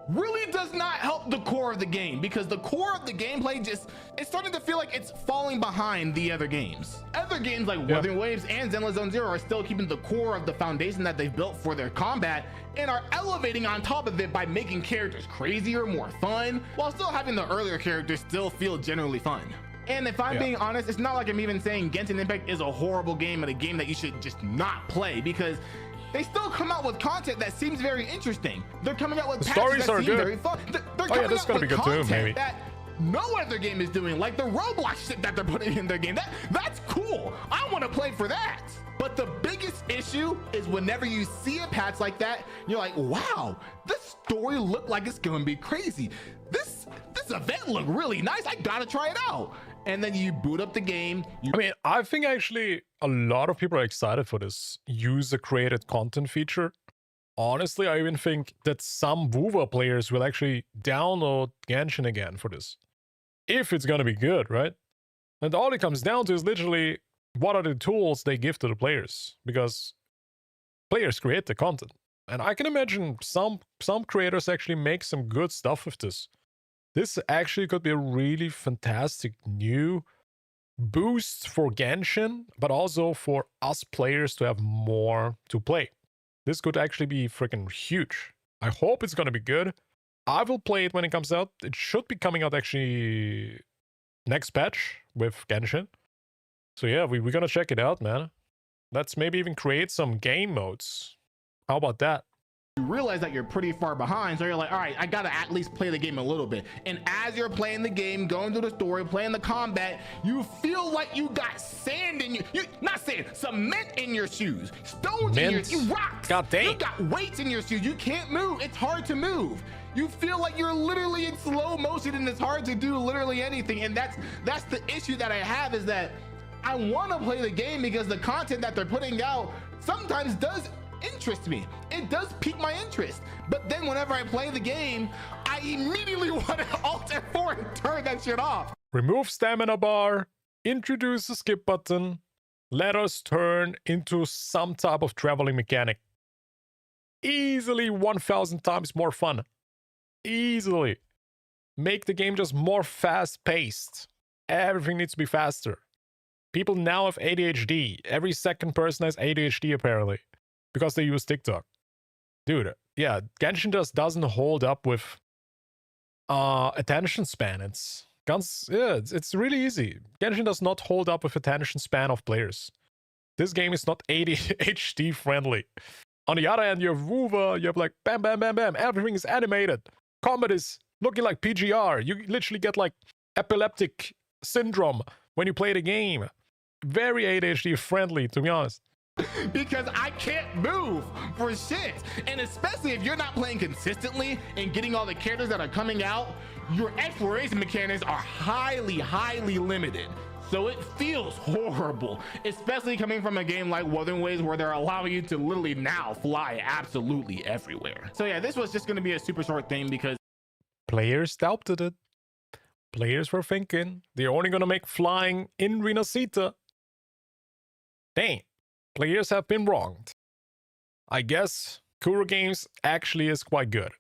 really does not help the core of the game, because the core of the gameplay it's starting to feel like it's falling behind the other games. Other games like Wuthering Waves and Zenless Zone Zero are still keeping the core of the foundation that they've built for their combat and are elevating on top of it by making characters crazier, more fun, while still having the earlier characters still feel generally fun. And if I'm being honest, it's not like I'm even saying Genshin Impact is a horrible game and a game that you should just not play, because they still come out with content that seems very interesting. They're coming out with patches that seem very fun. They're coming out with content that no other game is doing, like the Roblox shit that they're putting in their game. That's cool. I want to play for that. But the biggest issue is whenever you see a patch like that, you're like, wow, this story looked like it's gonna be crazy. This event looked really nice. I gotta try it out. And then you boot up the game. I mean, I think actually a lot of people are excited for this user-created content feature. Honestly, I even think that some Wuwa players will actually download Genshin again for this. If it's gonna be good, right? And all it comes down to is literally what are the tools they give to the players, because players create the content. And I can imagine some creators actually make some good stuff with this. This actually could be a really fantastic new boost for Genshin, but also for us players to have more to play. This could actually be freaking huge. I hope it's gonna be good. I will play it when it comes out. It should be coming out actually next patch with Genshin. So yeah, we're gonna check it out, man. Let's maybe even create some game modes. How about that? you realize that you're pretty far behind, so you're like, all right, I gotta at least play the game a little bit. And as you're playing the game, going through the story, playing the combat, you feel like you got sand in you not sand, cement in your shoes, stones in your rocks. God dang. You got weights in your shoes. You can't move. It's hard to move. You feel like you're literally in slow motion, and it's hard to do literally anything. And that's the issue that I have, is that I want to play the game because the content that they're putting out sometimes does interest me. It does pique my interest. But then whenever I play the game, I immediately want to Alt F4 and turn that shit off. Remove stamina bar, introduce the skip button, let us turn into some type of traveling mechanic. Easily 1,000 times more fun. Easily. Make the game just more fast-paced. Everything needs to be faster. People now have ADHD. Every second person has ADHD apparently, because they use TikTok. Dude, yeah, Genshin just doesn't hold up with attention span. It's really easy. Genshin does not hold up with attention span of players. This game is not ADHD friendly. On the other hand, you have wuwa, you have like bam, bam, bam, bam. Everything is animated. Combat is looking like PGR. You literally get like epileptic syndrome when you play the game. Very ADHD friendly, to be honest. Because I can't move for shit. And especially if you're not playing consistently and getting all the characters that are coming out, your exploration mechanics are highly limited. So it feels horrible, especially coming from a game like Wuthering where they're allowing you to literally now fly absolutely everywhere. So yeah, this was just going to be a super short thing because players doubted it. Players were thinking they're only going to make flying in Renacita. Dang, players have been wronged. I guess Kuro Games actually is quite good.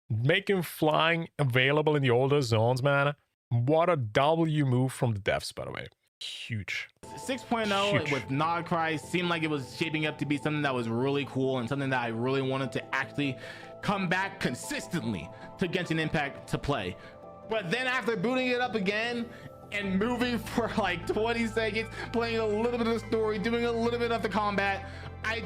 Making flying available in the older zones, man. What a W move from the devs, by the way. Huge. 6.0 with Nod Cry seemed like it was shaping up to be something that was really cool and something that I really wanted to actually come back consistently to Genshin Impact to play. But then after booting it up again and moving for like 20 seconds, playing a little bit of the story, doing a little bit of the combat, I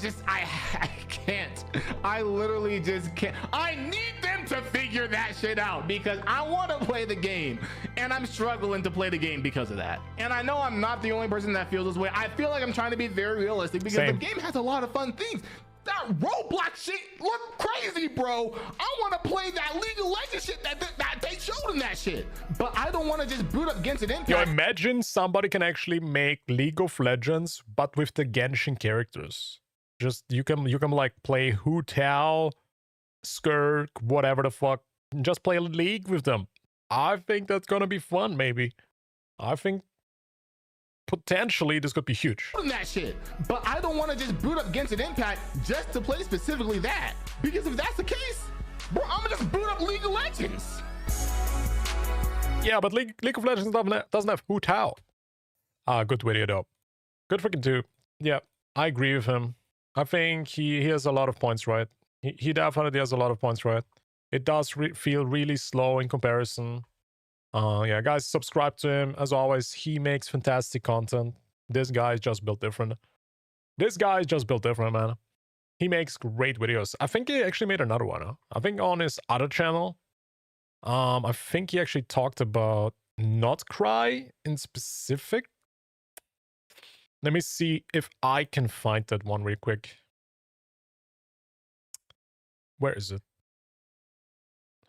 can't. I literally just can't. I need them to figure that shit out because I want to play the game and I'm struggling to play the game because of that. And I know I'm not the only person that feels this way. I feel like I'm trying to be very realistic because the game has a lot of fun things. That Roblox shit look crazy, bro. I want to play that League of Legends shit that they showed in that shit. But I don't want to just boot up Genshin Impact. Yo, imagine somebody can actually make League of Legends, but with the Genshin characters. Just you can like play Hu Tao, Skirk, whatever the fuck. Just play League with them. I think that's gonna be fun, maybe. I think potentially this could be huge. That shit. But I don't want to just boot up Genshin Impact just to play specifically that. Because if that's the case, bro, I'm gonna just boot up League of Legends. Yeah, but League of Legends doesn't have Hu Tao. Good video though. Good freaking too. Yeah, I agree with him. I think he has a lot of points right. He definitely has a lot of points right. It does feel really slow in comparison. Yeah, guys, subscribe to him. As always, he makes fantastic content. This guy is just built different. This guy is just built different, man. He makes great videos. I think he actually made another one. Huh? I think on his other channel, I think he actually talked about Not Cry in specific. Let me see if I can find that one real quick. Where is it?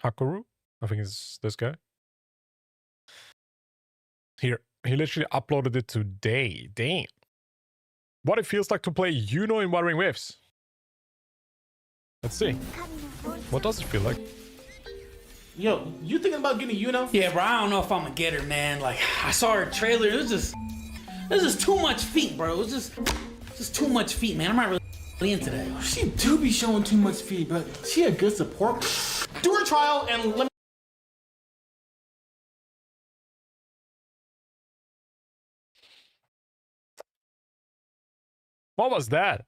Hakuru? I think it's this guy. Here. He literally uploaded it today. Damn. What it feels like to play IUNO in Wuthering Waves. Let's see. What does it feel like? Yo, you thinking about getting IUNO? Yeah, bro, I don't know if I'm gonna get her, man. Like, I saw her trailer. It was just too much feet, bro. It was just too much feet, man. I'm not really into that. She do be showing too much feet, but she a good support. Do her trial and let me. What was that?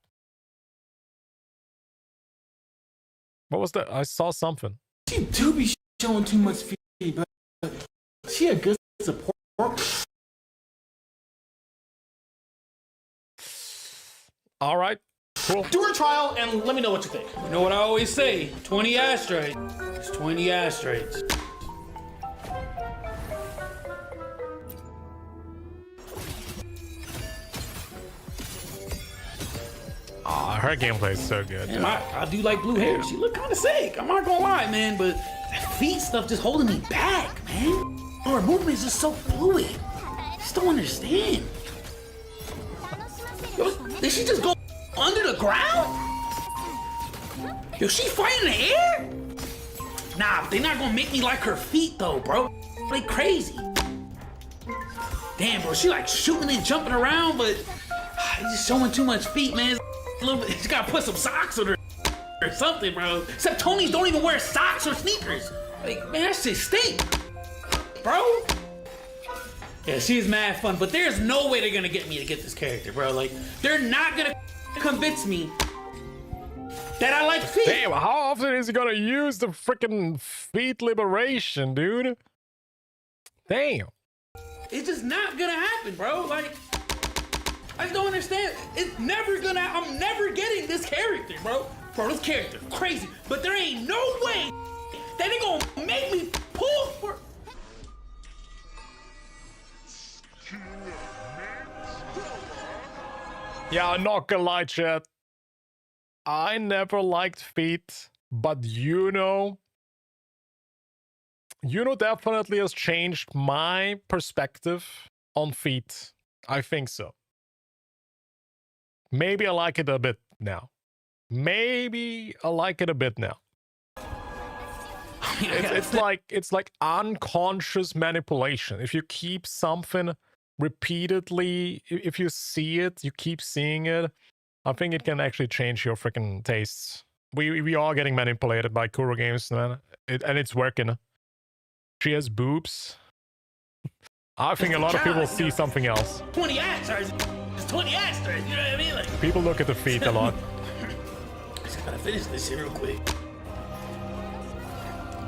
What was that? I saw something. She do be showing too much feet, but she a good support. All right. Cool. Do a trial and let me know what you think. You know what I always say? 20 asteroids. It's 20 asteroids. Her gameplay is so good. Man, I do like blue hair. She look kind of sick. I'm not gonna lie, man, but that feet stuff just holding me back, man. Her movement is just so fluid. I just don't understand. Yo, did she just go under the ground? Yo, she fighting in the air? Nah, they're not gonna make me like her feet though, bro. They crazy. Damn, bro, she like shooting and jumping around, but he's just showing too much feet, man. A little bit, she gotta put some socks on her or something, bro. Except Tonys don't even wear socks or sneakers. Like, man, that shit stink, bro. Yeah, she's mad fun, but there's no way they're gonna get me to get this character, bro. Like, they're not gonna convince me that I like feet. Damn, how often is he gonna use the freaking feet liberation, dude? Damn. It's just not gonna happen, bro. Like, I just don't understand. It's never gonna, I'm never getting this character, bro. Bro, this character, crazy. But there ain't no way that they gonna make me pull for... Yeah, I'm not gonna lie, chat. I never liked feet, but UNO definitely has changed my perspective on feet. I think so. Maybe I like it a bit now. Maybe I like it a bit now. It's like unconscious manipulation. If you keep something repeatedly, if you see it, you keep seeing it, I think it can actually change your freaking tastes. We are getting manipulated by Kuro games, man. And it's working. She has boobs. I think a lot of people see something else. 20 asteroids. It's 20 asteroids, you know what I mean? Like, people look at the feet a lot. I just gotta finish this shit real quick.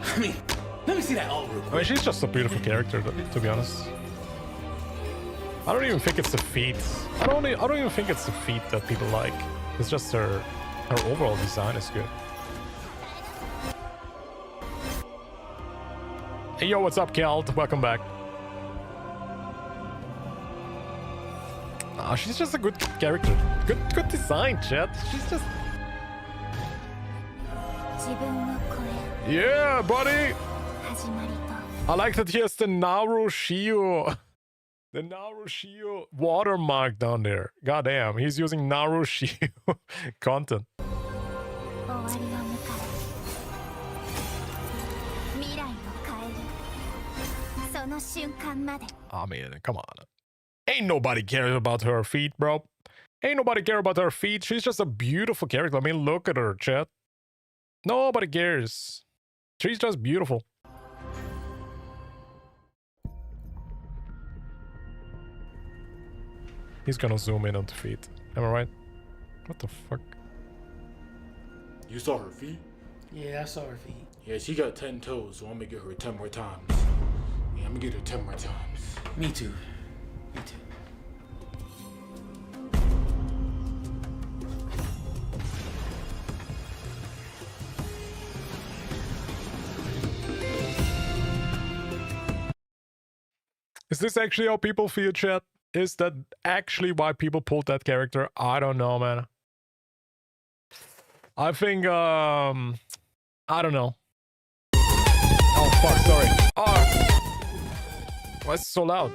I mean, let me see that all real quick. I mean, she's just a beautiful character, to be honest. I don't even think it's the feet. I don't even think it's the feet that people like. It's just her overall design is good. Hey yo, what's up, Kelt? Welcome back. She's just a good character. Good design, chat. She's just... Yeah, buddy! I like that he has the Naru Shio. The Naru Shio watermark down there. Goddamn, he's using Naru Shio content. I mean, come on. Ain't nobody cares about her feet, bro. Ain't nobody care about her feet. She's just a beautiful character. I mean, look at her, chat. Nobody cares. She's just beautiful. He's gonna zoom in on the feet. Am I right? What the fuck? You saw her feet? Yeah, I saw her feet. Yeah, she got 10 toes, so I'm gonna get her 10 more times. Yeah, I'm gonna get her 10 more times. Me too. Me too. Is this actually how people feel, chat? Is that actually why people pulled that character? I don't know, man. I think, I don't know. Oh, fuck, sorry. Oh! Why is it so loud?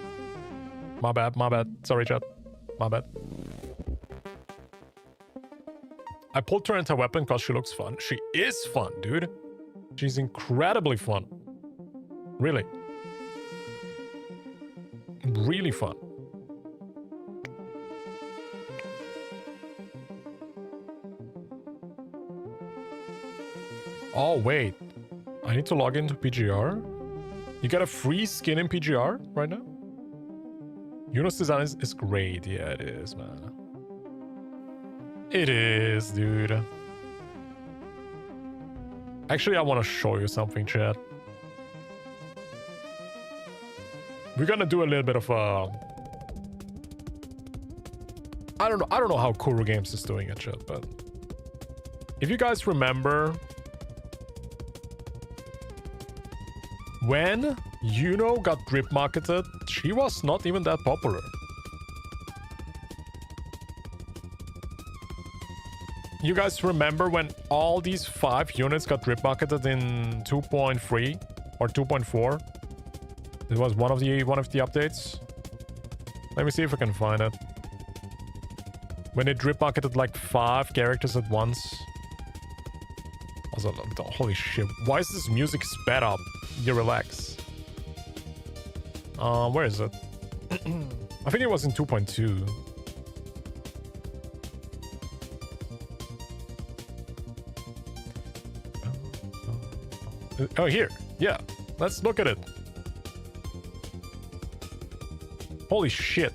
My bad, my bad. Sorry, chat. My bad. I pulled her into a weapon because she looks fun. She is fun, dude. She's incredibly fun. Really. Really fun. Oh, wait. I need to log into PGR? You get a free skin in PGR right now? Yuno's design is great. Yeah, it is, man. It is, dude. Actually, I want to show you something, chat. We're gonna do a little bit of I don't know how Kuru Games is doing it, chat, but if you guys remember when IUNO got drip marketed, she was not even that popular. You guys remember when all these 5 units got drip marketed in 2.3 or 2.4? It was one of the updates. Let me see if I can find it. When they drip marketed like 5 characters at once. Also, holy shit! Why is this music sped up? You relax. Where is it? I think it was in 2.2. Oh, here. Yeah. Let's look at it. Holy shit.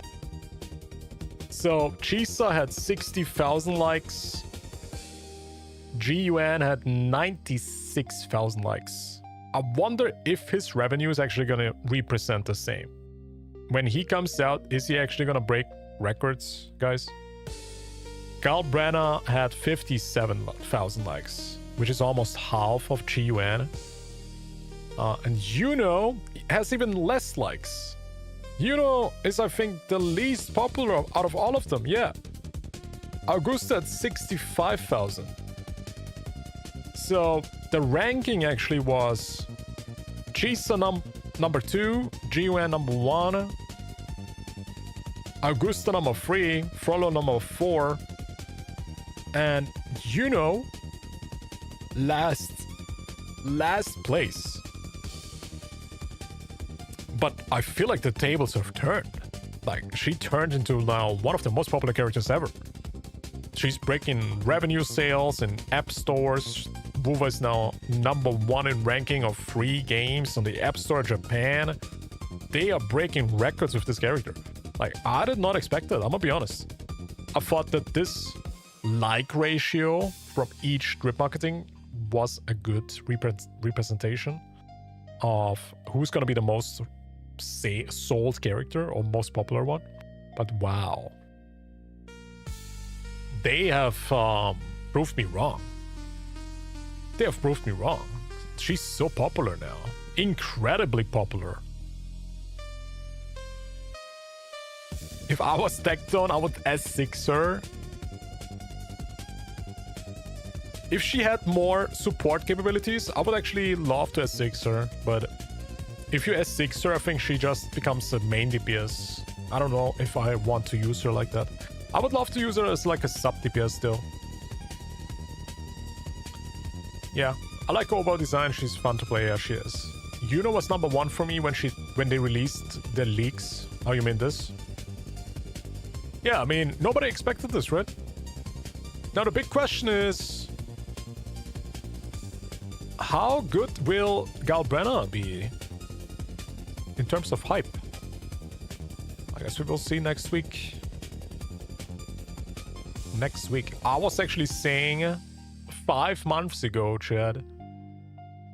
So, Chisa had 60,000 likes. QIUYUAN had 96,000 likes. I wonder if his revenue is actually going to represent the same. When he comes out, is he actually going to break records, guys? Galbrenna had 57,000 likes, which is almost half of QIUYUAN. And IUNO has even less likes. IUNO is, I think, the least popular out of all of them, yeah. Augusta had 65,000. So the ranking actually was Chisa number 2, QIUYUAN number 1, Augusta number 3, Frollo number 4, and IUNO last place. But I feel like the tables have turned. Like, she turned into now one of the most popular characters ever. She's breaking revenue sales in app stores. Wuwa is now number 1 in ranking of free games on the App Store Japan. They are breaking records with this character. Like, I did not expect that, I'm gonna be honest. I thought that this like ratio from each drip marketing was a good representation of who's gonna be the most sold character or most popular one. But wow. They have proved me wrong. They have proved me wrong. She's so popular now. Incredibly popular. If I was Tecton, I would S6 her. If she had more support capabilities, I would actually love to S6 her. But if you S6 her, I think she just becomes a main DPS. I don't know if I want to use her like that. I would love to use her as like a sub DPS still. Yeah, I like her overall design. She's fun to play. Yeah, she is. IUNO was number 1 for me when they released the leaks. Oh, you mean this? Yeah, I mean, nobody expected this, right? Now the big question is, how good will Galbrenna be in terms of hype? I guess we will see next week. Next week. I was actually saying 5 months ago, Chad.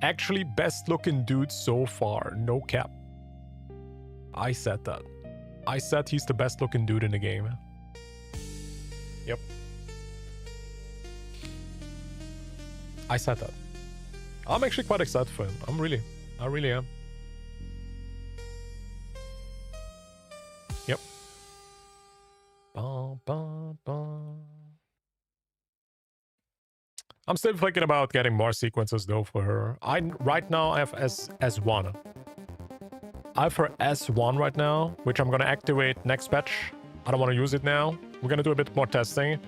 Actually, best looking dude so far. No cap. I said that. I said he's the best looking dude in the game. Yep. I said that. I'm actually quite excited for him. I really am. Yep. Ba, ba, ba. I'm still thinking about getting more sequences though for her. Right now I have S1. I have her S1 right now, which I'm gonna activate next patch. I don't want to use it now. We're gonna do a bit more testing.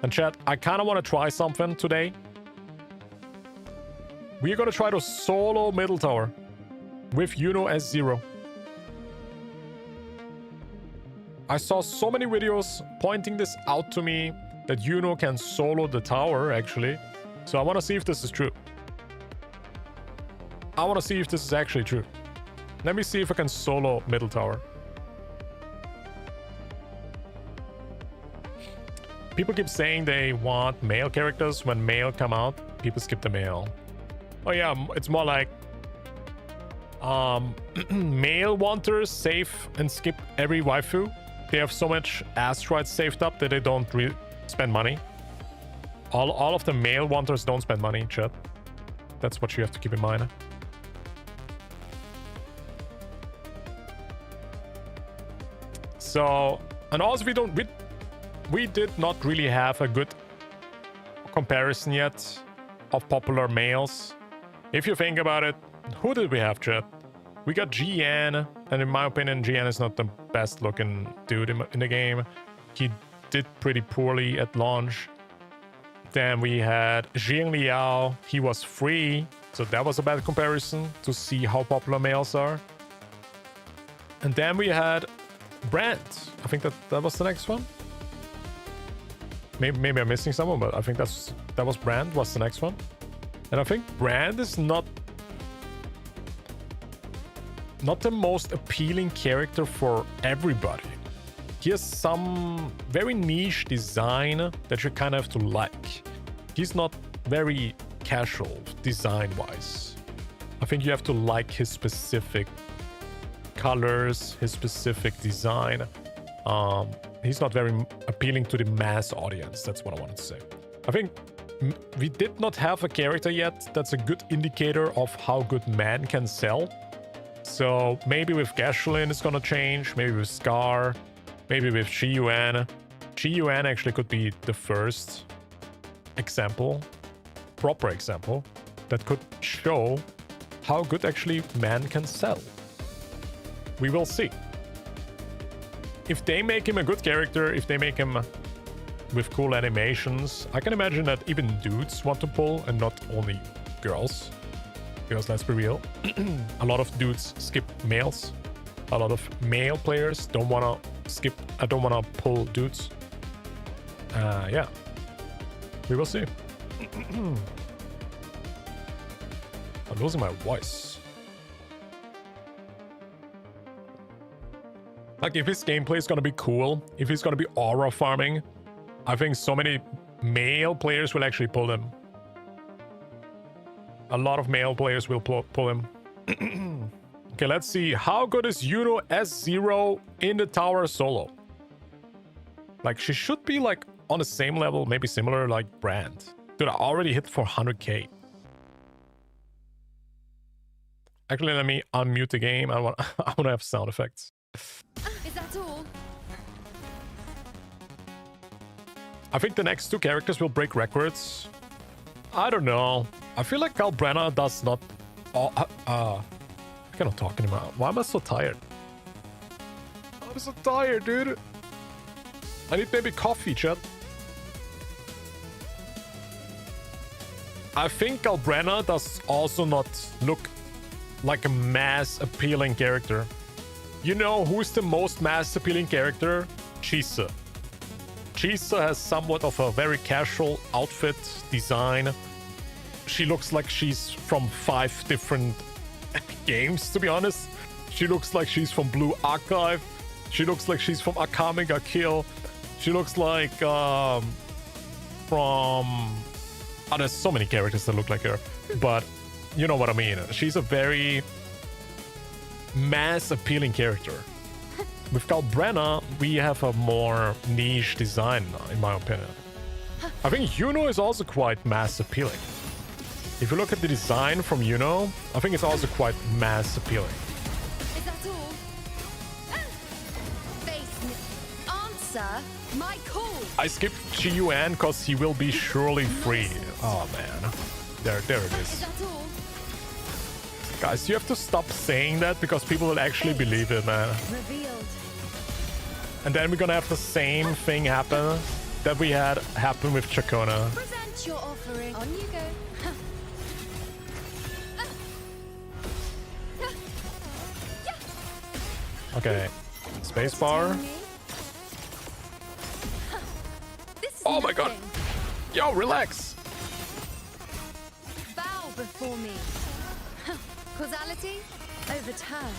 And chat, I kind of want to try something today. We're gonna try to solo middle tower with IUNO S0. I saw so many videos pointing this out to me that IUNO can solo the tower actually. So I want to see if this is true. I want to see if this is actually true. Let me see if I can solo middle tower. People keep saying they want male characters. When male come out, people skip the male. Oh yeah, it's more like male wanters save and skip every waifu. they have so much asteroids saved up that they don't spend money. All of the male wanters don't spend money, chat. That's what you have to keep in mind. So, and also we did not really have a good comparison yet of popular males. If you think about it, who did we have, chat? We got GN, and in my opinion, GN is not the best looking dude in the game. He did pretty poorly at launch. Then we had Jing Liao. He was free, so that was a bad comparison to see how popular males are. And then we had Brand. I think that was the next one. Maybe I'm missing someone, but I think that was Brand was the next one. And I think Brand is not the most appealing character for everybody. He has some very niche design that you kind of have to like. He's not very casual design-wise. I think you have to like his specific colors, his specific design. He's not very appealing to the mass audience. That's what I wanted to say. I think we did not have a character yet that's a good indicator of how good man can sell. So maybe with Gashlin it's gonna change, maybe with Scar, maybe with QIUYUAN. QIUYUAN actually could be the first example, proper example, that could show how good actually man can sell. We will see. If they make him a good character, if they make him with cool animations, I can imagine that even dudes want to pull and not only girls. Because let's be real, a lot of dudes skip males. A lot of male players don't wanna pull dudes. Yeah, we will see. I'm losing my voice. Like, if his gameplay is gonna be cool, if he's gonna be aura farming, I think so many male players will actually pull him. A lot of male players will pull him. Okay, let's see. How good is IUNO S0 in the tower solo? Like, she should be like on the same level, maybe similar like Brand. Dude, I already hit for 100k. Actually, let me unmute the game. I want to have sound effects. Is that all? I think the next two characters will break records. I don't know. I feel like Kalbrenna does not... I cannot talk anymore. Why am I so tired? I'm so tired, dude. I need maybe coffee, chat. I think Kalbrenna does also not look like a mass appealing character. You know who's the most mass appealing character? Chisa. Chisa has somewhat of a very casual outfit design. She looks like she's from 5 different games, to be honest. She looks like she's from Blue Archive. She looks like she's from Akame ga Kill. She looks like from... Oh, there's so many characters that look like her. But you know what I mean. She's a very mass appealing character. With Kalbrenna, we have a more niche design, in my opinion. I think IUNO is also quite mass appealing. If you look at the design from IUNO, I think it's also quite mass appealing. Is that all? Face me. Answer my call. I skipped QIUYUAN because he will be surely free. Oh man. There it is. Is that all? Guys, you have to stop saying that because people will actually believe it, man. Revealed. And then we're gonna have the same thing happen that we had happen with Chacona. Present your offering. On you go. Okay. Spacebar. Oh my god. Yo, relax. Bow before me. Causality overturned.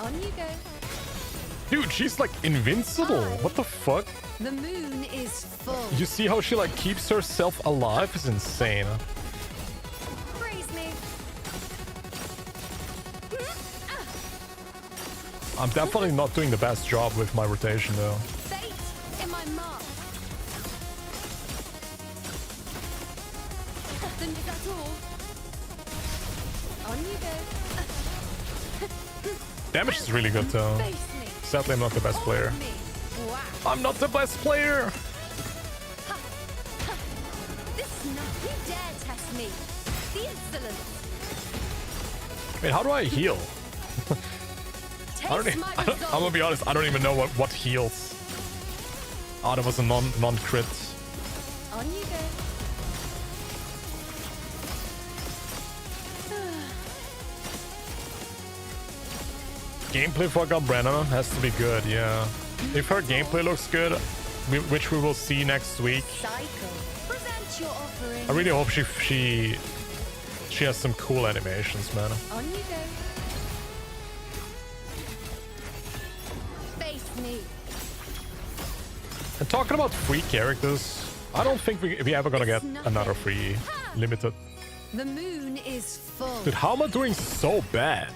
On you go. Dude, she's like invincible. What the fuck? The moon is full. You see how she like keeps herself alive? It's insane. Praise me. I'm definitely not doing the best job with my rotation though. Fate in my mark. Then is that all? On you go. Damage is really good though. Sadly, I'm not the best player. I'm not the best player! This is not. You dare test me. The insolence. Wait, how do I heal? I'm gonna be honest, I don't even know what heals. Oh, that was a non-crit. On you go. Gameplay for Galbrenna has to be good, yeah. If her gameplay looks good, which we will see next week, I really hope she has some cool animations, man. On you go. Face me. And talking about free characters, I don't think we ever gonna get another free limited. The moon is full. Dude, how am I doing so bad?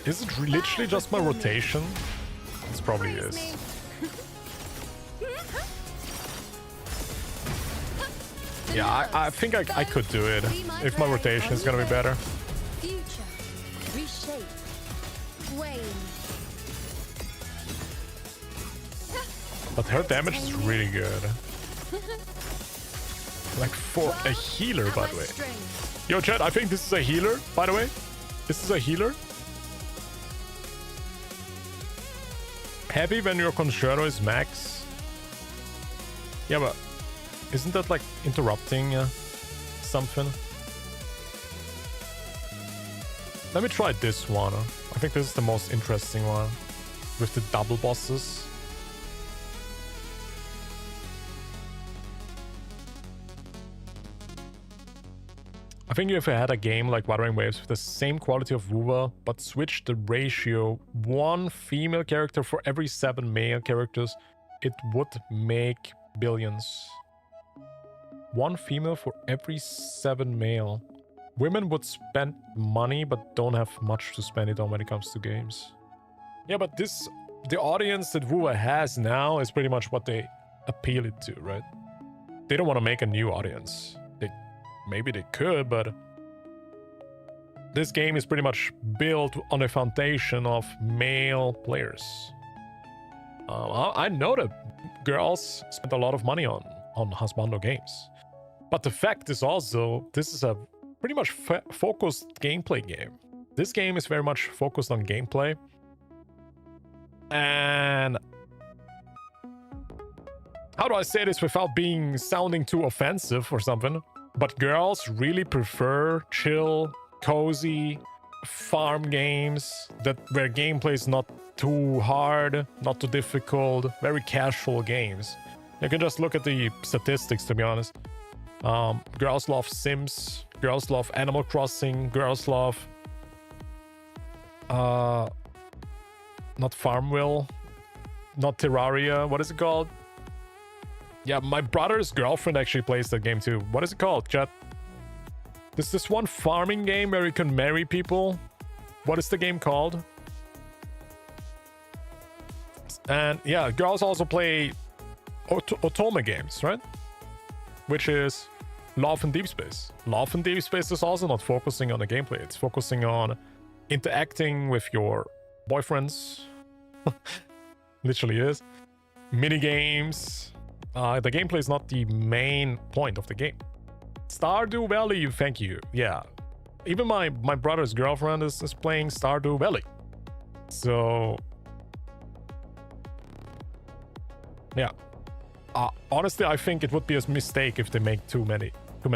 Is it literally just my rotation? It probably is. Yeah, I think I could do it if my rotation is gonna be better. Future. Reshape. Wane. But her damage is really good. Like for a healer, by the way. Yo, chat, I think this is a healer, by the way. This is a healer. Heavy when your concerto is max. Yeah, but isn't that like interrupting something? Let me try this one. I think this is the most interesting one with the double bosses. I think if I had a game like Wuthering Waves with the same quality of wuwa, but switch the ratio 1 female character for every 7 male characters, it would make billions. 1 female for every 7 male. Women would spend money, but don't have much to spend it on when it comes to games. Yeah, but the audience that wuwa has now is pretty much what they appeal it to, right? They don't want to make a new audience. Maybe they could, but this game is pretty much built on a foundation of male players. I know that girls spend a lot of money on Husbando games. But the fact is also, this is a pretty much focused gameplay game. This game is very much focused on gameplay. And how do I say this without sounding too offensive or something? But girls really prefer chill, cozy, farm games where gameplay is not too hard, not too difficult, very casual games. You can just look at the statistics, to be honest. Girls love Sims, girls love Animal Crossing, girls love not Farmville, not Terraria, what is it called? Yeah, my brother's girlfriend actually plays that game too. What is it called, chat? There's this one farming game where you can marry people. What is the game called? And yeah, girls also play Otome games, right? Which is Love and Deep Space. Love and Deep Space is also not focusing on the gameplay. It's focusing on interacting with your boyfriends. Literally is. Mini games. The gameplay is not the main point of the game. Stardew Valley, thank you. Yeah. Even my brother's girlfriend is playing Stardew Valley. So... yeah. Honestly, I think it would be a mistake if they make too many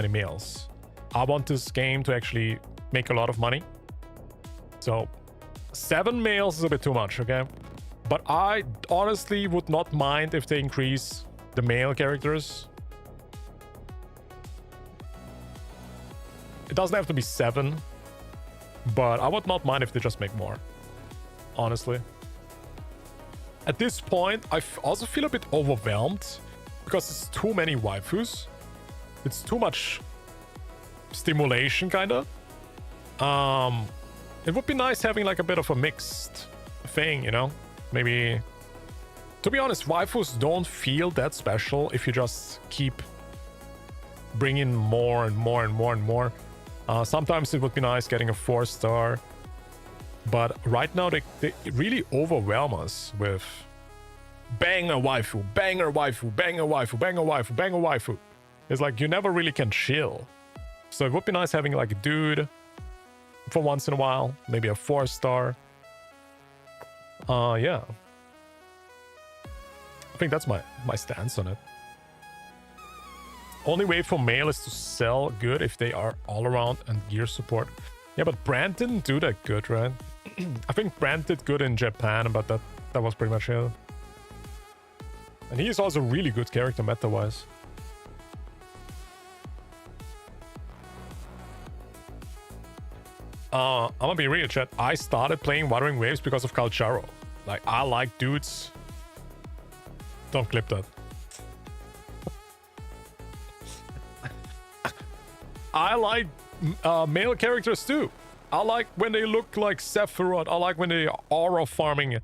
males. I want this game to actually make a lot of money. So, 7 males is a bit too much, okay? But I honestly would not mind if they increase the male characters. It doesn't have to be 7, but I would not mind if they just make more, honestly. At this point, I also feel a bit overwhelmed because it's too many waifus. It's too much stimulation, kinda. It would be nice having like a bit of a mixed thing, you know? Maybe... To be honest, waifus don't feel that special if you just keep bringing more and more and more and more. Sometimes it would be nice getting a 4-star, but right now they really overwhelm us with bang a waifu, bang a waifu, bang a waifu, bang a waifu, bang a waifu. It's like you never really can chill. So it would be nice having like a dude for once in a while, maybe a 4-star. Yeah. I think that's my stance on it. Only way for male is to sell good if they are all around and gear support. Yeah, but Brand didn't do that good, right? I think Brand did good in Japan, but that was pretty much it. And he is also a really good character meta-wise. I'm gonna be real, chat. I started playing Wuthering Waves because of Calcharo. Like, I like dudes. Don't clip that. I like male characters too. I like when they look like Sephiroth. I like when they are aura farming.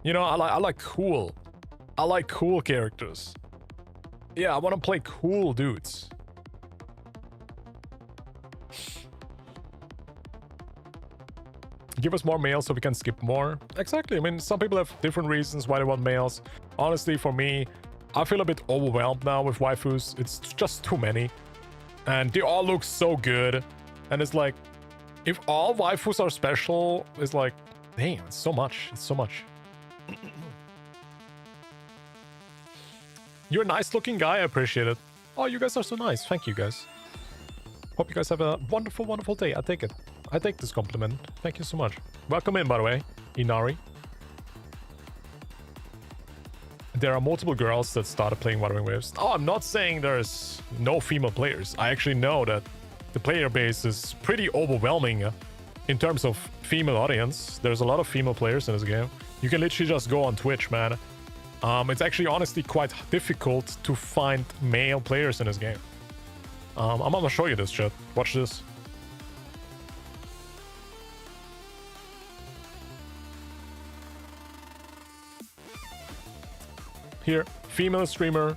You know, I like cool. I like cool characters. Yeah, I want to play cool dudes. Give us more males so we can skip more. Exactly. I mean, some people have different reasons why they want males. Honestly, for me, I feel a bit overwhelmed now with waifus. It's just too many. And they all look so good. And it's like, if all waifus are special, it's like, damn, it's so much. It's so much. You're a nice looking guy. I appreciate it. Oh, you guys are so nice. Thank you, guys. Hope you guys have a wonderful, wonderful day. I take it. I take this compliment. Thank you so much. Welcome in, by the way, Inari. There are multiple girls that started playing Wuthering Waves. Oh, I'm not saying there's no female players. I actually know that the player base is pretty overwhelming in terms of female audience. There's a lot of female players in this game. You can literally just go on Twitch, man. It's actually honestly quite difficult to find male players in this game. I'm gonna show you this, chat. Watch this. Here, female streamer,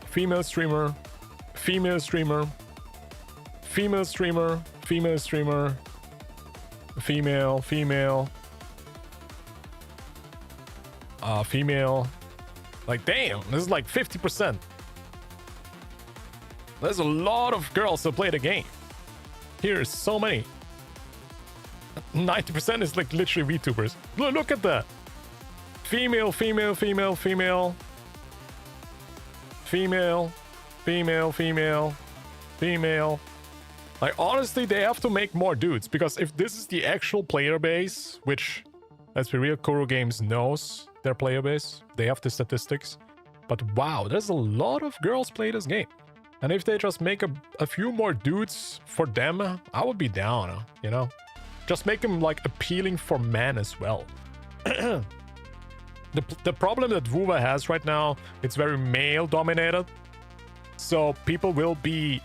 female streamer, female streamer, female streamer, female streamer, female, female, female. Like, damn, this is like 50%. There's a lot of girls that play the game. Here's so many. 90% is like literally VTubers. Look at that. Female, female, female, female. Female, female, female, female. Like, honestly, they have to make more dudes, because if this is the actual player base, which, let's be real, Kuro Games knows their player base, they have the statistics, but wow, there's a lot of girls play this game. And if they just make a few more dudes for them, I would be down, you know? Just make them, like, appealing for men as well. The problem that WUWA has right now, it's very male dominated. So people will be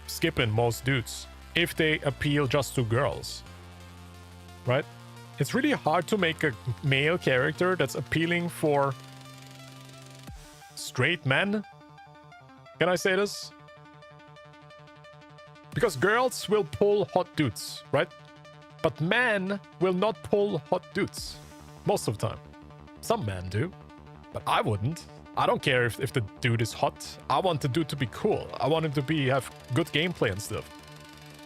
skipping most dudes if they appeal just to girls. Right? It's really hard to make a male character that's appealing for straight men. Can I say this? Because girls will pull hot dudes, right? But men will not pull hot dudes most of the time. Some men do, but I wouldn't. I don't care if the dude is hot. I want the dude to be cool. I want him to have good gameplay and stuff.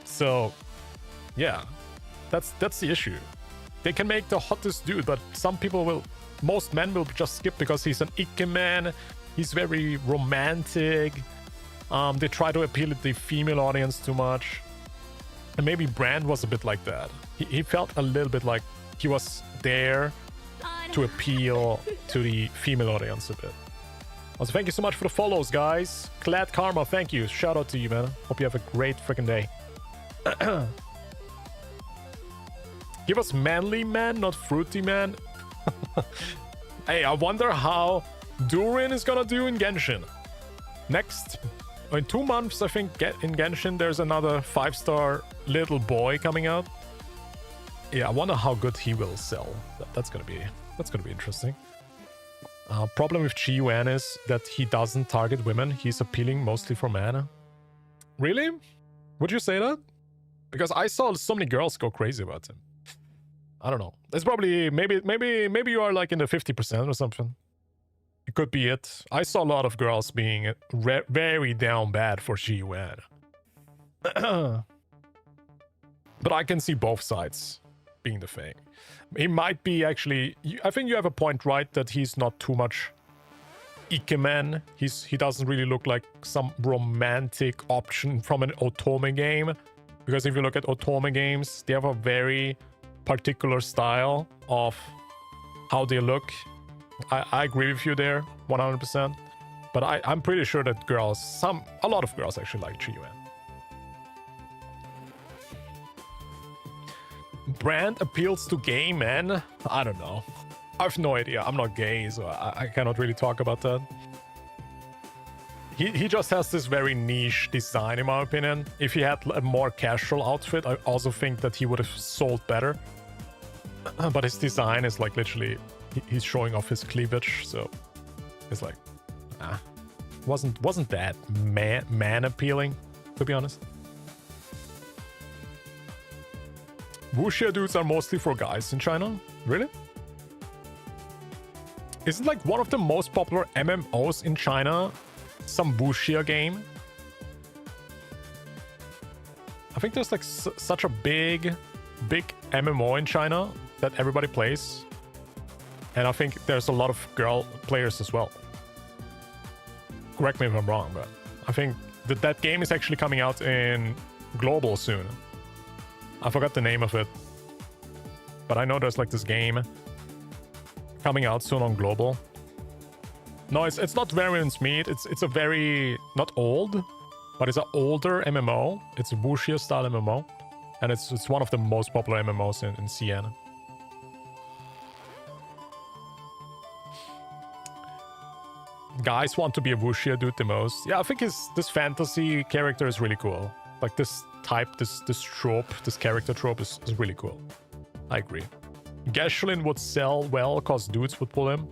So, yeah, that's the issue. They can make the hottest dude, but most men will just skip because he's an ikemen. He's very romantic. They try to appeal to the female audience too much. And maybe Brand was a bit like that. He felt a little bit like he was there to appeal to the female audience a bit. Also, thank you so much for the follows, guys. Glad Karma, thank you. Shout out to you, man. Hope you have a great freaking day. Give us manly man, not fruity man. Hey, I wonder how Durin is gonna do in Genshin. In 2 months, I think, in Genshin, there's another 5-star little boy coming out. Yeah, I wonder how good he will sell. That's gonna be interesting. Problem with QIUYUAN is that he doesn't target women. He's appealing mostly for men. Really? Would you say that? Because I saw so many girls go crazy about him. I don't know. It's probably maybe you are like in the 50% or something. It could be it. I saw a lot of girls being very down bad for QIUYUAN. But I can see both sides being the thing. He might be actually... I think you have a point, right? That he's not too much Ikemen. He doesn't really look like some romantic option from an otome game. Because if you look at otome games, they have a very particular style of how they look. I agree with you there, 100%. But I'm pretty sure that a lot of girls actually like QIUYUAN. Brand appeals to gay men? I don't know. I have no idea. I'm not gay, so I cannot really talk about that. He just has this very niche design, in my opinion. If he had a more casual outfit, I also think that he would have sold better. But his design is like literally... He's showing off his cleavage, so... It's like... Wasn't that man appealing, to be honest. Wuxia dudes are mostly for guys in China? Really? Isn't like one of the most popular MMOs in China some Wuxia game? I think there's like such a big MMO in China that everybody plays. And I think there's a lot of girl players as well. Correct me if I'm wrong, but I think that game is actually coming out in global soon. I forgot the name of it. But I know there's like this game coming out soon on global. No, it's not Variance Meat. It's a very... not old, but it's an older MMO. It's a Wuxia style MMO. And it's one of the most popular MMOs in CN. Guys want to be a Wuxia dude the most. Yeah, I think this fantasy character is really cool. Like this type, this trope, this character trope is really cool. I agree. Gashlin would sell well because dudes would pull him.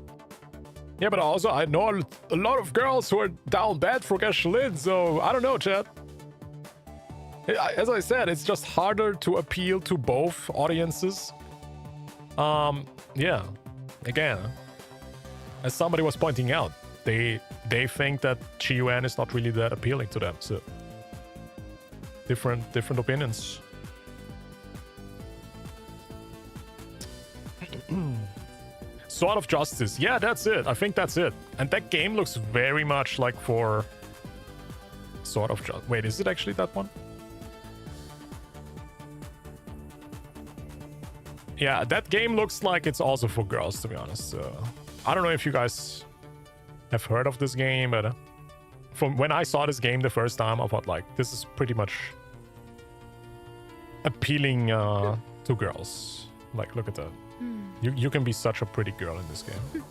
Yeah, but also I know a lot of girls who are down bad for Gashlin, so I don't know, chat. As I said, it's just harder to appeal to both audiences. Yeah. Again, as somebody was pointing out, they think that QIUYUAN is not really that appealing to them, so different opinions. Sword of Justice. Yeah, that's it. I think that's it. And that game looks very much like for Sword of Justice. Wait, is it actually that one? Yeah, that game looks like it's also for girls, to be honest. I don't know if you guys have heard of this game, but from when I saw this game the first time, I thought like, this is pretty much appealing to girls. Like, look at that. You can be such a pretty girl in this game.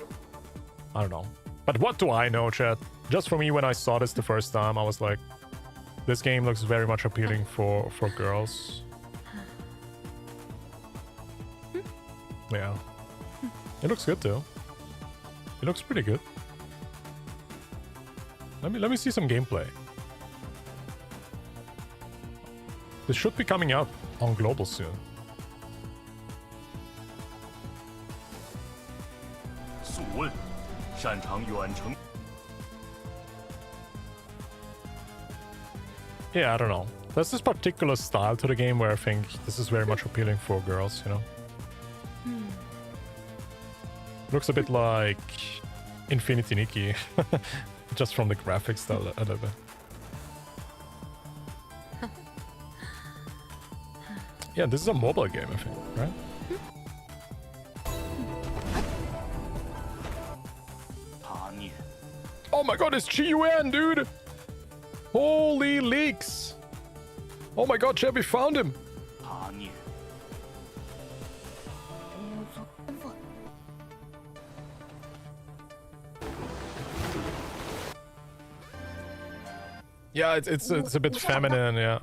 I don't know. But what do I know, chat? Just for me, when I saw this the first time, I was like, this game looks very much appealing for girls. Yeah. It looks good, too. It looks pretty good. Let me see some gameplay. This should be coming out on global soon. Yeah, I don't know. There's this particular style to the game where I think this is very much appealing for girls, you know? Looks a bit like Infinity Nikki, just from the graphics style a little bit. Yeah, this is a mobile game, I think, right? Oh my god, it's QIUYUAN, dude! Holy leaks! Oh my god, Chevy found him! Yeah, it's a bit feminine, yeah.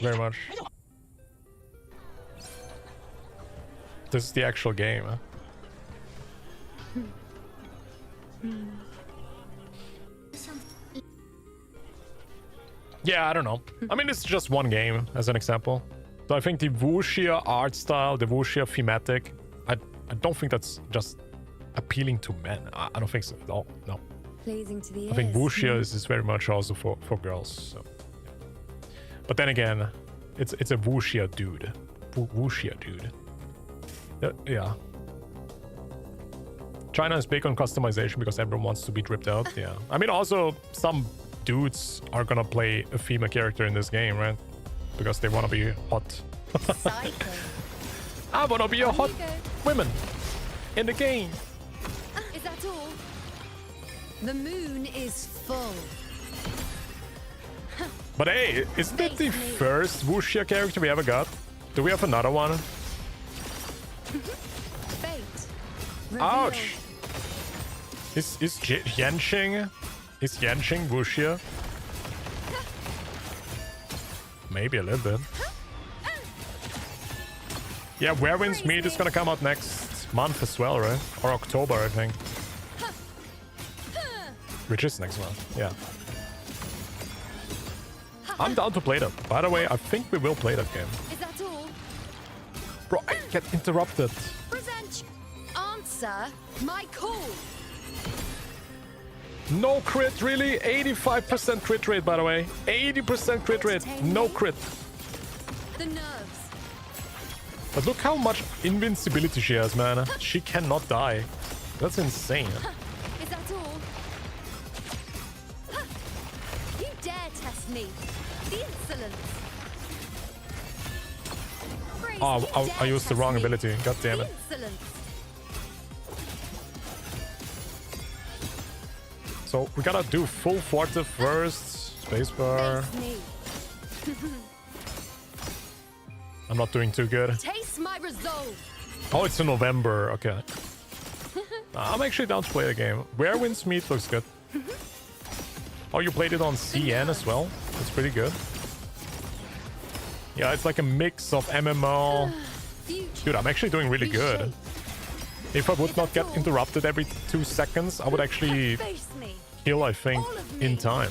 Very much. This is the actual game. Yeah, I don't know. I mean, it's just one game as an example. So I think the wuxia art style, the wuxia thematic, I don't think that's just appealing to men. I don't think so at all. No. Pleasing to the I think ears. wuxia is very much also for girls. So. But then again, it's a wuxia dude. Wuxia dude. Yeah. China is big on customization because everyone wants to be dripped out. Yeah. I mean, also some dudes are gonna play a female character in this game, right? Because they want to be hot. I want to be a hot woman in the game. Is that all? The moon is full. But hey, isn't it the first wuxia character we ever got? Do we have another one? Fate. Ouch! Is Yanqing wuxia? Maybe a little bit. Yeah, Where Winds Meet is gonna come out next month as well, right? Or October, I think. Which is next month, yeah. I'm down to play that. By the way, I think we will play that game. Is that all? Bro, I get interrupted. Present. Answer my call. No crit, really? 85% crit rate, by the way. 80% crit rate. No crit. The nerves. But look how much invincibility she has, man. She cannot die. That's insane. Is that all? You dare test me? The insolence. Oh, I used the wrong ability. God damn it. Insolence. So we gotta do full forte first. Spacebar. I'm not doing too good. Taste my resolve. Oh, it's in November. Okay. I'm actually down to play the game. Where Winds Meet looks good. Oh, you played it on CN as well? That's pretty good. Yeah, it's like a mix of MMO. Dude, I'm actually doing really good. If I would not get interrupted every 2 seconds, I would actually kill, I think, in time.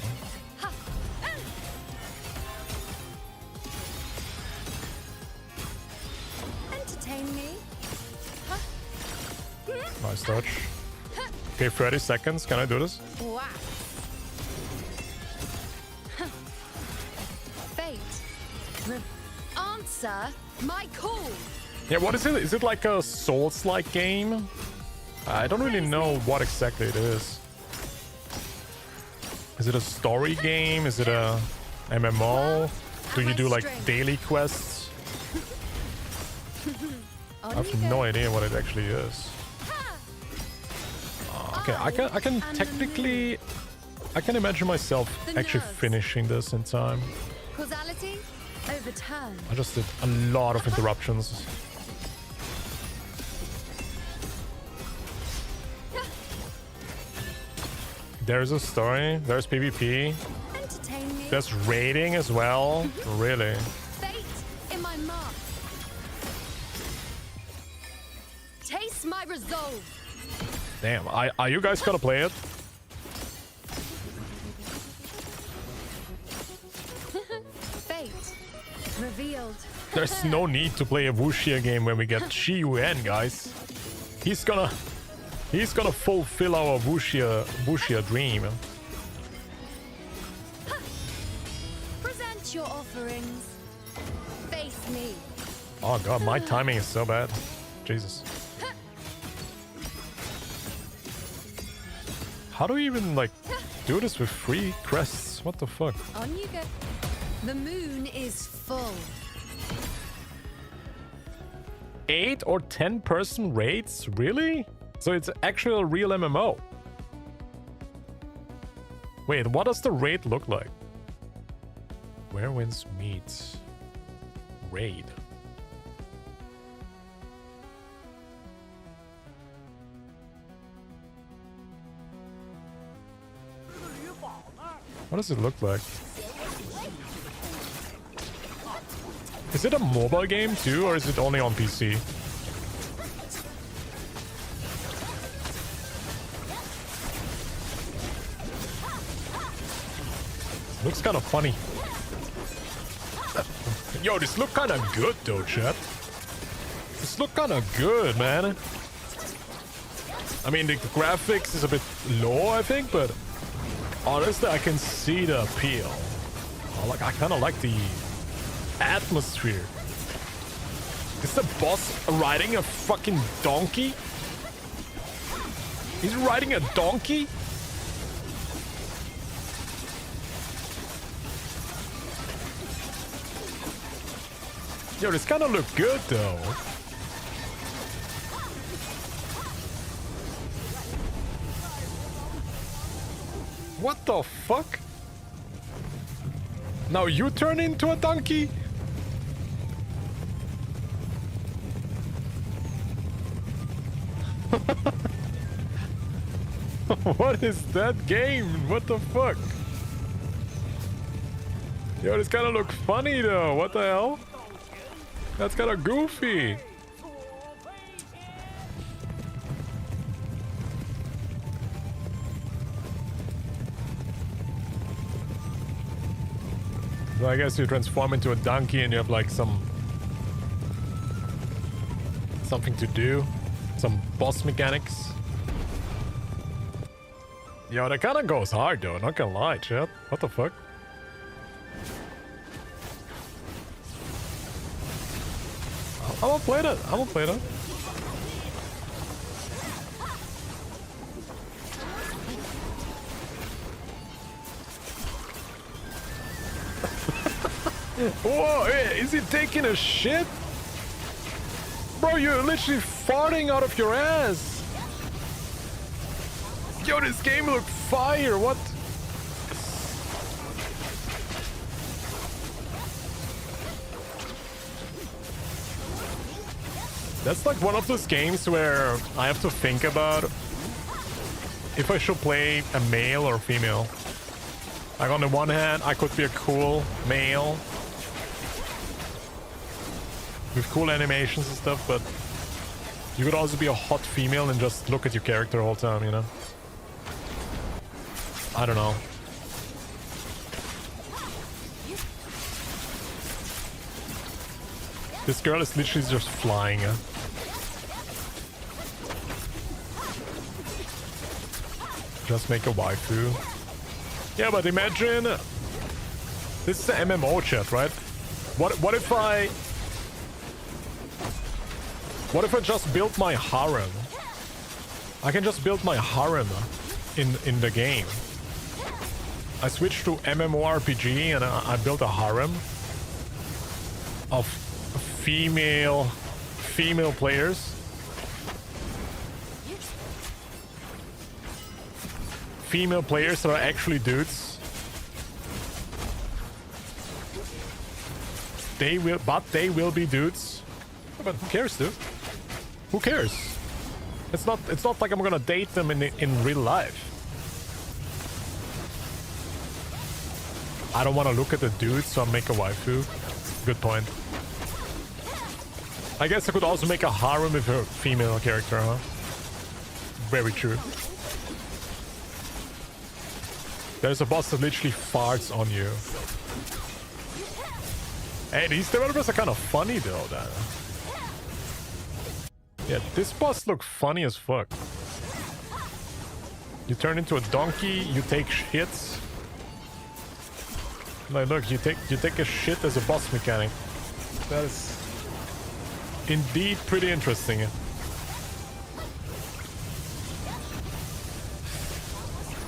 Entertain me. Nice touch. Okay, 30 seconds. Can I do this? Wow. Fate. Answer my call. Yeah, what is it? Is it like a Souls-like game? I don't really know what exactly it is. Is it a story game? Is it a MMO? Do you do like daily quests? I have no idea what it actually is. Okay, I can technically, I can imagine myself actually finishing this in time. Causality overturned. I just did a lot of interruptions. There's a story, there's PvP, Entertain me. there's raiding as well. Really? Fate in my mark. Taste my resolve. Damn, are you guys gonna play it? Fate revealed. There's no need to play a wuxia game when we get QIUYUAN, guys. He's gonna fulfill our wuxia dream. Present your offerings. Face me. Oh god, my timing is so bad. Jesus. How do we even like do this with 3 crests? What the fuck? On you go. The moon is full. 8 or 10 person raids? Really? So it's actual real MMO. Wait, what does the raid look like? Where Winds Meet raid. What does it look like? Is it a mobile game too, or is it only on PC? Looks kind of funny. Yo, this look kind of good though, chat. This look kind of good, man. I mean, the graphics is a bit low, I think, but honestly, I can see the appeal. I kind of like the atmosphere. Is the boss riding a fucking donkey? He's riding a donkey? Yo, this kind of look good though. What the fuck? Now you turn into a donkey? What is that game? What the fuck? Yo, this kind of looks funny though. What the hell? That's kind of goofy. So I guess you transform into a donkey and you have like something to do, some boss mechanics. Yo, that kind of goes hard though, not gonna lie, chat. What the fuck? I'm gonna play that. I'm gonna play that. Whoa, hey, is he taking a shit? Bro, you're literally farting out of your ass. Yo, this game looks fire. What? That's like one of those games where I have to think about if I should play a male or female. Like on the one hand, I could be a cool male with cool animations and stuff, but you could also be a hot female and just look at your character the whole time, you know? I don't know. This girl is literally just flying. Just make a waifu. Yeah, but imagine this is an MMO chat, right? What if I just built my harem? I can just build my harem in the game. I switched to MMORPG and I built a harem of female players. Female players that are actually dudes. They will be dudes. But who cares, dude? Who cares? It's not like I'm gonna date them in real life. I don't want to look at the dudes, so I'll make a waifu. Good point. I guess I could also make a harem with a female character, huh? Very true. There's a boss that literally farts on you. Hey, these developers are kind of funny though, then. Yeah, this boss looks funny as fuck. You turn into a donkey, you take hits. Like, look, you take a shit as a boss mechanic. That is indeed pretty interesting.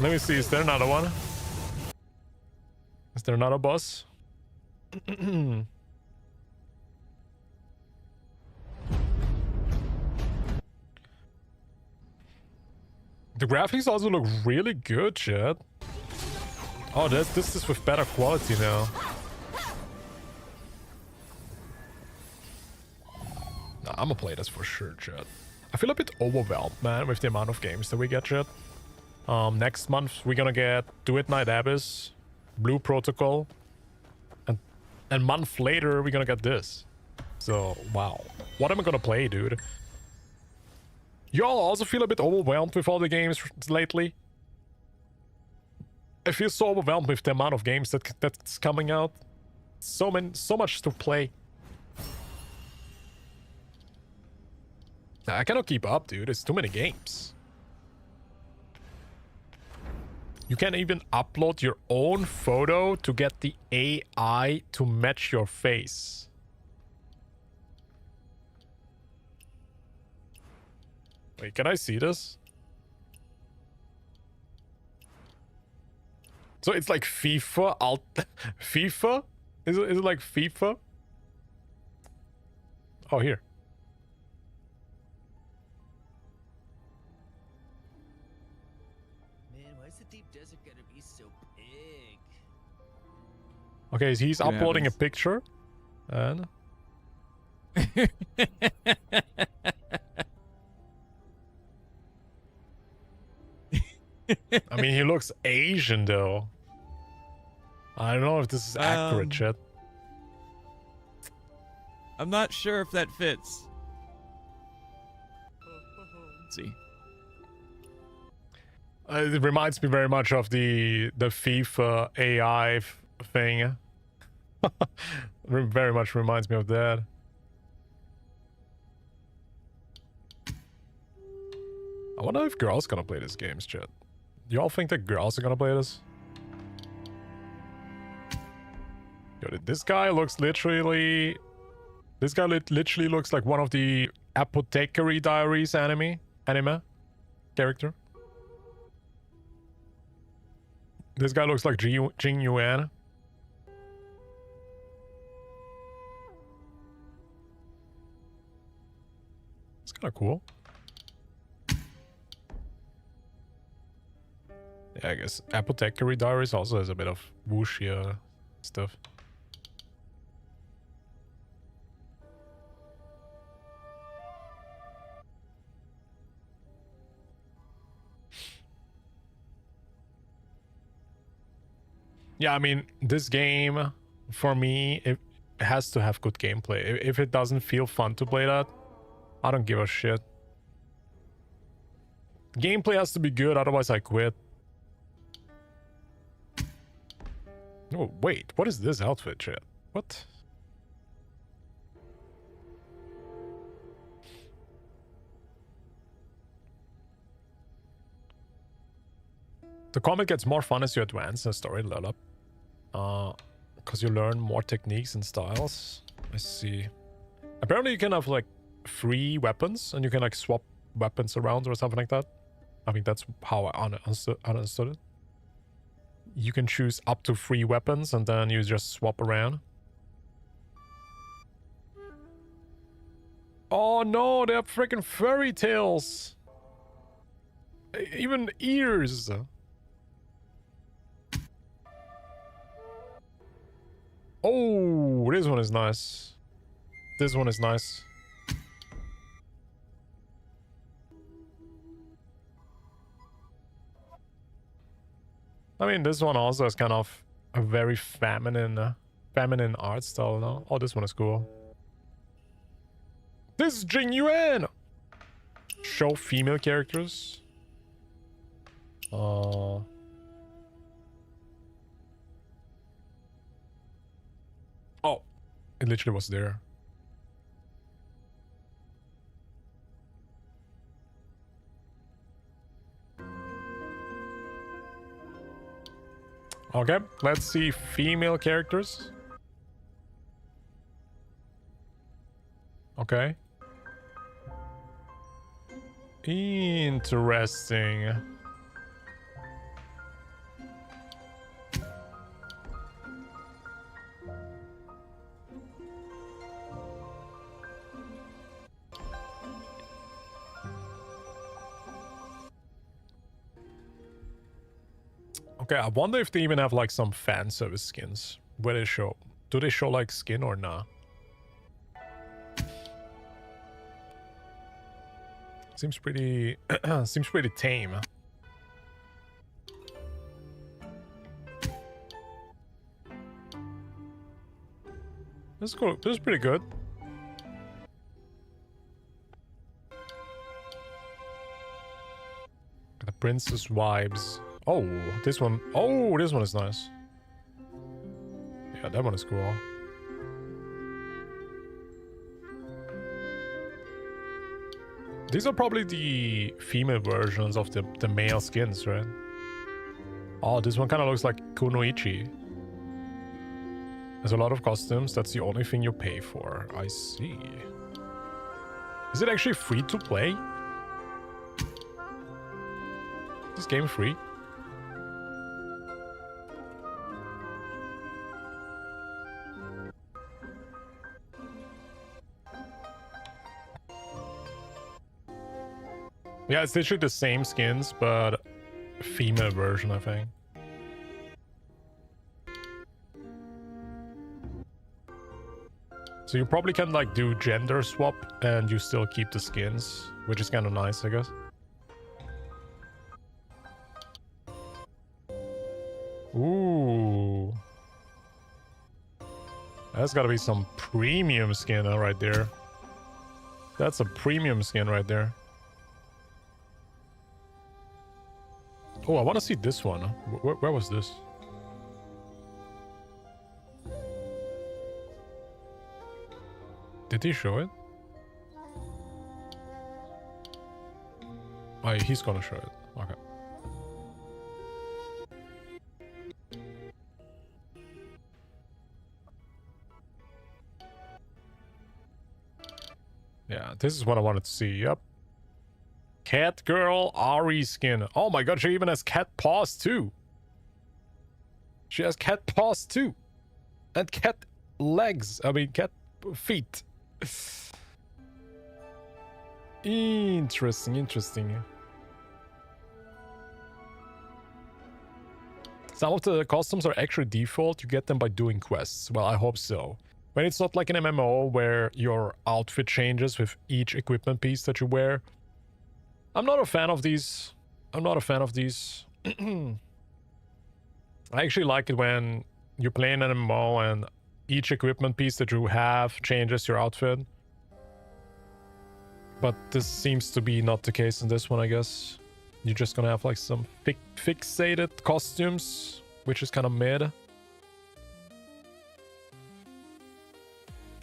Let me see, is there another one? Is there another boss? The graphics also look really good, chat. Oh, this is with better quality now. Nah, I'm gonna play this for sure, chat. I feel a bit overwhelmed, man, with the amount of games that we get, chat. Next month we're gonna get Do It Night Abyss, Blue Protocol, and a month later we're gonna get this. So wow, what am I gonna play, dude? Y'all also feel a bit overwhelmed with all the games lately? I feel so overwhelmed with the amount of games that's coming out. So much to play. I cannot keep up, dude. It's too many games. You can even upload your own photo to get the AI to match your face. Wait, can I see this? So it's like FIFA FIFA? Is it like FIFA? Oh, here. Man, why is the deep desert gonna be so big? Okay, so he's uploading a picture. And... I mean, he looks Asian, though. I don't know if this is accurate, chat. I'm not sure if that fits. Let's see. It reminds me very much of the FIFA AI thing. Very much reminds me of that. I wonder if girls gonna play this game, chat. Y'all think that girls are gonna play this? Yo, this guy looks literally... This guy literally looks like one of the Apothecary Diaries anime character. This guy looks like QIUYUAN. It's kind of cool. Yeah, I guess Apothecary Diaries also has a bit of wuxia stuff. Yeah, I mean, this game, for me, it has to have good gameplay. If it doesn't feel fun to play that, I don't give a shit. Gameplay has to be good, otherwise I quit. Oh, wait, what is this outfit, chat? What? The combat gets more fun as you advance in the story level up. Because you learn more techniques and styles. I see. Apparently you can have like 3 weapons and you can like swap weapons around or something like that. I think that's how I understood it. You can choose up to 3 weapons and then you just swap around. Oh no, they have freaking fairy tails. Even ears. Oh, this one is nice. This one is nice. I mean, this one also has kind of a very feminine art style, no? Oh, this one is cool. This is QIUYUAN! Show female characters. Oh, it literally was there. Okay, let's see female characters. Okay. Interesting. Okay, I wonder if they even have like some fan service skins. Where they show. Do they show like skin or not? Seems pretty seems pretty tame. This is cool. This is pretty good. The princess vibes. Oh, this one. Oh, this one is nice. Yeah, that one is cool. These are probably the female versions of the male skins, right? Oh, this one kind of looks like Kunoichi. There's a lot of costumes. That's the only thing you pay for. I see. Is it actually free to play? Is this game free? Yeah, it's literally the same skins, but female version, I think. So you probably can like do gender swap and you still keep the skins, which is kind of nice, I guess. Ooh. That's gotta be some premium skin right there. That's a premium skin right there. Oh, I want to see this one. Where was this? Did he show it? Oh, he's gonna show it. Okay. Yeah, this is what I wanted to see. Yep. Cat girl Ari skin. Oh my god, she even has cat paws too. She has cat paws too. And cat legs. I mean, cat feet. Interesting, interesting. Some of the costumes are actually default. You get them by doing quests. Well, I hope so. When it's not like an MMO where your outfit changes with each equipment piece that you wear. I'm not a fan of these. I'm not a fan of these. I actually like it when you play an MMO and each equipment piece that you have changes your outfit. But this seems to be not the case in this one, I guess. You're just gonna have like some fixated costumes, which is kind of mid.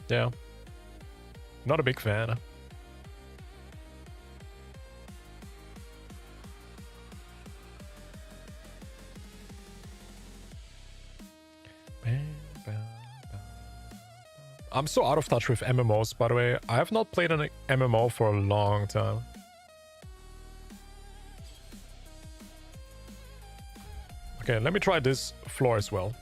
Yeah. Not a big fan. I'm so out of touch with MMOs, by the way. I have not played an MMO for a long time. Okay, let me try this floor as well.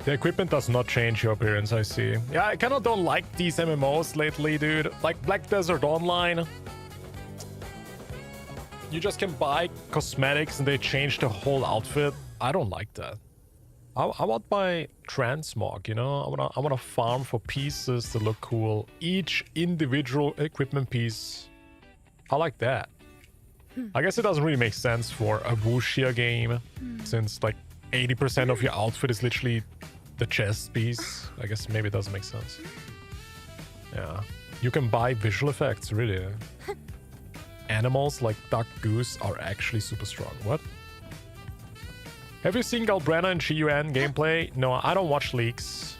The equipment does not change your appearance, I see. Yeah, I kind of don't like these MMOs lately, dude. Like Black Desert Online. You just can buy cosmetics and they change the whole outfit. I don't like that. I want my transmog, you know? I wanna farm for pieces that look cool. Each individual equipment piece. I like that. I guess it doesn't really make sense for a wuxia game, since like 80% of your outfit is literally the chest piece. I guess maybe it doesn't make sense. Yeah. You can buy visual effects, really. Animals like Duck Goose are actually super strong. What? Have you seen Galbrenna and QIUYUAN gameplay? No, I don't watch leaks.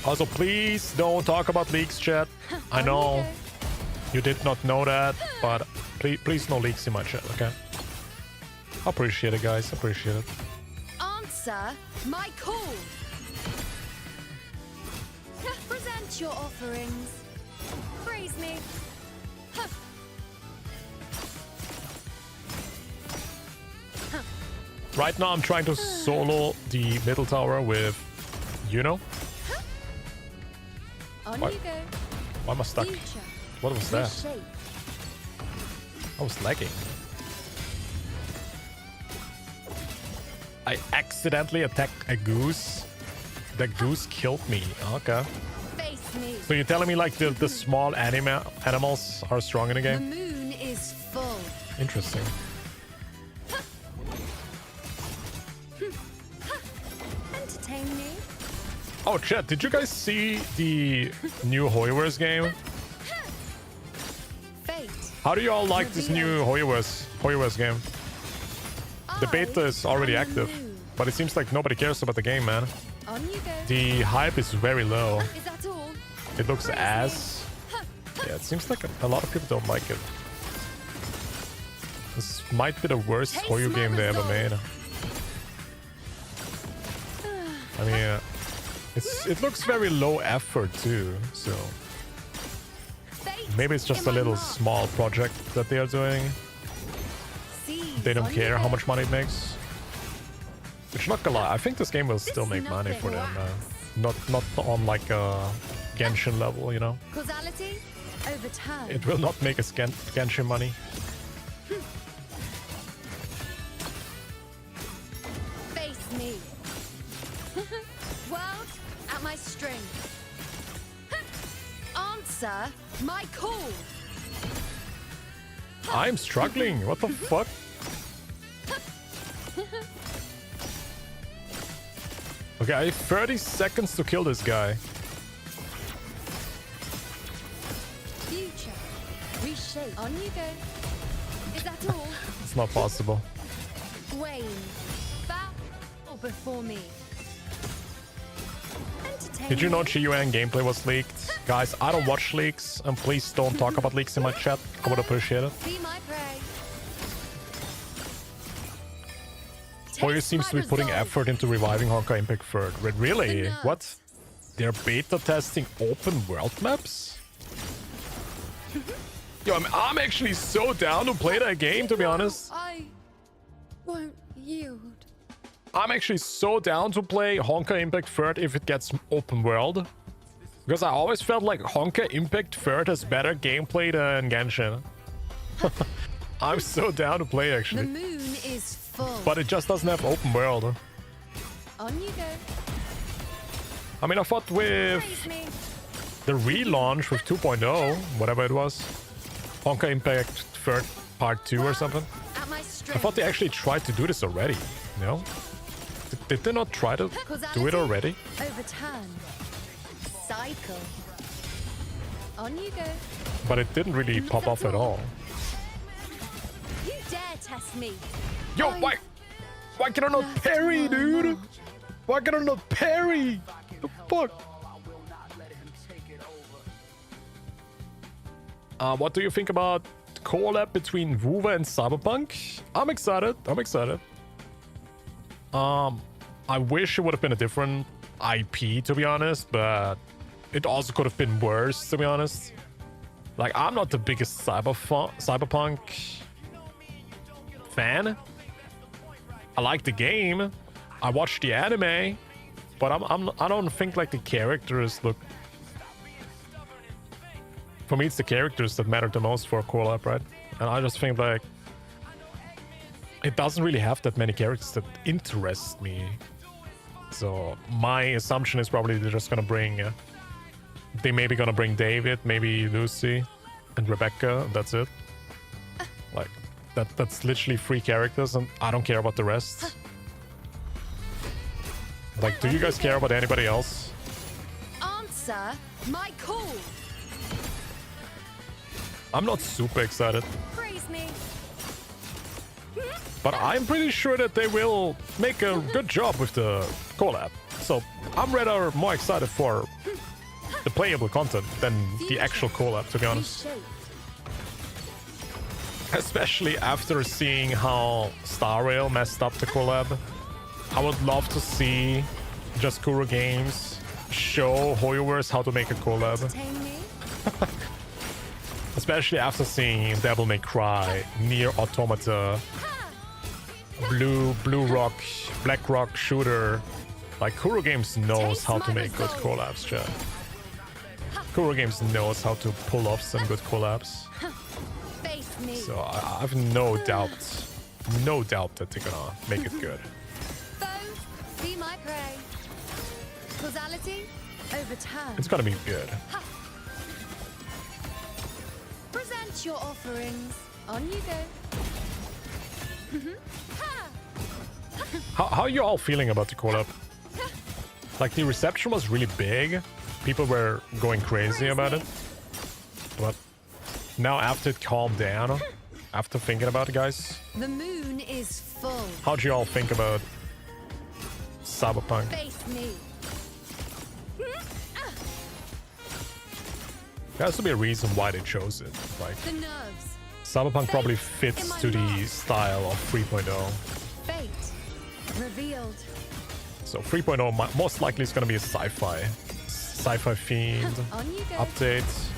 Also, please don't talk about leaks, chat. I know you did not know that, but please no leaks in my chat, okay? Appreciate it, guys. Appreciate it. Answer my call. Present your offerings. Praise me. Huh. Huh. Right now, I'm trying to solo the middle tower with IUNO. On Why? you go. Why am I stuck? Future. What was that? Reshape. I was lagging. I accidentally attacked a goose. The goose killed me. Okay. Face me. So you're telling me like the small animals are strong in the The game? moon is full. Interesting. Oh, chat, did you guys see the new Hoyoverse game? How do you all like this new Hoyoverse game? The beta is already active, but it seems like nobody cares about the game, man. The hype is very low. It looks ass. Yeah, it seems like a lot of people don't like it. This might be the worst Hoyo game they ever made. I mean, it looks very low effort too, so maybe it's just a little small project that they are doing. They don't care how much money it makes. Which, not gonna lie, I think this game will still make money for them. Not on like a Genshin level, you know. It will not make us Genshin money. Face me. World at my string. Answer my call. I'm struggling. What the fuck? Okay, I have 30 seconds to kill this guy. Future. Reshape. On you go. Is that all? It's not possible. Wayne. Bow or before me. Did you know QIUYUAN gameplay was leaked? Guys, I don't watch leaks, and please don't talk about leaks in my chat. I would appreciate it. Be my prey. Hoyo seems to be putting effort into reviving Honkai Impact 3rd. Wait, really? What? They're beta testing open world maps? Yo, I'm actually so down to play that game, to be honest. I won't yield. I'm actually so down to play Honkai Impact 3rd if it gets open world. Because I always felt like Honkai Impact 3rd has better gameplay than Genshin. I'm so down to play, actually. The moon is full. But it just doesn't have open world. On you go. I mean, I thought with the relaunch with 2.0, whatever it was, Honkai Impact 3rd Part 2 or something, I thought they actually tried to do this already, you know? Did they not try to do it already? Overturn. Cycle. On you go. But it didn't really pop off at all. You dare test me. Yo, why can I not parry, dude? Why can I not parry? The fuck? What do you think about the collab between Wuwa and Cyberpunk? I'm excited. I wish it would have been a different IP, to be honest, but it also could have been worse, to be honest. Like, I'm not the biggest Cyberpunk fan. I like the game. I watched the anime, but I don't think like the characters look. For me, it's the characters that matter the most for a collab, right? And I just think like it doesn't really have that many characters that interest me. So my assumption is probably they're just gonna bring. They maybe gonna bring David, maybe Lucy, and Rebecca. That's it. Like that's literally 3 characters, and I don't care about the rest. Like, do you guys care about anybody else? Answer my call. I'm not super excited, Praise me. but I'm pretty sure that they will make a good job with the collab. So I'm rather more excited for the playable content than the actual collab, to be honest. Especially after seeing how Star Rail messed up the collab. I would love to see Just Kuro Games show Hoyoverse how to make a collab. Especially after seeing Devil May Cry, Nier Automata, Blue Rock, Black Rock Shooter. Like, Kuro Games knows how to make good collabs, chat. Kuro Games knows how to pull off some good collabs. So I have no doubt that they're gonna make it good. Be my prey. Causality, overturn. It's gonna be good. Present your offerings. On you go. How are you all feeling about the collab? Like, the reception was really big. People were going crazy about it. But now after it calmed down, after thinking about it, guys, The moon is full. how do you all think about Cyberpunk? Face me. There has to be a reason why they chose it. Like, The nerves. Cyberpunk probably fits to the style of 3.0. Fate. Revealed. So 3.0 most likely is going to be a sci-fi themed On you go. update.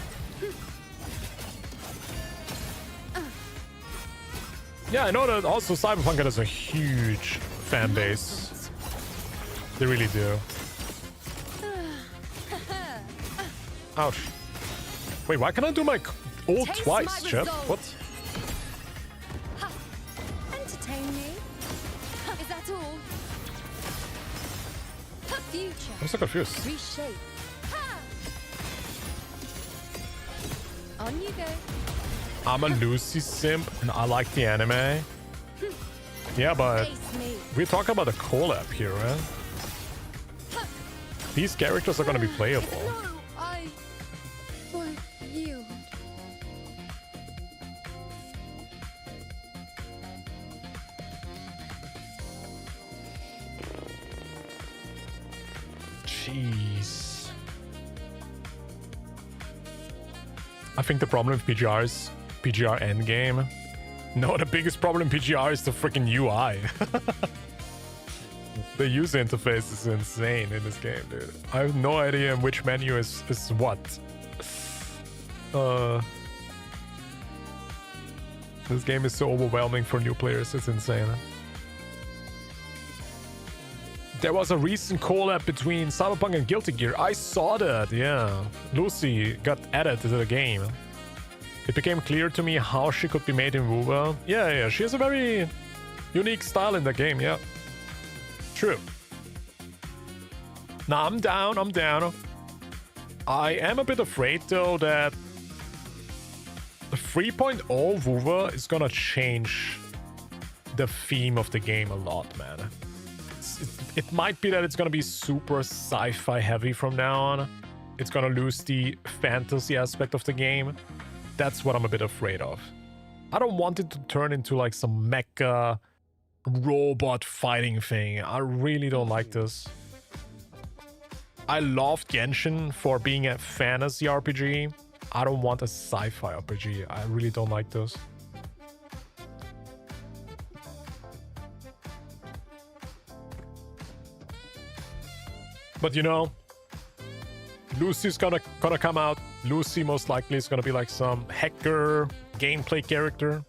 Yeah, I know that also Cyberpunk has a huge fan base. They really do. Ouch. Wait, why can I do my ult Taste twice, my Chip? resolve. What? Entertain me. Is that all? Future. I'm so confused. Reshape. On you go. I'm a Lucy simp and I like the anime. Yeah, but Face me. we're talking about a collab here, right? These characters are gonna be playable. No, I want you. Jeez. I think the problem with PGR is PGR endgame. No, the biggest problem in PGR is the freaking UI. The user interface is insane in this game, dude. I have no idea which menu is what. This game is so overwhelming for new players, it's insane. There was a recent collab between Cyberpunk and Guilty Gear. I saw that, yeah. Lucy got added to the game. It became clear to me how she could be made in wuwa. Yeah, she has a very unique style in the game, yeah. True. Nah, I'm down. I am a bit afraid, though, that the 3.0 wuwa is gonna change the theme of the game a lot, man. It might be that it's gonna be super sci-fi heavy from now on. It's gonna lose the fantasy aspect of the game. That's what I'm a bit afraid of. I don't want it to turn into like some mecha robot fighting thing. I really don't like this. I loved Genshin for being a fantasy RPG. I don't want a sci-fi RPG. I really don't like this. But you know, Lucy's gonna come out. Lucy most likely is gonna be like some hacker gameplay character.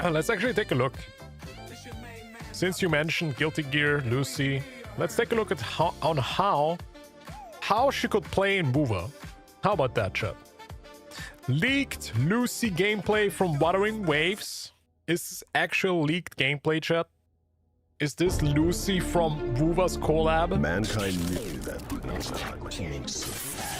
Let's actually take a look. Since you mentioned Guilty Gear, Lucy, let's take a look at how she could play in wuwa. How about that, chat? Leaked Lucy gameplay from Wuthering Waves. Is this actual leaked gameplay, chat? Is this Lucy from wuwa's collab? Mankind knew that not came so fast.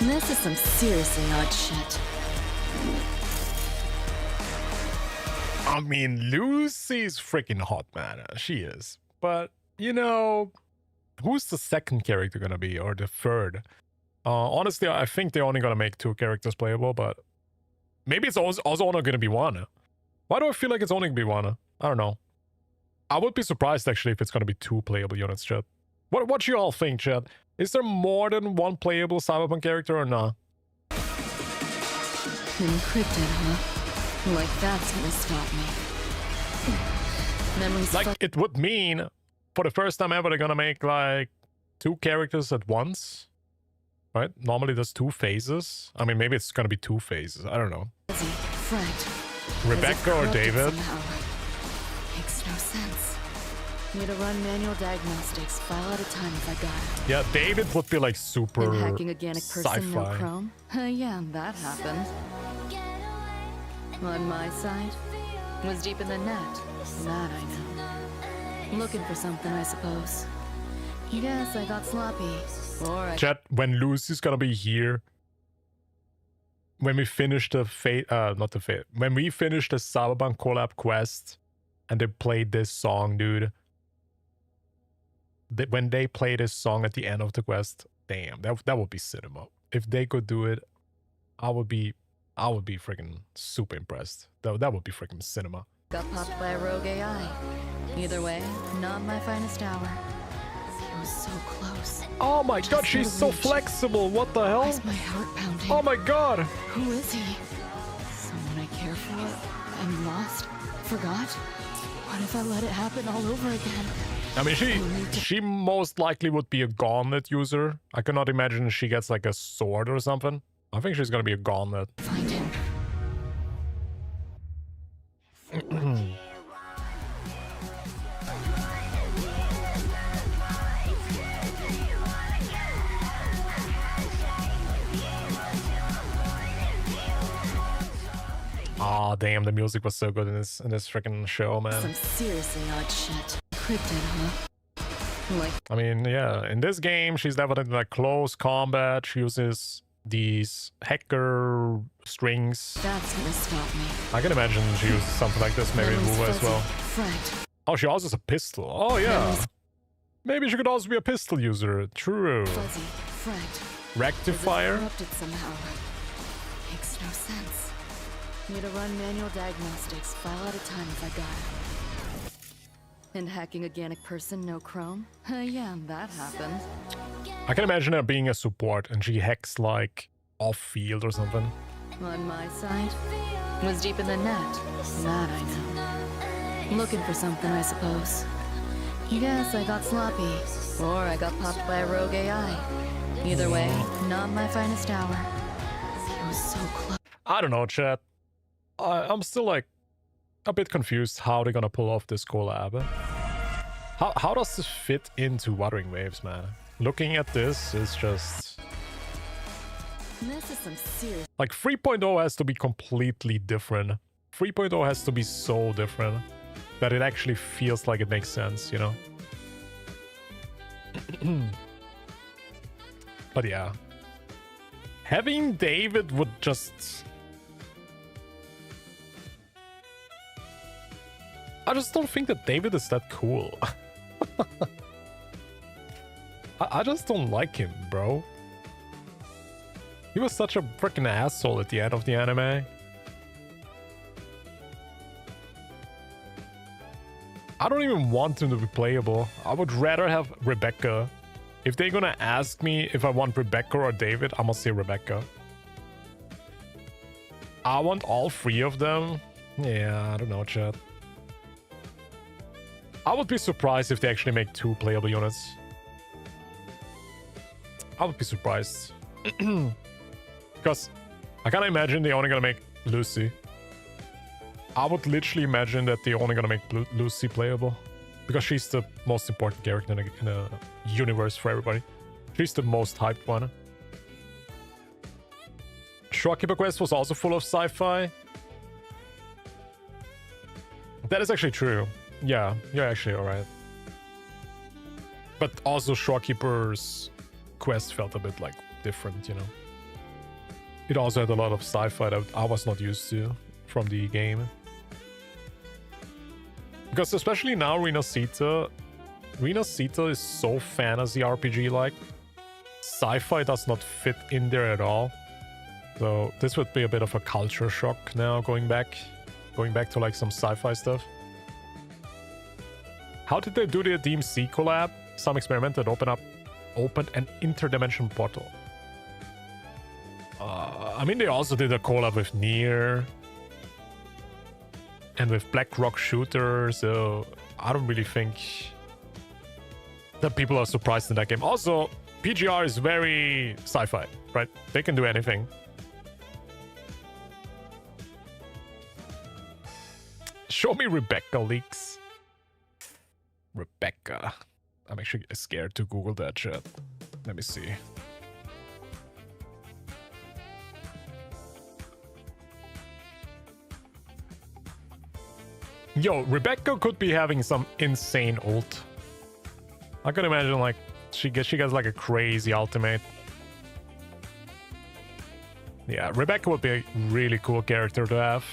This is some seriously odd shit. I mean, Lucy's freaking hot, man. She is. But, you know, who's the second character gonna be? Or the third? Honestly, I think they're only gonna make 2 characters playable, but maybe it's also only gonna be 1. Why do I feel like it's only gonna be 1? I don't know. I would be surprised, actually, if it's gonna be 2 playable units, chat. What do you all think, chat? Is there more than 1 playable Cyberpunk character or not? Encrypted, huh? Like that's gonna stop me. Memories Like, it would mean, for the first time ever, they're gonna make, like, 2 characters at once. Right? Normally there's 2 phases. I mean, maybe it's gonna be 2 phases. I don't know. Fred. Rebecca or David? Makes no sense. Need to run manual diagnostics, file at a time if I got it. Yeah, David would be like super And hacking organic person, no sci-fi. chrome? Yeah, that happened. On my side, was deep in the net. That I know. Looking for something, I suppose. Guess I got sloppy. Or I... Chat, when Lucy's gonna be here, when we finish the when we finish the Cyberpunk collab quest and they play this song, dude. When they play this song at the end of the quest, damn, that would be cinema. If they could do it, I would be freaking super impressed. That would be freaking cinema. Got popped by a rogue AI. Either way, not my finest hour. It was so close. Oh my god, she's so flexible. What the hell? Why's my heart pounding? Oh my god. Who is he? Someone I care for and lost? Forgot? What if I let it happen all over again? I mean, she most likely would be a gauntlet user. I cannot imagine she gets like a sword or something. I think she's gonna be a gauntlet. Find him. Aw, damn, the music was so good in this freaking show, man. Some seriously odd shit. Cryptid, huh? Like, I mean, yeah, in this game, she's definitely like close combat. She uses these hacker strings. that's gonna stop me. I can imagine she uses something like this, maybe in WoW as well. Friend. Oh, she also has a pistol. Oh, yeah. Maybe she could also be a pistol user. True. Fuzzy. Friend. Rectifier? Corrupted somehow. Makes no sense. Need to run manual diagnostics, file at a time if I got it. And hacking organic person, no chrome? Yeah, that happened. I can imagine her being a support and she hacks like off-field or something. On my side, was deep in the net. That I know. Looking for something, I suppose. Guess I got sloppy. Or I got popped by a rogue AI. Either way, not my finest hour. It was so close. I don't know, chat. I'm still like a bit confused how they're gonna pull off this collab. How does this fit into Wuthering Waves, man? Looking at this is just... This is some serious... Like 3.0 has to be completely different. 3.0 has to be so different that it actually feels like it makes sense, you know? But yeah. Having David would just... I just don't think that David is that cool. I just don't like him, bro. He was such a freaking asshole at the end of the anime. I don't even want him to be playable. I would rather have Rebecca. If they're gonna ask me if I want Rebecca or David, I'm gonna say Rebecca. I want all three of them. Yeah, I don't know, chat. I would be surprised if they actually make 2 playable units. I would be surprised. Because I can't imagine they're only gonna make Lucy. I would literally imagine that they're only gonna make Lucy playable. Because she's the most important character in a universe for everybody. She's the most hyped one. Shopkeeper Quest was also full of sci-fi. That is actually true. Yeah, you're actually alright. But also Shopkeeper's quest felt a bit like different, you know. It also had a lot of sci-fi that I was not used to from the game. Because especially now Rena Sita is so fantasy RPG-like. Sci-fi does not fit in there at all. So this would be a bit of a culture shock now going back to like some sci-fi stuff. How did they do the DMC collab? Some experiment that opened an interdimensional portal. I mean, they also did a collab with Nier and with Black Rock Shooter, so I don't really think that people are surprised in that game. Also, PGR is very sci-fi, right? They can do anything. Show me Rebecca leaks. Rebecca. I'm actually scared to Google that chat. Let me see. Yo, Rebecca could be having some insane ult. I could imagine like she gets like a crazy ultimate. Yeah, Rebecca would be a really cool character to have.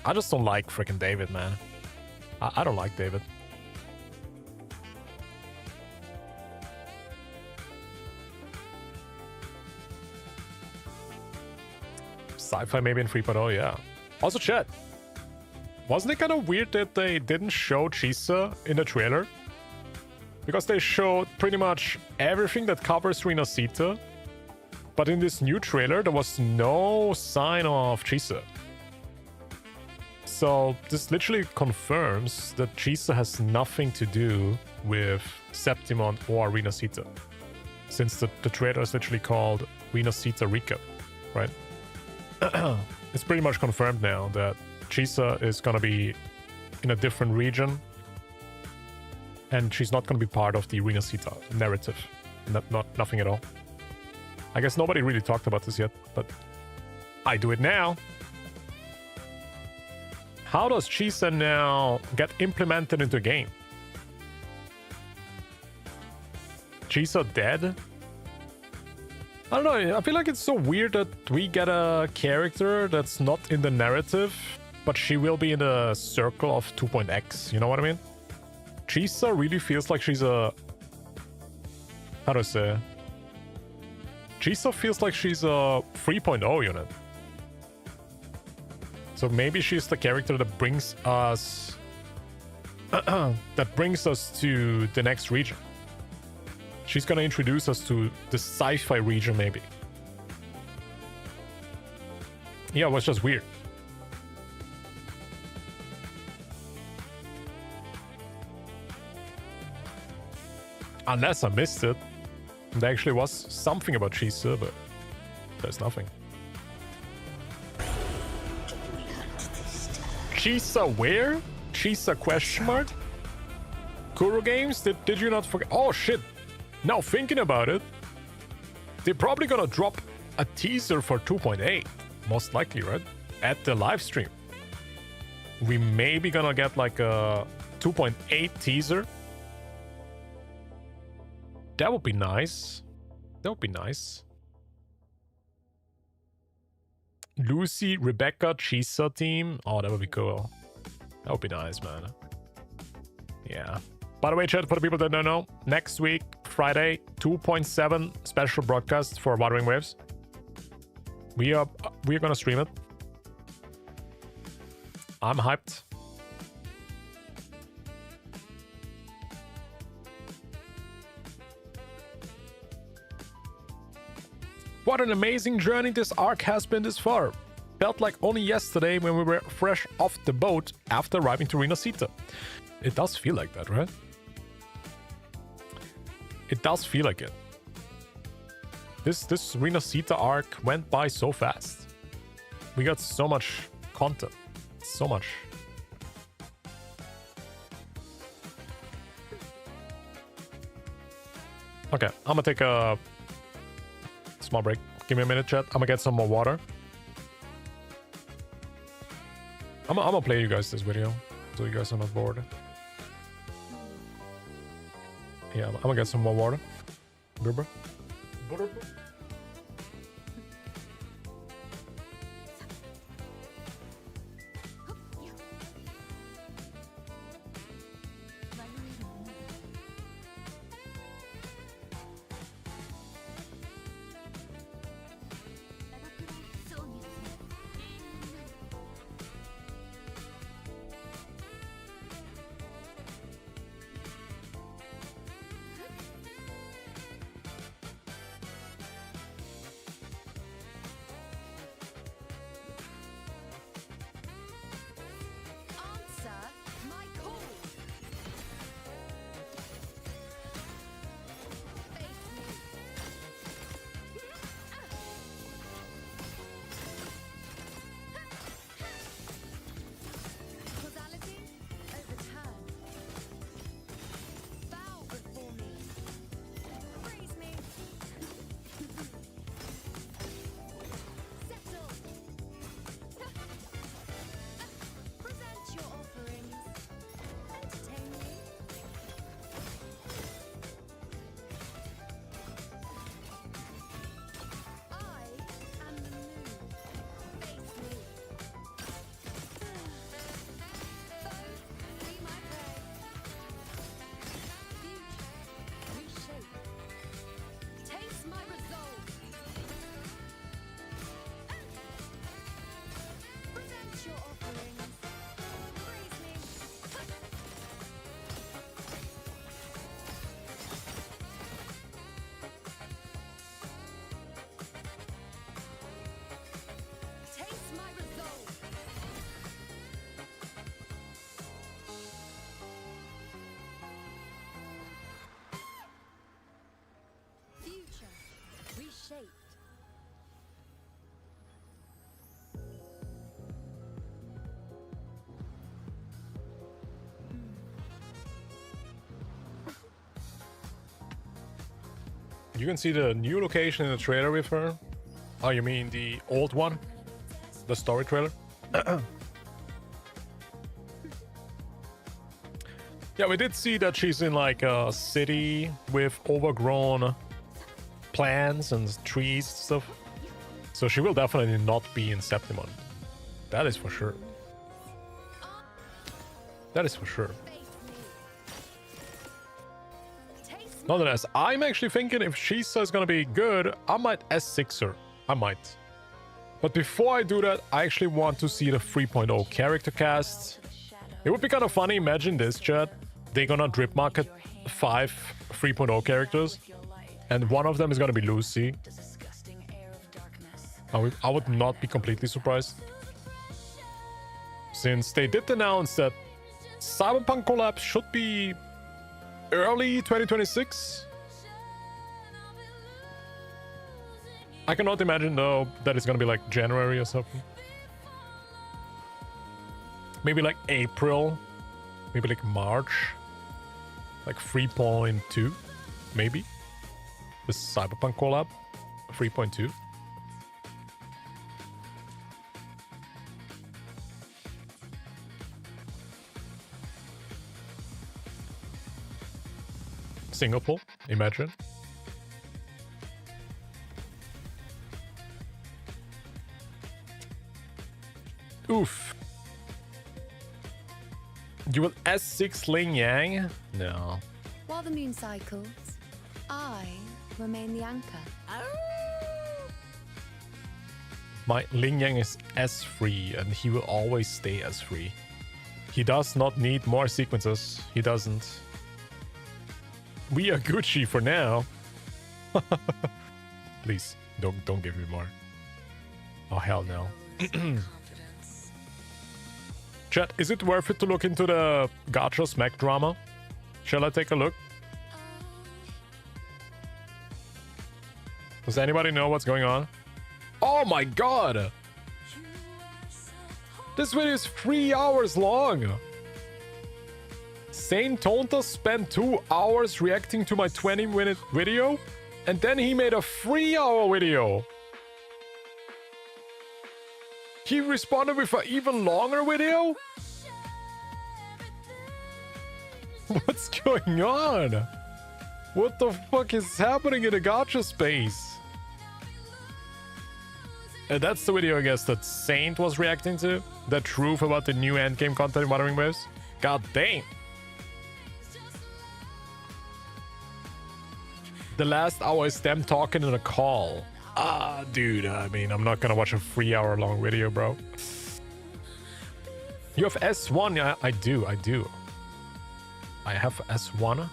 I just don't like freaking David, man. I don't like David. Sci-fi maybe in 3.0, yeah. Also, chat. Wasn't it kind of weird that they didn't show Chisa in the trailer? Because they showed pretty much everything that covers Renacita. But in this new trailer, there was no sign of Chisa. So this literally confirms that Chisa has nothing to do with Septimon or Renacita. Since the trailer is literally called Renacita Recap, right? It's pretty much confirmed now that Chisa is gonna be in a different region. And she's not gonna be part of the Renacita narrative. Nothing at all. I guess nobody really talked about this yet, but I do it now. How does Chisa now get implemented into the game? Chisa dead? I don't know, I feel like it's so weird that we get a character that's not in the narrative, but she will be in the circle of 2.x, you know what I mean? Chisa really feels like she's a... How do I say? Chisa feels like she's a 3.0 unit. So maybe she's the character that brings us... that brings us to the next region. She's gonna introduce us to the sci-fi region, maybe. Yeah, it was just weird. Unless I missed it. There actually was something about Chisa, but there's nothing. Chisa where? Chisa question mark? Kuro Games? Did you not forget? Oh shit! Now thinking about it, they're probably gonna drop a teaser for 2.8. Most likely, right? At the live stream. We may be gonna get like a 2.8 teaser. That would be nice. That would be nice. Lucy, Rebecca, Chisa team. Oh, that would be cool. That would be nice, man. Yeah. By the way, chat, for the people that don't know, next week, Friday, 2.7 special broadcast for Wuthering Waves. We are gonna stream it. I'm hyped. What an amazing journey this arc has been this far. Felt like only yesterday when we were fresh off the boat after arriving to Renacita. It does feel like that, right? It does feel like it. This Renacita arc went by so fast. We got so much content. So much. Okay, I'm gonna take a small break. Give me a minute, chat. I'm gonna get some more water. I'm gonna play you guys this video so you guys are not bored. Yeah, I'm gonna get some more water. Bro. You can see the new location in the trailer with her. Oh, you mean the old one? The story trailer? Yeah, we did see that she's in like a city with overgrown plants and trees and stuff. So she will definitely not be in Septimon. That is for sure. That is for sure. Nonetheless, I'm actually thinking if Shisa is gonna be good, I might S6 her. I might. But before I do that, I actually want to see the 3.0 character cast. It would be kind of funny, imagine this, chat. They're gonna drip market 5 3.0 characters, and one of them is gonna be Lucy. I would not be completely surprised. Since they did announce that Cyberpunk collab should be early 2026. I cannot imagine though that it's gonna be like January or something. Maybe like April. Maybe like March. Like 3.2. Maybe. The Cyberpunk collab. 3.2. Singapore, imagine. Oof. You will S6 Ling Yang? No. While the moon cycles, I remain the anchor. My Ling Yang is S3 and he will always stay S3. He does not need more sequences. He doesn't. We are Gucci for now. Please, don't give me more. Oh hell no. Chat, is it worth it to look into the Gacha Smack drama? Shall I take a look? Does anybody know what's going on? Oh my god! This video is 3 hours long! Saint Tonta spent 2 hours reacting to my 20-minute video, and then he made a 3-hour video. He responded with an even longer video? What's going on? What the fuck is happening in the gacha space? And that's the video, I guess, that Saint was reacting to? The truth about the new endgame content in Wuthering Waves? God damn! The last hour is them talking in a call. Ah, dude, I mean, I'm not gonna watch a 3-hour long video, bro. You have S1? Yeah, I do. I have S1.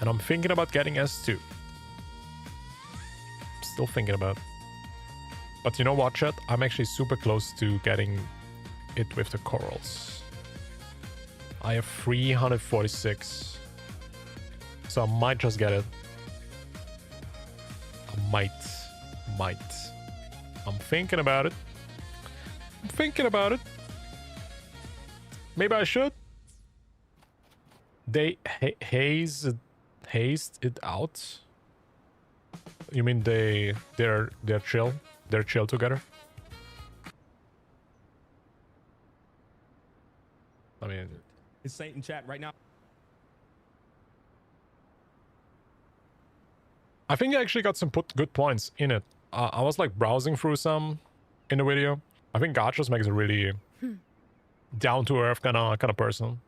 And I'm thinking about getting S2. Still thinking about. But you know what, chat? I'm actually super close to getting it with the corals. I have 346. So I might just get it. I might. I'm thinking about it. Maybe I should. They hazed it out. You mean they're chill? They're chill together? I mean, Is Saint in chat right now? I think I actually got some good points in it. I was like browsing through some in the video. I think Gachos makes a really down to earth kind of person.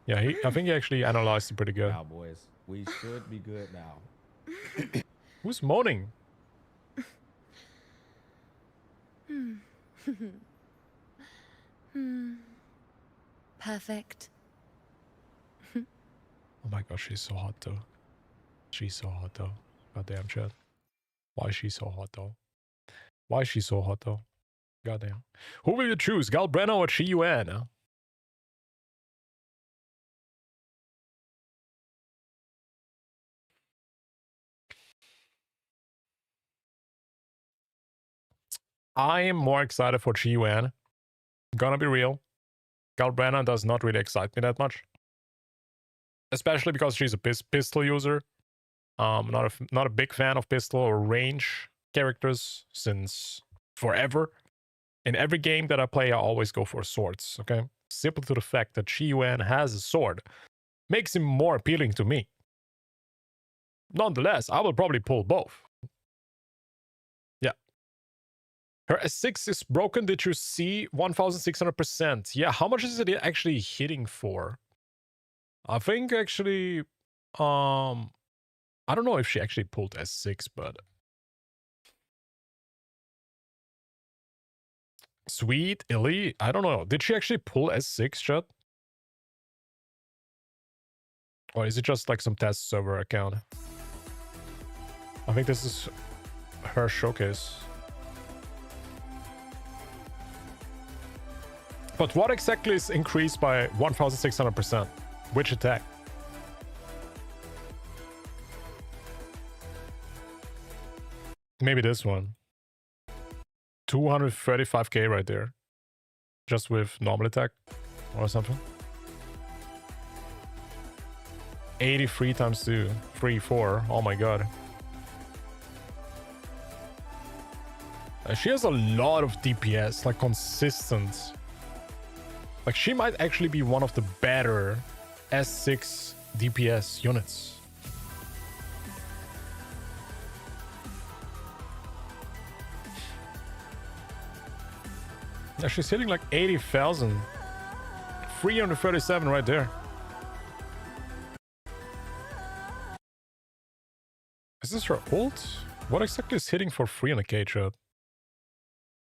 Yeah, I think he actually analyzed it pretty good. Now, boys, we should be good now. Who's moaning? Perfect. Oh my gosh, she's so hot though. She's so hot though. Goddamn, chat. Why is she so hot though? Why is she so hot though? Goddamn. Who will you choose, Galbrena or QIUYUAN? I am more excited for QIUYUAN. Gonna be real. Galbrena does not really excite me that much. Especially because she's a pistol user. Not a big fan of pistol or range characters since forever. In every game that I play, I always go for swords, okay? Simply to the fact that QIUYUAN has a sword makes him more appealing to me. Nonetheless, I will probably pull both. Yeah. Her S6 is broken. Did you see? 1,600%. Yeah, how much is it actually hitting for? I think actually, I don't know if she actually pulled S6, but... Sweet, Illy, I don't know. Did she actually pull S6, chat? Or is it just like some test server account? I think this is her showcase. But what exactly is increased by 1,600%? Which attack? Maybe this one. 235k right there. Just with normal attack or something. 83 times 2. 3, 4. Oh my god. She has a lot of DPS, like consistent. Like she might actually be one of the better S6 DPS units. Yeah, she's hitting like 80,000. 337 right there. Is this her ult? What exactly is hitting for 300k, chat?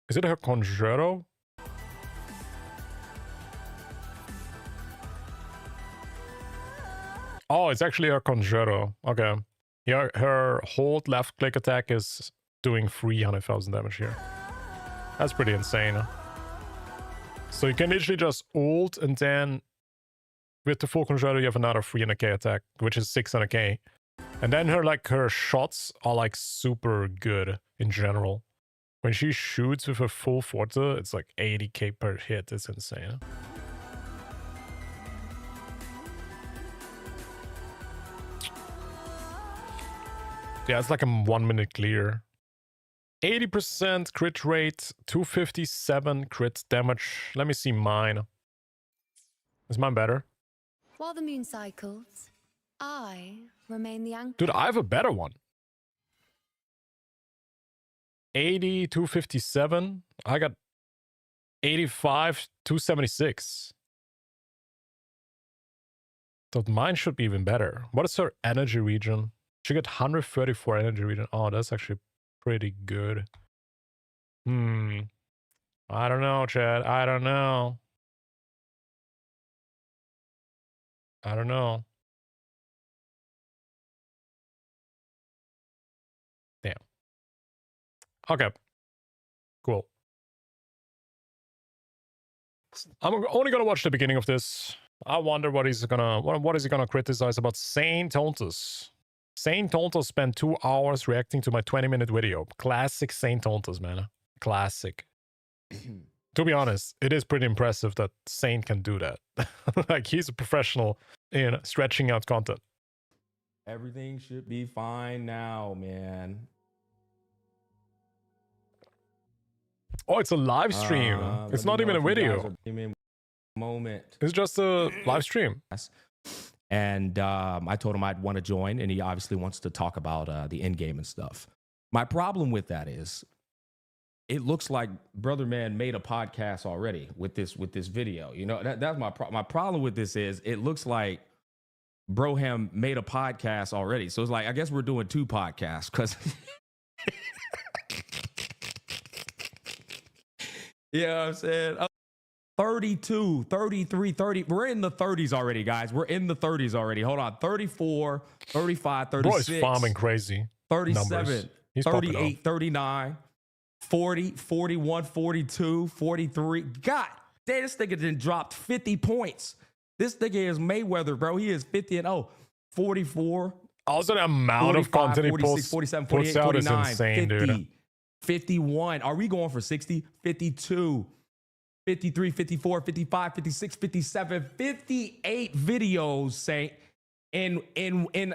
Is it her Conjuro? Oh, it's actually her Conjuro. Okay. Yeah, her hold left click attack is doing 300,000 damage here. That's pretty insane. So you can literally just ult and then with the full Conjuro you have another 300k attack, which is 600k. And then her shots are like super good in general. When she shoots with a full forte, it's like 80k per hit. It's insane. Yeah, it's like a 1 minute clear. 80% crit rate, 257 crit damage. Let me see mine. Is mine better? While the moon cycles, I remain the anchor. Dude, I have a better one. 80, 257. I got 85, 276. So mine should be even better. What is her energy region? She got 134 energy region. Oh, that's actually pretty good. I don't know, Chad. I don't know. I don't know. Damn. Okay. Cool. I'm only gonna watch the beginning of this. I wonder what is he gonna criticize about Saint Tontus. Saint Tontus spent 2 hours reacting to my 20-minute video. Classic Saint Tontus, man. Classic. To be honest, it is pretty impressive that Saint can do that. Like, he's a professional in stretching out content. Everything should be fine now, man. Oh, it's a live stream. It's not even a video. Moment. It's just a live stream. And I told him I'd want to join, and he obviously wants to talk about the end game and stuff. My problem with that is, it looks like Brother Man made a podcast already with this video. You know, that's my problem with this is it looks like Broham made a podcast already. So it's like, I guess we're doing 2 podcasts because. You know what I'm saying? 32, 33, 30. We're in the 30s already, guys. We're in the 30s already. Hold on. 34, 35, 36. Bro is farming crazy. 37, 38, 39, 40, 41, 42, 43. God damn, this nigga done dropped 50 points. This nigga is Mayweather, bro. He is 50-0. 44. Also, the amount of content he 46, 47, 48, 49, is insane, 50, dude. 51. Are we going for 60? 52. 53, 54, 55, 56, 57, 58 videos, Saint. And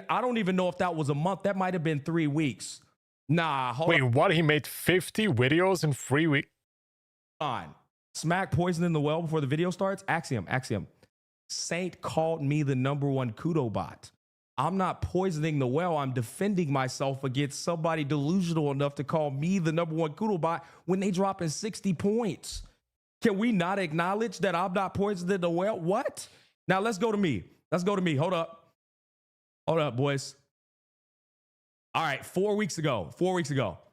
I don't even know if that was a month. That might have been 3 weeks. Nah, hold Wait, what? He made 50 videos in 3 weeks? on. Smack poison in the well before the video starts. Axiom. Saint called me the #1 kudo bot. I'm not poisoning the well. I'm defending myself against somebody delusional enough to call me the #1 kudo bot when they dropping 60 points. Can we not acknowledge that I'm not poisoning the well? What? Now let's go to me. Hold up, boys. All right, 4 weeks ago.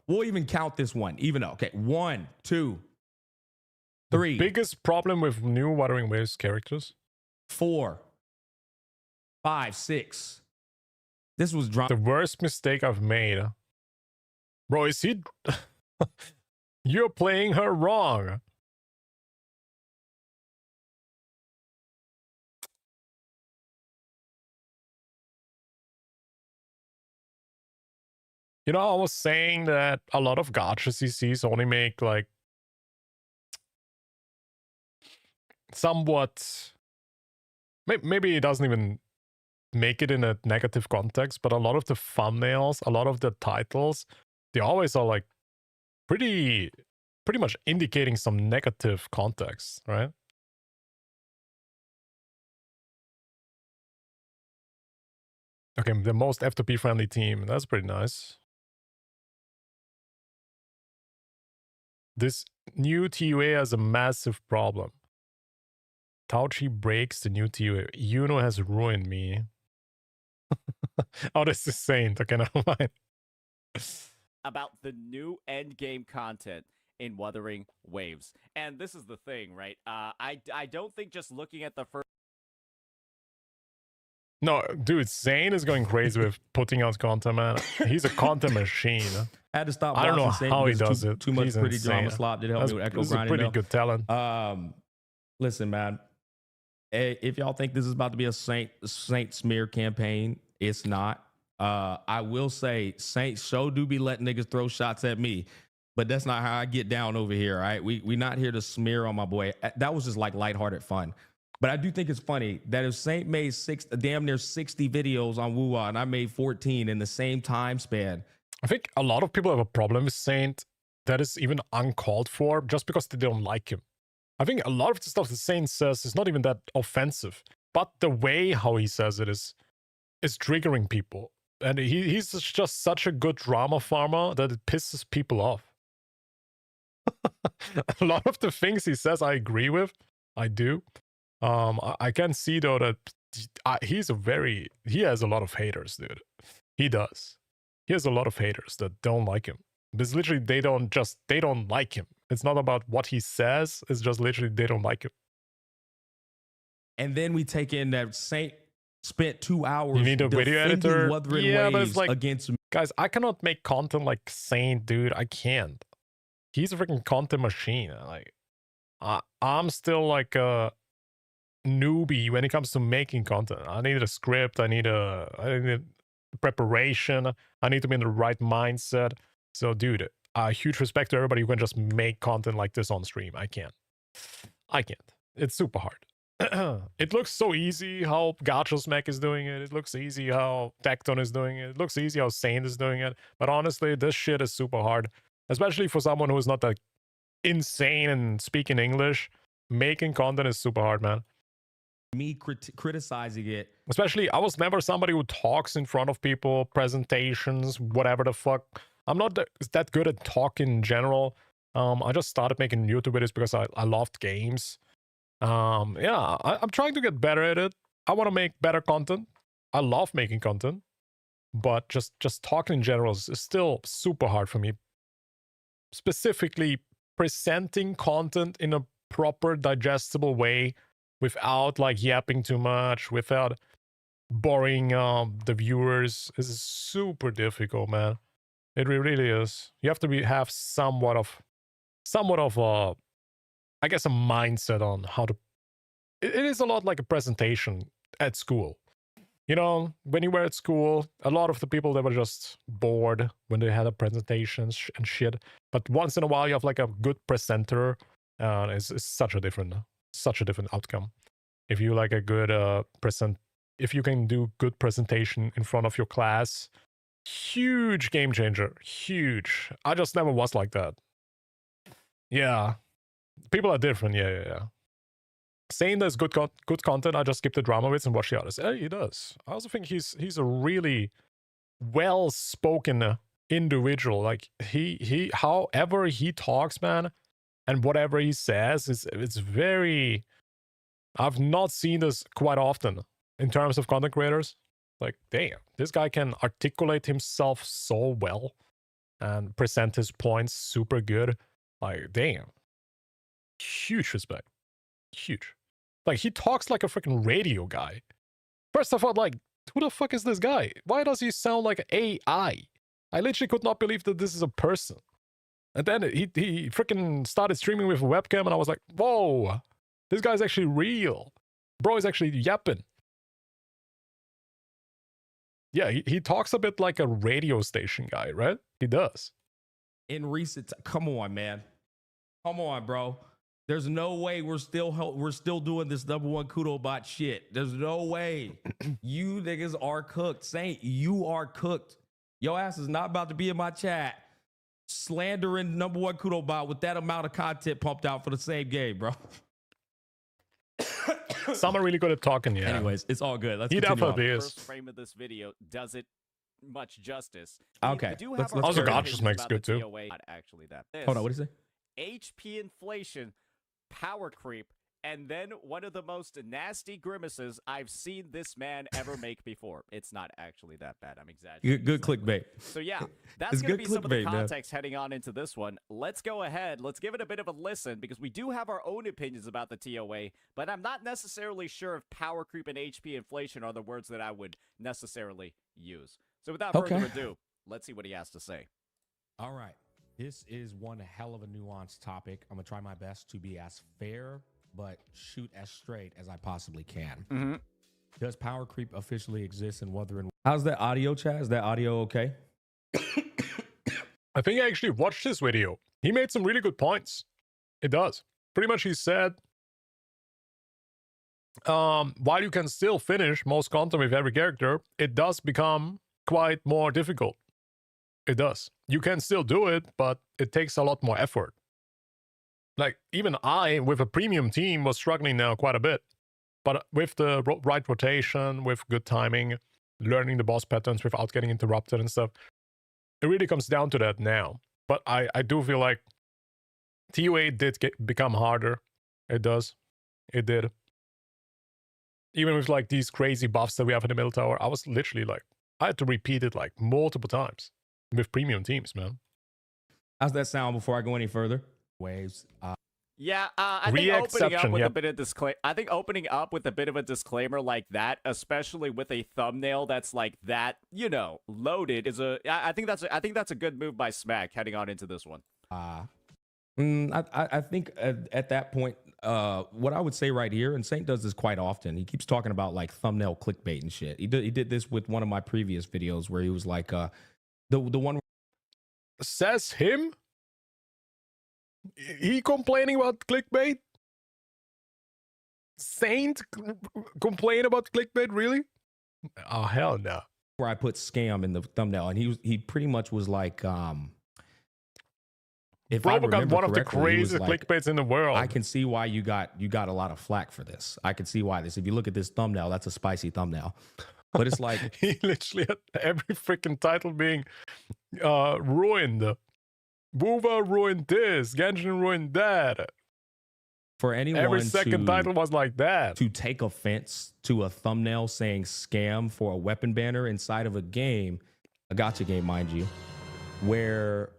We'll even count this one. Even though, okay, 1, 2, 3. The biggest problem with new Wuthering Waves characters? 4, 5, 6. This was drunk. The worst mistake I've made. Bro, is he... You're playing her wrong. You know, I was saying that a lot of gacha CCs only make like somewhat, maybe it doesn't even make it in a negative context, but a lot of the thumbnails, a lot of the titles, they always are like pretty much indicating some negative context, right? Okay, the most F2P friendly team, that's pretty nice. This new TOA has a massive problem. Tauchi breaks the new TOA. IUNO has ruined me. Oh, this is Saint. Okay, never mind. About the new endgame content in Wuthering Waves. And this is the thing, right? I don't think just looking at the first... No, dude, Zane is going crazy with putting out content, man. He's a content machine. I had to stop. I don't know how he does it. Too much He's pretty insane. drama slop did help me with echo This is grinding. pretty good talent. Listen, man. If y'all think this is about to be a Saint smear campaign, it's not. I will say Saint show do be letting niggas throw shots at me, but that's not how I get down over here. All right, we not here to smear on my boy. That was just like lighthearted fun. But I do think it's funny that if Saint made damn near 60 videos on wuwa and I made 14 in the same time span. I think a lot of people have a problem with Saint that is even uncalled for just because they don't like him. I think a lot of the stuff that Saint says is not even that offensive, but the way how he says it is triggering people. And he's just such a good drama farmer that it pisses people off. A lot of the things he says I agree with. I do. I can see though that he has a lot of haters, dude. He does. He has a lot of haters that don't like him. It's literally they don't like him. It's not about what he says. It's just literally they don't like him. And then we take in that Saint spent 2 hours. You need a video editor. Yeah, but it's like, against guys, I cannot make content like Saint, dude. I can't. He's a freaking content machine. Like, I'm still like a newbie when it comes to making content. I need a script. I need preparation. I need to be in the right mindset. So, dude, huge respect to everybody who can just make content like this on stream. I can't. It's super hard. It looks so easy how Gachosmack is doing it. It looks easy how Tecton is doing it. It looks easy how Saint is doing it. But honestly, this shit is super hard. Especially for someone who is not that insane and speaking English. Making content is super hard, man. Me criticizing it. Especially, I was never somebody who talks in front of people, presentations, whatever the fuck. I'm not that good at talking in general. I just started making YouTube videos because I loved games. Yeah, I'm trying to get better at it. I want to make better content. I love making content. But just talking in general is still super hard for me. Specifically, presenting content in a proper, digestible way without like yapping too much, without boring the viewers is super difficult, man. It really is. You have to have somewhat of I guess a mindset on how to. It is a lot like a presentation at school. You know, when you were at school, a lot of the people that were just bored when they had a presentation and shit. But once in a while, you have like a good presenter, it's such a different outcome. If you like a good if you can do good presentation in front of your class, huge game changer. Huge. I just never was like that. Yeah. People are different. Yeah. Saying there's good content, I just skip the drama bits and watch the others. Yeah, he does. I also think he's a really well-spoken individual. Like he however he talks, man, and whatever he says, it's very... I've not seen this quite often in terms of content creators. Like, damn, this guy can articulate himself so well and present his points super good. Like, damn. Huge respect. Huge. Like, he talks like a freaking radio guy. First of all, like, who the fuck is this guy? Why does he sound like AI? I literally could not believe that this is a person. And then he freaking started streaming with a webcam, and I was like, whoa, this guy's actually real. Bro is actually yapping. Yeah, he talks a bit like a radio station guy, right? He does. In recent, come on, man. Come on, bro. There's no way we're still doing this #1 Kudo bot shit. There's no way. You niggas are cooked. Saint, you are cooked. Your ass is not about to be in my chat slandering #1 Kudo bot with that amount of content pumped out for the same game, bro. Some are really good at talking, yeah. Anyways, it's all good. Let's he continue definitely on. is. First frame of this video does it much justice. Okay. We do Let's have our also, own God opinions just makes about good the too. TOA. Not actually that. Hold on, what did he say? HP inflation, power creep, and then one of the most nasty grimaces I've seen this man ever make before. It's not actually that bad. I'm exaggerating. Good clickbait. So yeah, that's It's going to good be some of the clickbait, man. context heading on into this one. Let's go ahead. Let's give it a bit of a listen because we do have our own opinions about the TOA, but I'm not necessarily sure if power creep and HP inflation are the words that I would necessarily use. So without further ado, let's see what he has to say. All right. This is one hell of a nuanced topic. I'm going to try my best to be as fair but shoot as straight as I possibly can. Does power creep officially exist in Wuthering? How's that audio, chat? Is that audio okay? I think I actually watched this video. He made some really good points. It does. Pretty much he said, while you can still finish most content with every character, it does become quite more difficult. It does. You can still do it, but it takes a lot more effort. Like, even I, with a premium team, was struggling now quite a bit. But with the right rotation, with good timing, learning the boss patterns without getting interrupted and stuff, it really comes down to that now. But I do feel like TOA did become harder. It does. It did. Even with, like, these crazy buffs that we have in the middle tower, I was literally, like, I had to repeat it, like, multiple times with premium teams, man. How's that sound before I go any further? Waves. Yeah, I think opening up with a bit of opening up with a bit of a disclaimer like that, especially with a thumbnail that's like that, you know, loaded, is I think that's a good move by Smack heading on into this one. I think at that point, what I would say right here, and Saint does this quite often. He keeps talking about like thumbnail clickbait and shit. He did this with one of my previous videos where he was like, the one says him. He complaining about clickbait? Saint complain about clickbait, really? Oh, hell no. Where I put scam in the thumbnail, and he pretty much was like, if I remember one of the correctly, he was craziest like, clickbaits in the world. I can see why you got a lot of flack for this. I can see why this. If you look at this thumbnail, that's a spicy thumbnail. But it's like he literally had every freaking title being ruined. Wuwa ruined this, Genshin ruined that. For anyone, every second title was like that. To take offense to a thumbnail saying scam for a weapon banner inside of a game, a gacha game, mind you, where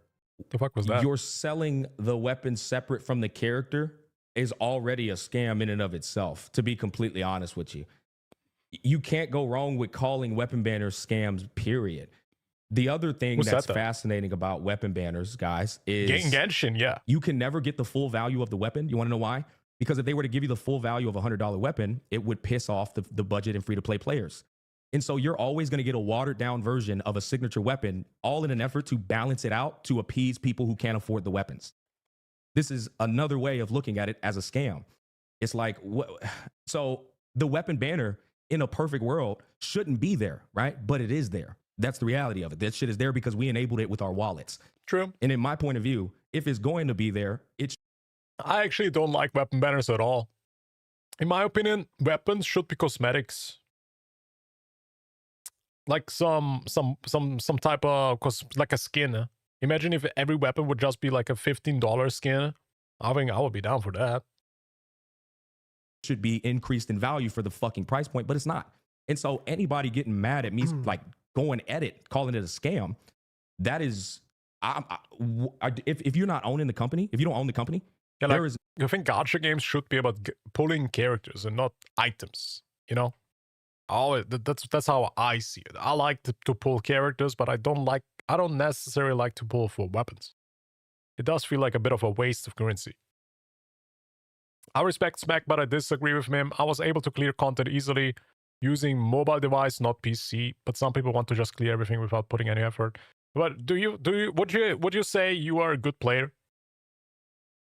the fuck was that? You're selling the weapon separate from the character is already a scam in and of itself, to be completely honest with you. You can't go wrong with calling weapon banners scams, period. The other thing that's fascinating about weapon banners, guys, is Genshin, yeah. You can never get the full value of the weapon. You want to know why? Because if they were to give you the full value of a $100 weapon, it would piss off the budget and free-to-play players. And so you're always going to get a watered-down version of a signature weapon, all in an effort to balance it out to appease people who can't afford the weapons. This is another way of looking at it as a scam. It's like, so the weapon banner in a perfect world shouldn't be there, right? But it is there. That's the reality of it. That shit is there because we enabled it with our wallets. True. And in my point of view, if it's going to be there, it's. I actually don't like weapon banners at all. In my opinion, weapons should be cosmetics. Like some type of like a skin. Imagine if every weapon would just be like a $15 skin. I think I would be down for that. Should be increased in value for the fucking price point, but it's not. And so anybody getting mad at me, like going at it, calling it a scam, that is, if you're not owning the company, if you don't own the company, yeah, like, I think gacha games should be about pulling characters and not items. You know, that's how I see it. I like to pull characters, but I don't necessarily like to pull for weapons. It does feel like a bit of a waste of currency. I respect Smack, but I disagree with him. I was able to clear content easily using mobile device, not PC. But some people want to just clear everything without putting any effort. But would you say you are a good player?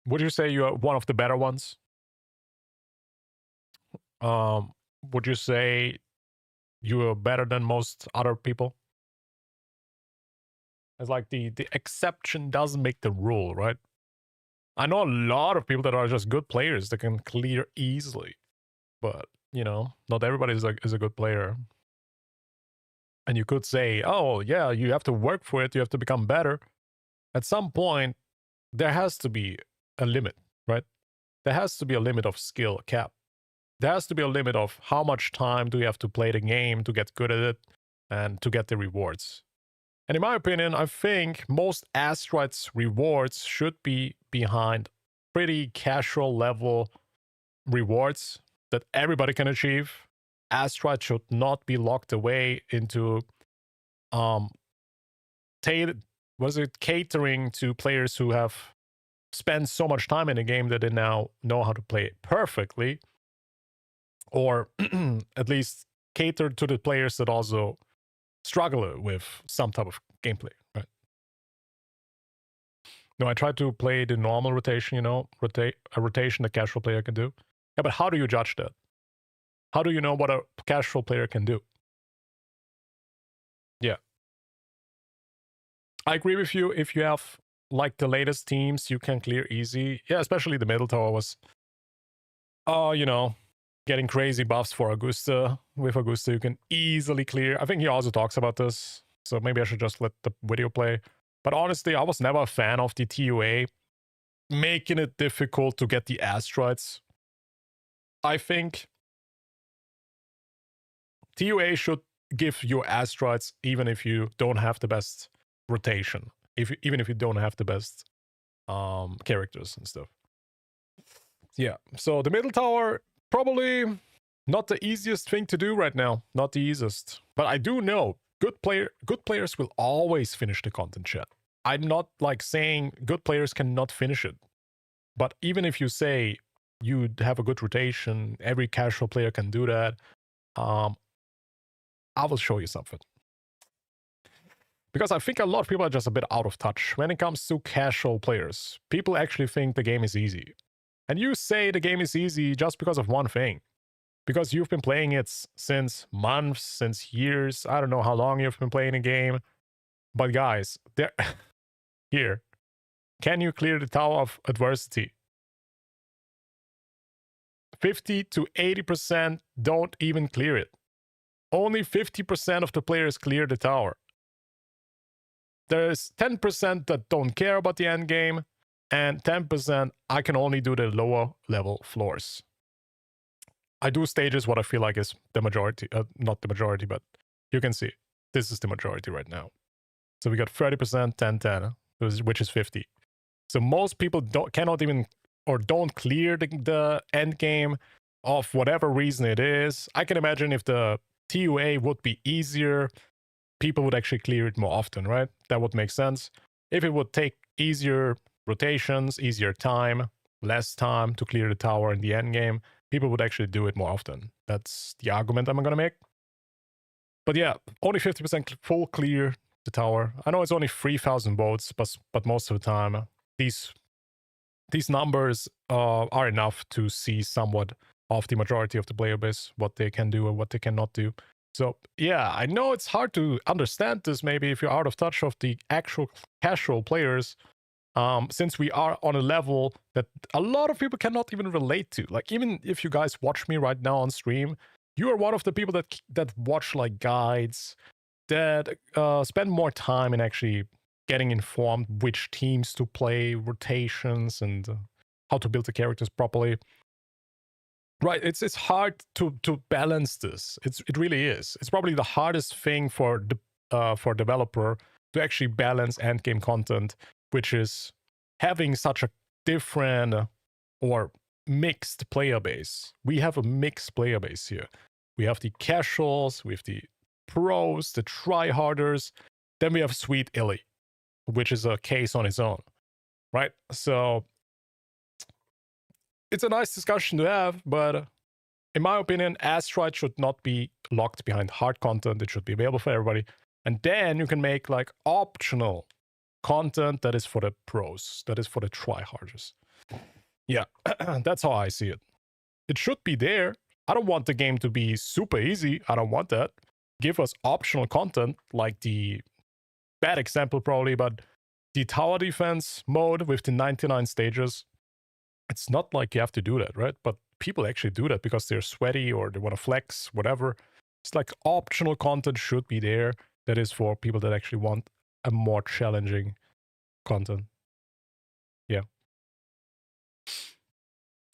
Would you say you are one of the better ones? Would you say you are better than most other people? It's like the exception doesn't make the rule, right? I know a lot of people that are just good players that can clear easily, but you know, not everybody is a good player. And you could say, oh yeah, you have to work for it, you have to become better. At some point, there has to be a limit, right? There has to be a limit of skill cap. There has to be a limit of how much time do you have to play the game to get good at it and to get the rewards. And in my opinion, I think most asteroids rewards should be behind pretty casual level rewards that everybody can achieve. Asteroids should not be locked away into catering to players who have spent so much time in the game that they now know how to play it perfectly. Or at least cater to the players that also struggle with some type of gameplay, right? No, I try to play the normal rotation, you know, a rotation a casual player can do. Yeah, but how do you judge that? How do you know what a casual player can do? Yeah. I agree with you. If you have like the latest teams, you can clear easy. Yeah, especially the middle tower was, you know, getting crazy buffs for Augusta. With Augusta, you can easily clear. I think he also talks about this, so maybe I should just let the video play. But honestly, I was never a fan of the TOA making it difficult to get the asteroids. I think TOA should give you asteroids even if you don't have the best rotation. Even if you don't have the best characters and stuff. Yeah, so the middle tower, probably not the easiest thing to do right now. Not the easiest. But I do know good players will always finish the content, chat. I'm not like saying good players cannot finish it. But even if you say you have a good rotation, every casual player can do that, I will show you something. Because I think a lot of people are just a bit out of touch when it comes to casual players. People actually think the game is easy. And you say the game is easy just because of one thing. Because you've been playing it since months, since years. I don't know how long you've been playing a game. But guys, here. Can you clear the Tower of Adversity? 50 to 80% don't even clear it. Only 50% of the players clear the tower. There's 10% that don't care about the end game, and 10% I can only do the lower level floors. I do stages what I feel like is the majority, not the majority, but you can see this is the majority right now. So we got 30%, 10, 10, which is 50. So most people cannot even or don't clear the end game of whatever reason it is. I can imagine if the TOA would be easier, people would actually clear it more often, right? That would make sense. If it would take easier rotations, easier time, less time to clear the tower in the end game, people would actually do it more often. That's the argument I'm gonna make. But yeah, only 50% full clear the tower. I know it's only 3,000 votes, but most of the time, these numbers are enough to see somewhat of the majority of the player base, what they can do and what they cannot do. So yeah, I know it's hard to understand this maybe if you're out of touch of the actual casual players, since we are on a level that a lot of people cannot even relate to. Like, even if you guys watch me right now on stream, you are one of the people that watch like guides, that spend more time in actually getting informed which teams to play, rotations, and how to build the characters properly. Right, it's hard to balance this. It really is. It's probably the hardest thing for developer to actually balance end game content, which is having such a different or mixed player base. We have a mixed player base here. We have the casuals, we have the pros, the tryharders, then we have Sweet Illy, which is a case on its own, right? So it's a nice discussion to have, but in my opinion, Astride should not be locked behind hard content. It should be available for everybody. And then you can make like optional content that is for the pros, that is for the tryharders. Yeah, that's how I see it. It should be there. I don't want the game to be super easy. I don't want that. Give us optional content, like the bad example probably, but the tower defense mode with the 99 stages. It's not like you have to do that, right? But people actually do that because they're sweaty or they want to flex, whatever. It's like optional content should be there. That is for people that actually want a more challenging content. Yeah.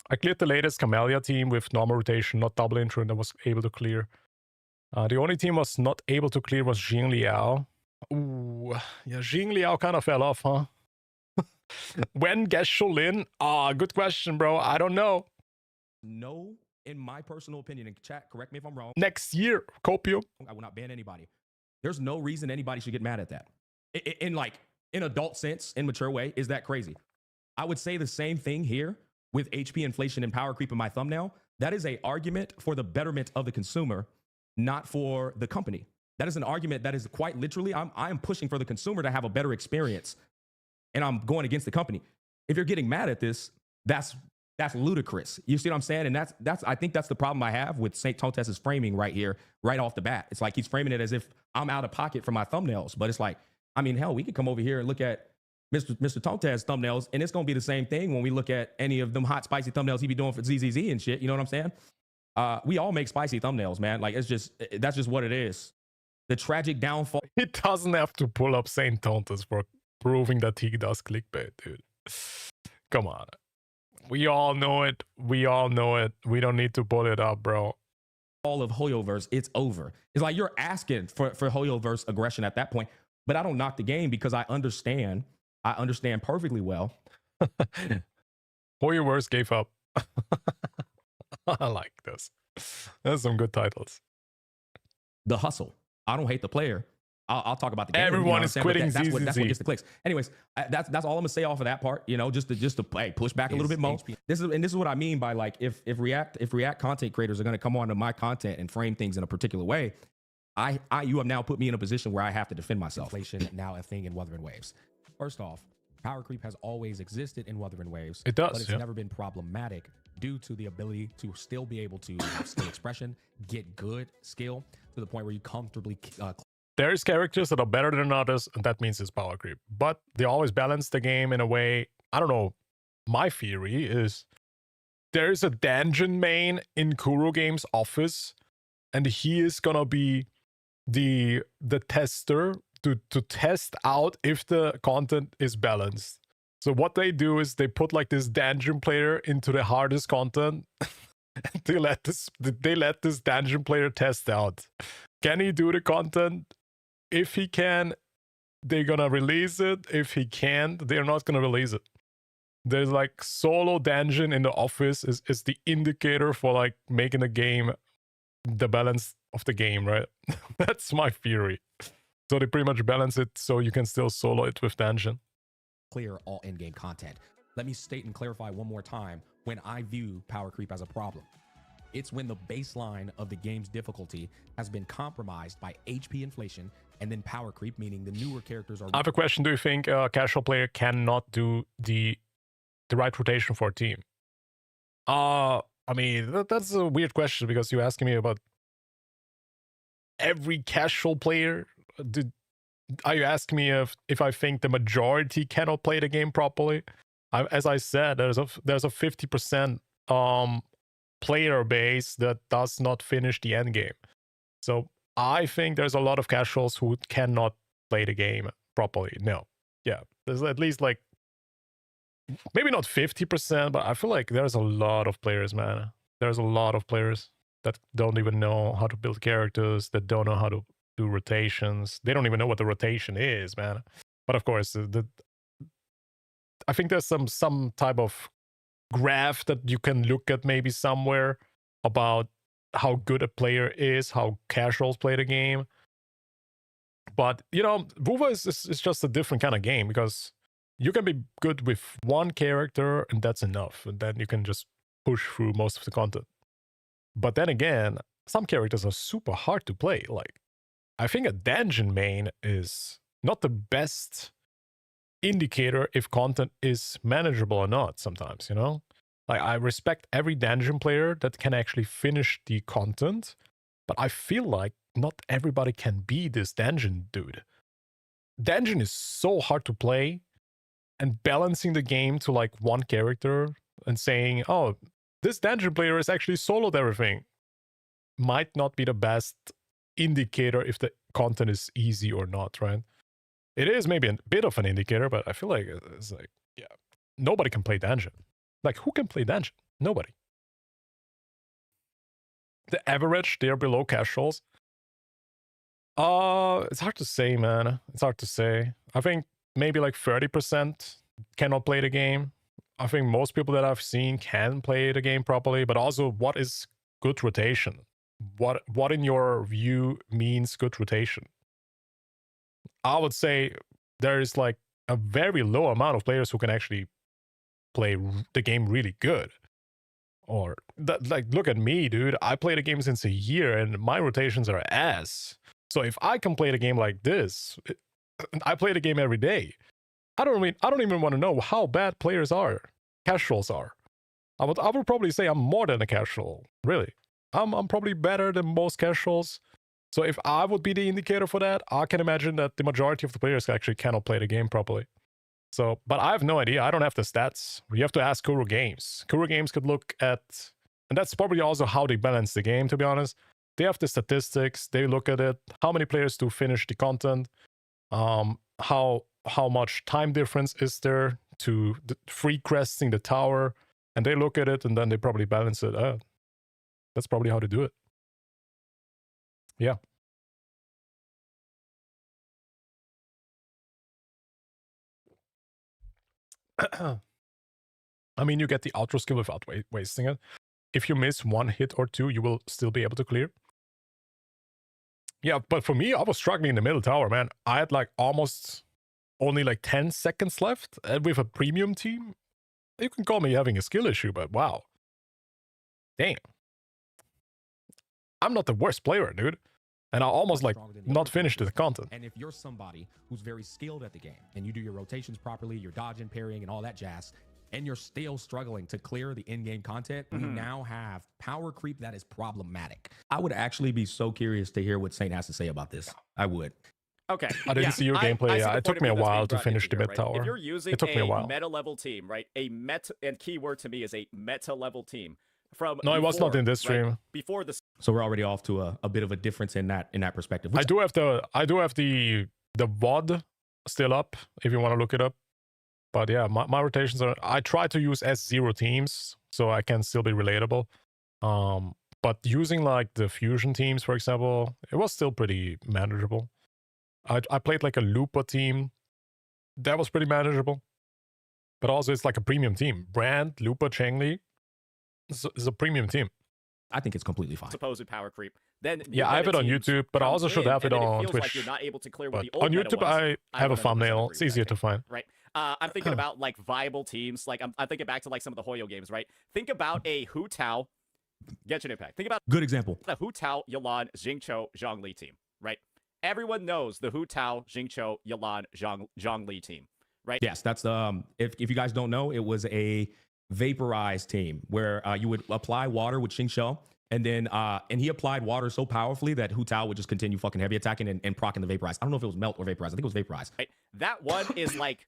I cleared the latest Camellia team with normal rotation, not double intro, and I was able to clear. The only team was not able to clear was Jing Liao. Ooh, yeah, Jing Liao kind of fell off, huh? When Gesholin? Good question, bro. I don't know. No, in my personal opinion, in chat, correct me if I'm wrong. Next year, Copio. I will not ban anybody. There's no reason anybody should get mad at that. In adult sense, in mature way, is that crazy? I would say the same thing here with HP inflation and power creep in my thumbnail. That is an argument for the betterment of the consumer, not for the company. That is an argument that is quite literally, I'm pushing for the consumer to have a better experience, and I'm going against the company. If you're getting mad at this, that's ludicrous. You see what I'm saying? And that's I think that's the problem I have with St. Tontes' framing right here, right off the bat. It's like he's framing it as if I'm out of pocket for my thumbnails. But it's like, I mean, hell, we could come over here and look at Mr. Tontes' thumbnails, and it's going to be the same thing when we look at any of them hot, spicy thumbnails he be doing for ZZZ and shit. You know what I'm saying? We all make spicy thumbnails, man. Like, that's just what it is. The tragic downfall. He doesn't have to pull up St. Tontes for proving that he does clickbait, dude. Come on. We all know it. We all know it. We don't need to pull it up, bro. All of Hoyoverse, it's over. It's like you're asking for Hoyoverse aggression at that point. But I don't knock the game because I understand perfectly well. Hoyoverse gave up. I like this. That's some good titles. The hustle. I don't hate the player. I'll talk about the game. Everyone is quitting that's what ZZZ. gets the clicks. Anyways, that's all I'm gonna say off of that part. You know, just to push back a little bit more. This is what I mean by, like, if React content creators are gonna come onto my content and frame things in a particular way, you have now put me in a position where I have to defend myself. Inflation now a thing in Wuthering Waves. First off, power creep has always existed in Wuthering Waves. It does, but it's never been problematic due to the ability to still be able to have skill expression, get good skill to the point where you comfortably. There's characters that are better than others, and that means it's power creep. But they always balance the game in a way. I don't know. My theory is there's a dungeon main in Kuro Game's office, and he is gonna be the tester to test out if the content is balanced. So what they do is they put like this dungeon player into the hardest content. And they let this dungeon player test out. Can he do the content? If he can, they're gonna release it. If he can't, they're not gonna release it. There's like solo dungeon in the office is the indicator for like making the game, the balance of the game, right? That's my theory. So they pretty much balance it so you can still solo it with dungeon. Clear all in-game content. Let me state and clarify one more time when I view power creep as a problem. It's when the baseline of the game's difficulty has been compromised by HP inflation and then power creep, meaning the newer characters are... I have a question. Do you think a casual player cannot do the right rotation for a team? I mean, that's a weird question because you're asking me about every casual player. Are you asking me if I think the majority cannot play the game properly? As I said, there's a 50% player base that does not finish the end game. So I think there's a lot of casuals who cannot play the game properly. No, yeah, there's at least like maybe not 50%, but I feel like there's a lot of players, man. There's a lot of players that don't even know how to build characters, that don't know how to do rotations. They don't even know what the rotation is, man. But of course, I think there's some type of graph that you can look at maybe somewhere about how good a player is, how casuals play the game. But, you know, wuwa is just a different kind of game because you can be good with one character and that's enough. And then you can just push through most of the content. But then again, some characters are super hard to play. Like, I think a dungeon main is not the best indicator if content is manageable or not sometimes, you know? Like, I respect every dungeon player that can actually finish the content, but I feel like not everybody can be this dungeon dude. Dungeon is so hard to play, and balancing the game to like one character and saying, oh, this dungeon player is actually soloed everything, might not be the best indicator if the content is easy or not, right? It is maybe a bit of an indicator, but I feel like it's like, yeah, nobody can play dungeon. Like, who can play dungeon? Nobody. The average, they're below casuals. It's hard to say, man. It's hard to say. I think maybe like 30% cannot play the game. I think most people that I've seen can play the game properly, but also what is good rotation? What in your view means good rotation? I would say there is like a very low amount of players who can actually play the game really good. Or like, look at me, dude. I play the game since a year and my rotations are ass. So if I can play the game like this, I play the game every day. I don't even want to know how bad players are, casuals are. I would probably say I'm more than a casual, really. I'm probably better than most casuals. So if I would be the indicator for that, I can imagine that the majority of the players actually cannot play the game properly. So, but I have no idea. I don't have the stats. You have to ask Kuro Games. Kuro Games could look at, and that's probably also how they balance the game, to be honest. They have the statistics. They look at it. How many players do finish the content? How much time difference is there to free cresting the tower? And they look at it and then they probably balance it out. That's probably how to do it. Yeah. I mean, you get the outro skill without wasting it. If you miss one hit or two, you will still be able to clear. Yeah, but for me, I was struggling in the middle tower, man. I had like almost only like 10 seconds left with a premium team. You can call me having a skill issue, but wow. Damn. I'm not the worst player, dude. And I almost like not finished the content. And if you're somebody who's very skilled at the game and you do your rotations properly, you're dodging, parrying, and all that jazz, and you're still struggling to clear the in-game content, you now have power creep that is problematic. I would actually be so curious to hear what Saint has to say about this. I would. Okay. I didn't see your gameplay. It took me a while to finish the mid tower. If you're using it took me a while. Meta level team, right? A meta, and keyword to me is a meta level team. From no, it was not in this stream. Right? Before this, so we're already off to a bit of a difference in that perspective. I do have the VOD still up if you want to look it up. But yeah, my rotations are. I try to use S0 teams so I can still be relatable. But using like the fusion teams, for example, it was still pretty manageable. I played like a Lupa team. That was pretty manageable. But also it's like a premium team. Brand, Lupa, Changli. It's a premium team. I think it's completely fine. Supposed power creep. Then yeah, I have it on YouTube, but I also should have it on Twitch. Like you're not able to clear with the old on YouTube, I have a thumbnail. It's easier to find. Right. I'm thinking about like viable teams. Like I'm thinking back to like some of the Hoyo games. Right. Think about a Hu Tao, Genshin Impact. Think about good example. The Hu Tao, Yuan, Xingqiu, Zhongli team. Right. Everyone knows the Hu Tao, Xingqiu, Yuan, Zhongli team. Right. Yes, that's if you guys don't know, it was a vaporized team where you would apply water with Xingqiu, and then and he applied water so powerfully that Hu Tao would just continue fucking heavy attacking and proccing the vaporize. I don't know if it was melt or vaporize. I think it was vaporize. Right. That one is like,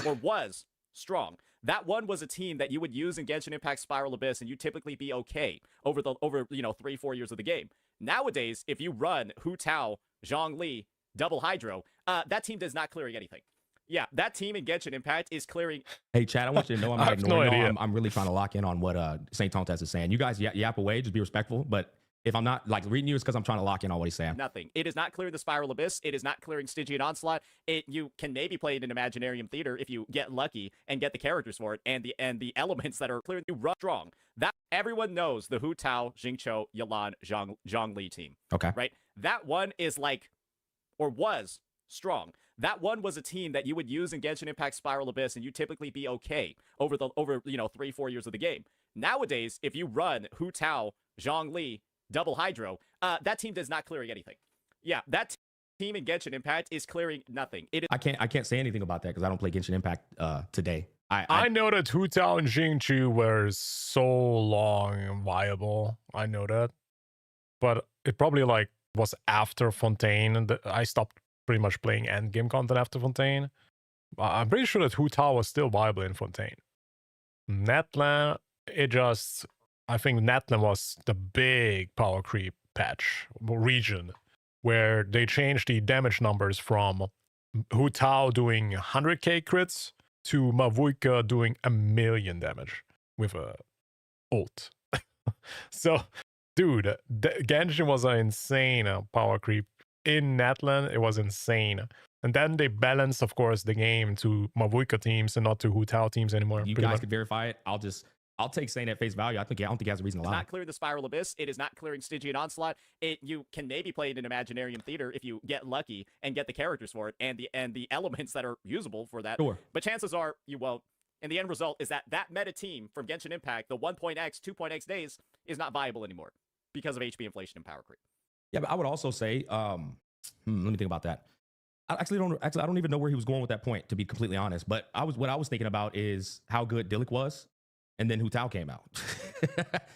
or was strong. That one was a team that you would use in Genshin Impact Spiral Abyss, and you typically be okay over 3-4 years of the game. Nowadays, if you run Hu Tao, Zhongli, double Hydro, that team does not clear anything. Yeah, that team in Genshin Impact is clearing. Hey, Chad, I want you to know I'm not ignoring no y'all. idea. I'm really trying to lock in on what St. Tontes is saying. You guys yap away, just be respectful. But if I'm not like reading you, it's because I'm trying to lock in on what he's saying. Nothing. It is not clearing the Spiral Abyss. It is not clearing Stygian Onslaught. You can maybe play it in Imaginarium Theater if you get lucky and get the characters for it and the elements that are clear. You run strong. That everyone knows the Hu Tao, Xingqiu, Yalan, Zhongli team. Okay. Right? That one is like, or was strong. That one was a team that you would use in Genshin Impact Spiral Abyss, and you typically be okay over 3-4 years of the game. Nowadays, if you run Hu Tao, Zhongli, double Hydro, that team does not clear anything. Yeah, that team in Genshin Impact is clearing nothing. I can't say anything about that because I don't play Genshin Impact today. I know that Hu Tao and Xingqiu were so long viable. I know that, but it probably like was after Fontaine, and I stopped pretty much playing endgame content after Fontaine. I'm pretty sure that Hu Tao was still viable in Fontaine. Netland, I think Netland was the big power creep patch region where they changed the damage numbers from Hu Tao doing 100k crits to Mavuika doing 1,000,000 damage with a ult. So, dude, Genshin was an insane power creep. In Netland, it was insane. And then they balanced, of course, the game to Mavuika teams and not to Hu Tao teams anymore. You guys can verify it. I'll take saying at face value. I don't think he has a reason to It's lie. not clearing the Spiral Abyss. It is not clearing Stygian Onslaught. You can maybe play it in Imaginarium Theater if you get lucky and get the characters for it and the elements that are usable for that. Sure. But chances are you won't. And the end result is that meta team from Genshin Impact, the 1.x, 2.x days, is not viable anymore because of HP inflation and power creep. Yeah, but I would also say, let me think about that. I don't even know where he was going with that point, to be completely honest. But what I was thinking about is how good Dillik was, and then Hu Tao came out,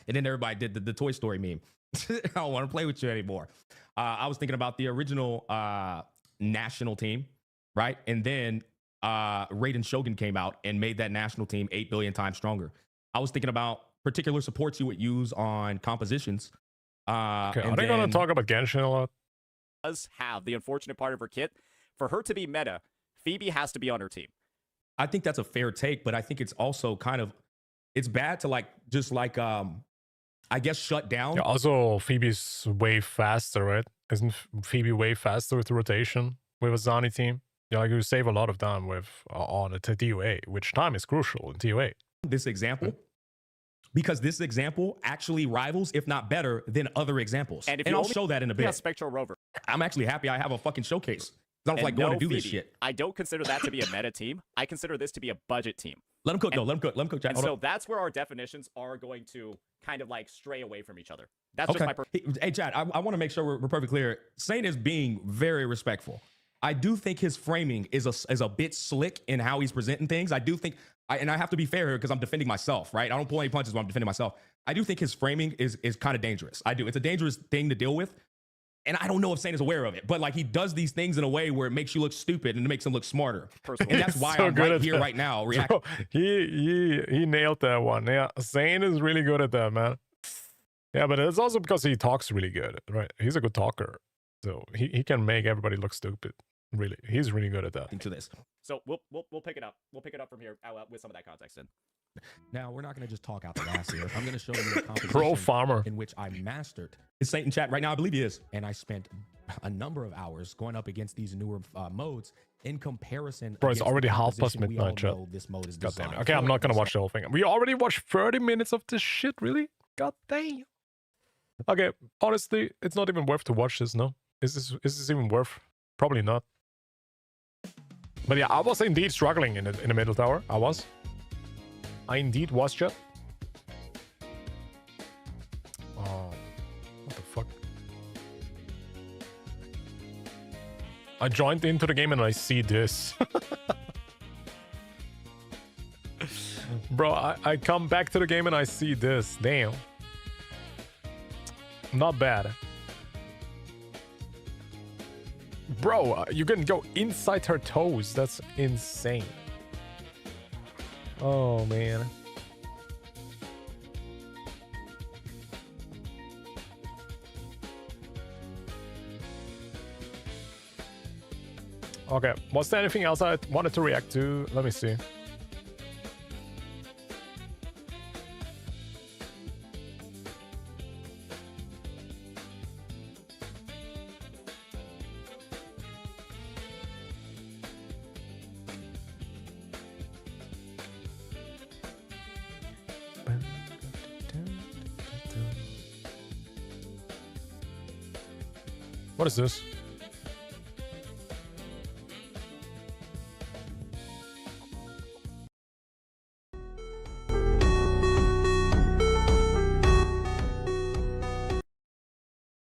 and then everybody did the Toy Story meme. I don't want to play with you anymore. I was thinking about the original national team, right? And then Raiden Shogun came out and made that national team 8 billion times stronger. I was thinking about particular supports you would use on compositions. Okay, are they going to talk about Genshin a lot? Does have the unfortunate part of her kit. For her to be meta, Phoebe has to be on her team. I think that's a fair take, but I think it's also kind of, it's bad to I guess shut down. Yeah, also, Phoebe's way faster, right? Isn't Phoebe way faster with rotation with a Zani team? Yeah, like you save a lot of time with on a TOA, which time is crucial in TOA. This example, because this example actually rivals, if not better, than other examples. And I'll show that in a bit. Yeah, Spectral Rover. I'm actually happy I have a fucking showcase. I don't like going to do this shit. I don't consider that to be a meta team. I consider this to be a budget team. Let him cook, though. Let him cook. And so that's where our definitions are going to kind of like stray away from each other. That's just my Hey, Chad, I want to make sure we're perfectly clear. Saint is being very respectful. I do think his framing is a bit slick in how he's presenting things. I do think, and I have to be fair here because I'm defending myself, right? I don't pull any punches when I'm defending myself. I do think his framing is kind of dangerous. I do. It's a dangerous thing to deal with. And I don't know if Saint is aware of it, but like he does these things in a way where it makes you look stupid and it makes him look smarter. And that's why I'm right here, right now, reacting. He nailed that one. Yeah, Saint is really good at that, man. Yeah, but it's also because he talks really good, right? He's a good talker. So he can make everybody look stupid. Really, he's really good at that. Into this. So we'll pick it up. We'll pick it up from here with some of that context in. Now, we're not going to just talk out the ass here. I'm going to show you a composition Pro farmer in which I mastered. Is Saint in chat right now? I believe he is. And I spent a number of hours going up against these newer modes in comparison. Bro, it's already midnight, chat. This mode is God damn it. Okay, I'm not going to watch the whole thing. We already watched 30 minutes of this shit, really? God damn. Okay, honestly, it's not even worth to watch this, no? Is this even worth? Probably not. But yeah, I was indeed struggling in the middle tower. I indeed was, chat. Oh, what the fuck? I joined into the game and I see this. Bro, I come back to the game and I see this. Damn. Not bad. Bro, you can go inside her toes. That's insane. Oh, man. Okay, was there anything else I wanted to react to? Let me see. What is this?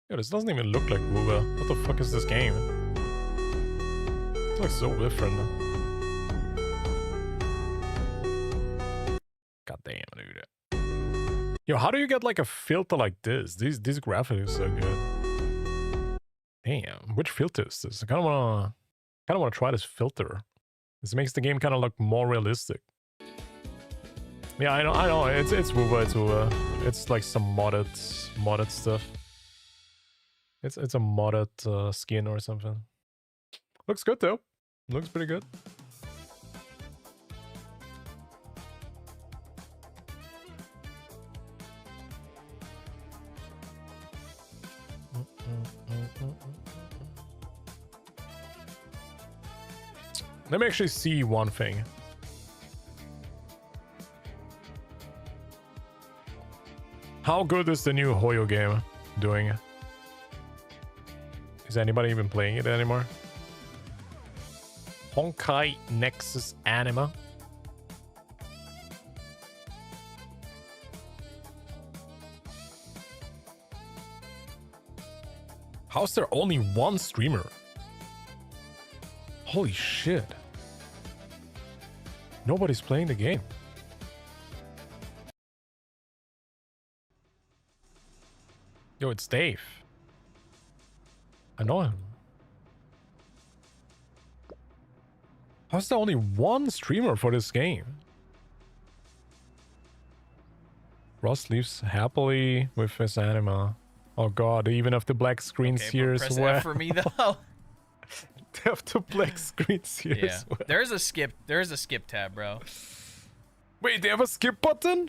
Yo, this doesn't even look like Wuwa. What the fuck is this game? It looks so different. God damn, dude. Yo, how do you get like a filter like this? These graphics are so good. Damn, which filter is this? I kinda wanna try this filter. This makes the game kinda look more realistic. Yeah, I know, it's Wuwa, it's Wuwa. It's like some modded stuff. It's a modded skin or something. Looks good though. Looks pretty good. Let me actually see one thing. How good is the new Hoyo game doing? Is anybody even playing it anymore? Honkai Nexus Anima. How's there only one streamer? Holy shit. Nobody's playing the game. Yo, it's Dave. I know him. How's there only one streamer for this game? Ross lives happily with his anima. Oh god, they even have the black screens here as well. F for me though. They have the black screens here as well. There's a skip tab, bro. Wait, they have a skip button?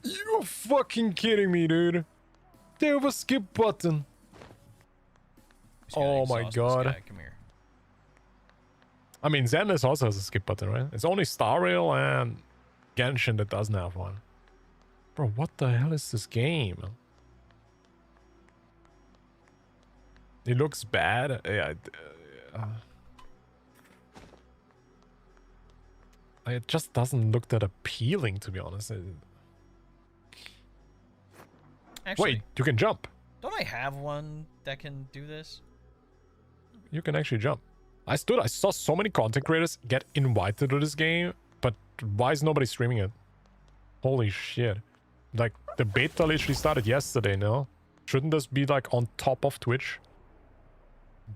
You're fucking kidding me, dude. They have a skip button. Oh my god. Come here. I mean, Zenless also has a skip button, right? It's only Star Rail and Genshin that doesn't have one. Bro, what the hell is this game? It looks bad. Yeah. It just doesn't look that appealing, to be honest. Actually, wait, you can jump. Don't I have one that can do this? You can actually jump. I saw so many content creators get invited to this game, but why is nobody streaming it? Holy shit. Like, the beta literally started yesterday, no? Shouldn't this be like on top of Twitch?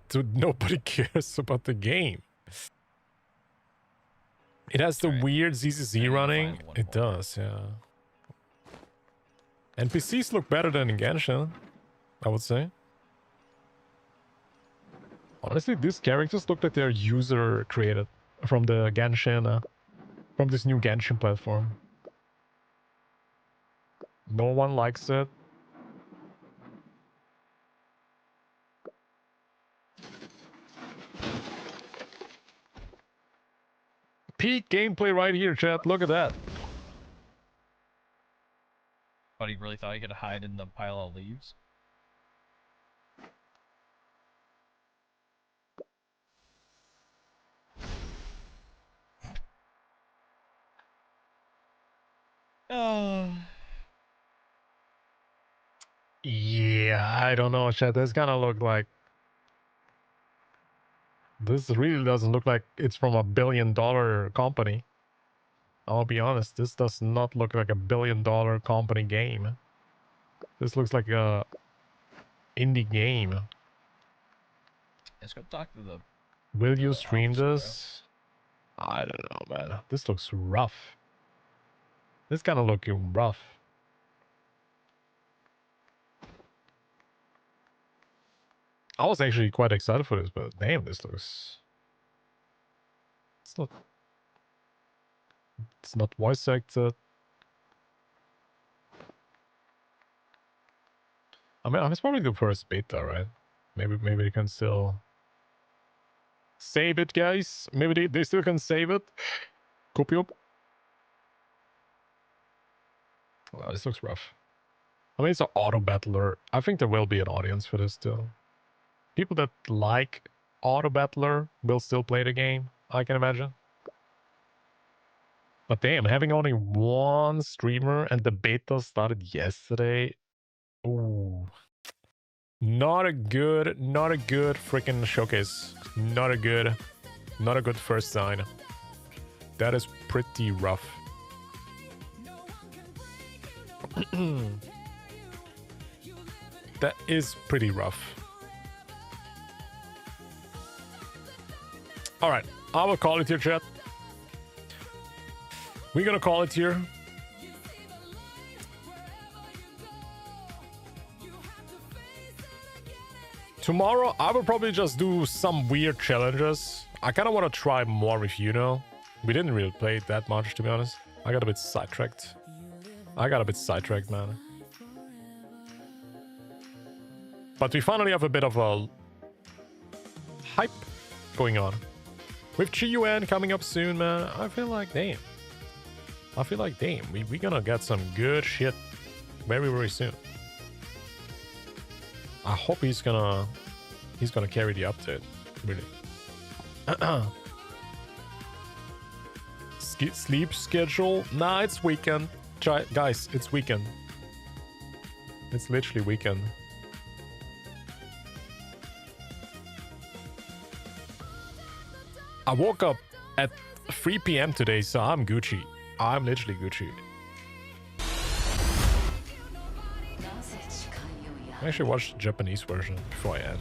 Dude, nobody cares about the game. It has the weird ZZZ running. It does, yeah. NPCs look better than in Genshin, I would say. Honestly, these characters look like they're user created from the Genshin, from this new Genshin platform. No one likes it. Peak gameplay right here, chat. Look at that. But he really thought he could hide in the pile of leaves. Oh. Yeah, I don't know, chat. This kind of look like... This really doesn't look like it's from $1 billion company. I'll be honest, this does not look like a billion-dollar company game. This looks like a indie game. Let's go talk to the... Will you stream this? I don't know, man. This looks rough. This kind of looking rough. I was actually quite excited for this, but damn, this looks... It's not voice acted. I mean, it's probably the first beta, right? Maybe you can still save it, guys. Maybe they still can save it. Copy up. Wow, this looks rough. I mean, it's an auto battler. I think there will be an audience for this still. People that like auto battler will still play the game, I can imagine. But damn, having only one streamer and the beta started yesterday. Ooh. Not a good freaking showcase. Not a good first sign. That is pretty rough. That is pretty rough. Alright, I will call it here, chat. We're gonna call it here. Tomorrow, I will probably just do some weird challenges. I kind of want to try more with IUNO. We didn't really play it that much, to be honest. I got a bit sidetracked. Man. But we finally have a bit of a hype going on. With QIUYUAN coming up soon, man, I feel like, damn. We're gonna get some good shit very, very soon. I hope he's gonna carry the update, really. Sleep schedule? Nah, it's weekend. Guys, it's weekend. It's literally weekend. I woke up at 3 PM today, so I'm Gucci. I'm literally Gucci. I actually watched the Japanese version before I end.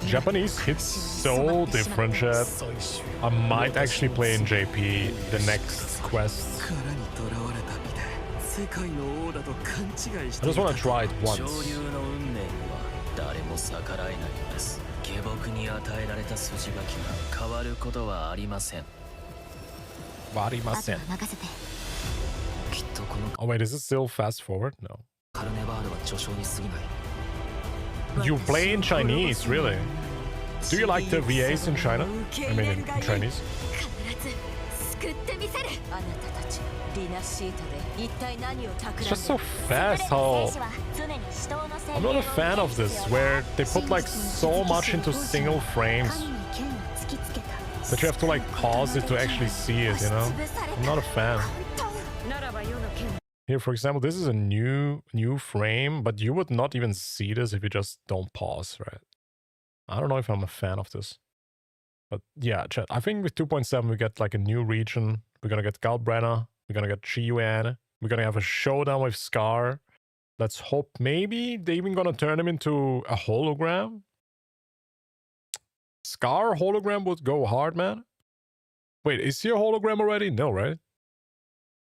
Japanese hits so different, chat. I might actually play in JP the next quest. I just want to try it once. Oh wait, is it still fast forward? No. You play in Chinese, really? Do you like the VAs in China? I mean in Chinese? It's just so fast how... I'm not a fan of this, where they put like so much into single frames that you have to like pause it to actually see it, you know? I'm not a fan. Here, for example, this is a new frame, but you would not even see this if you just don't pause, right? I don't know if I'm a fan of this. But yeah, chat, I think with 2.7 we get like a new region. We're gonna get Galbrenna. We're gonna get QIUYUAN. We're gonna have a showdown with Scar. Let's hope maybe they're even gonna turn him into a hologram. Scar hologram would go hard, man. Wait, is he a hologram already? No, right?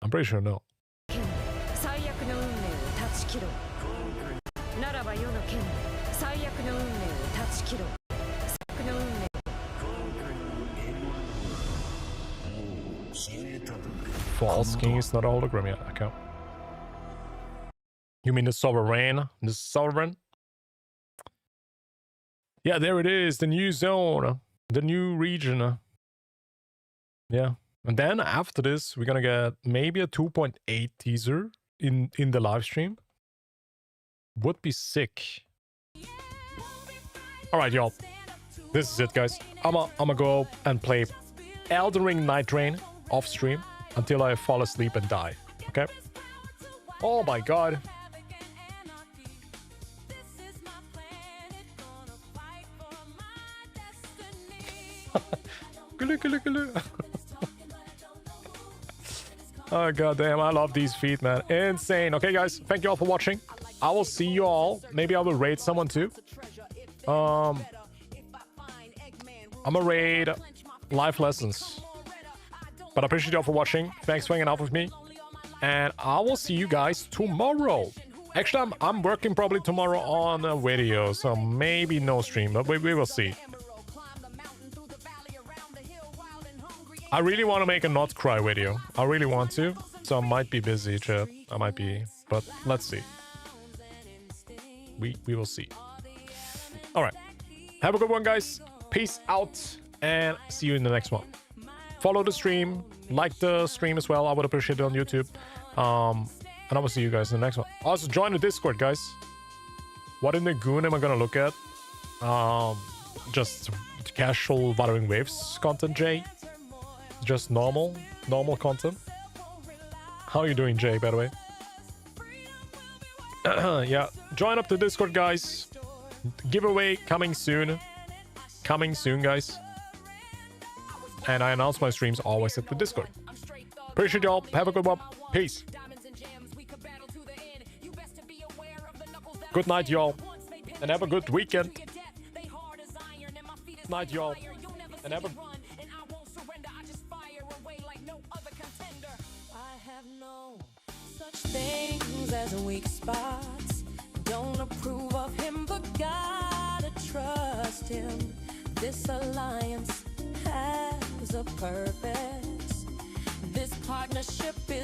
I'm pretty sure no. False King is not a hologram yet. Okay. You mean the Sovereign? The Sovereign? Yeah, there it is. The new zone. The new region. Yeah. And then after this, we're gonna get maybe a 2.8 teaser. in the live stream. Would be sick. All right, y'all. This is it, guys. I'ma go and play Elden Ring Night Rain off stream until I fall asleep and die. Okay? Oh my god. Oh god damn, I love these feet, man. Insane. Okay, guys, thank you all for watching. I will see you all. Maybe I will raid someone too. I'm gonna raid Life Lessons. But I appreciate you all for watching. Thanks for hanging out with me. And I will see you guys tomorrow. Actually, I'm working probably tomorrow on a video, so maybe no stream, but we will see. I really want to make a not cry video. I really want to. So I might be busy, chat. I might be, but let's see. We will see. All right. Have a good one, guys. Peace out and see you in the next one. Follow the stream, like the stream as well. I would appreciate it on YouTube. And I will see you guys in the next one. Also, join the Discord, guys. What in the goon am I gonna look at? Just casual Wuthering Waves content, Jay. Just normal content. How are you doing, Jay, by the way? Yeah, join up the Discord, guys. Giveaway coming soon. Coming soon, guys. And I announce my streams always at the Discord. Appreciate y'all. Have a good one. Peace. Good night, y'all. And have a good weekend. Good night, y'all. And have a... Things as weak spots. Don't approve of him, but gotta trust him. This alliance has a purpose. This partnership is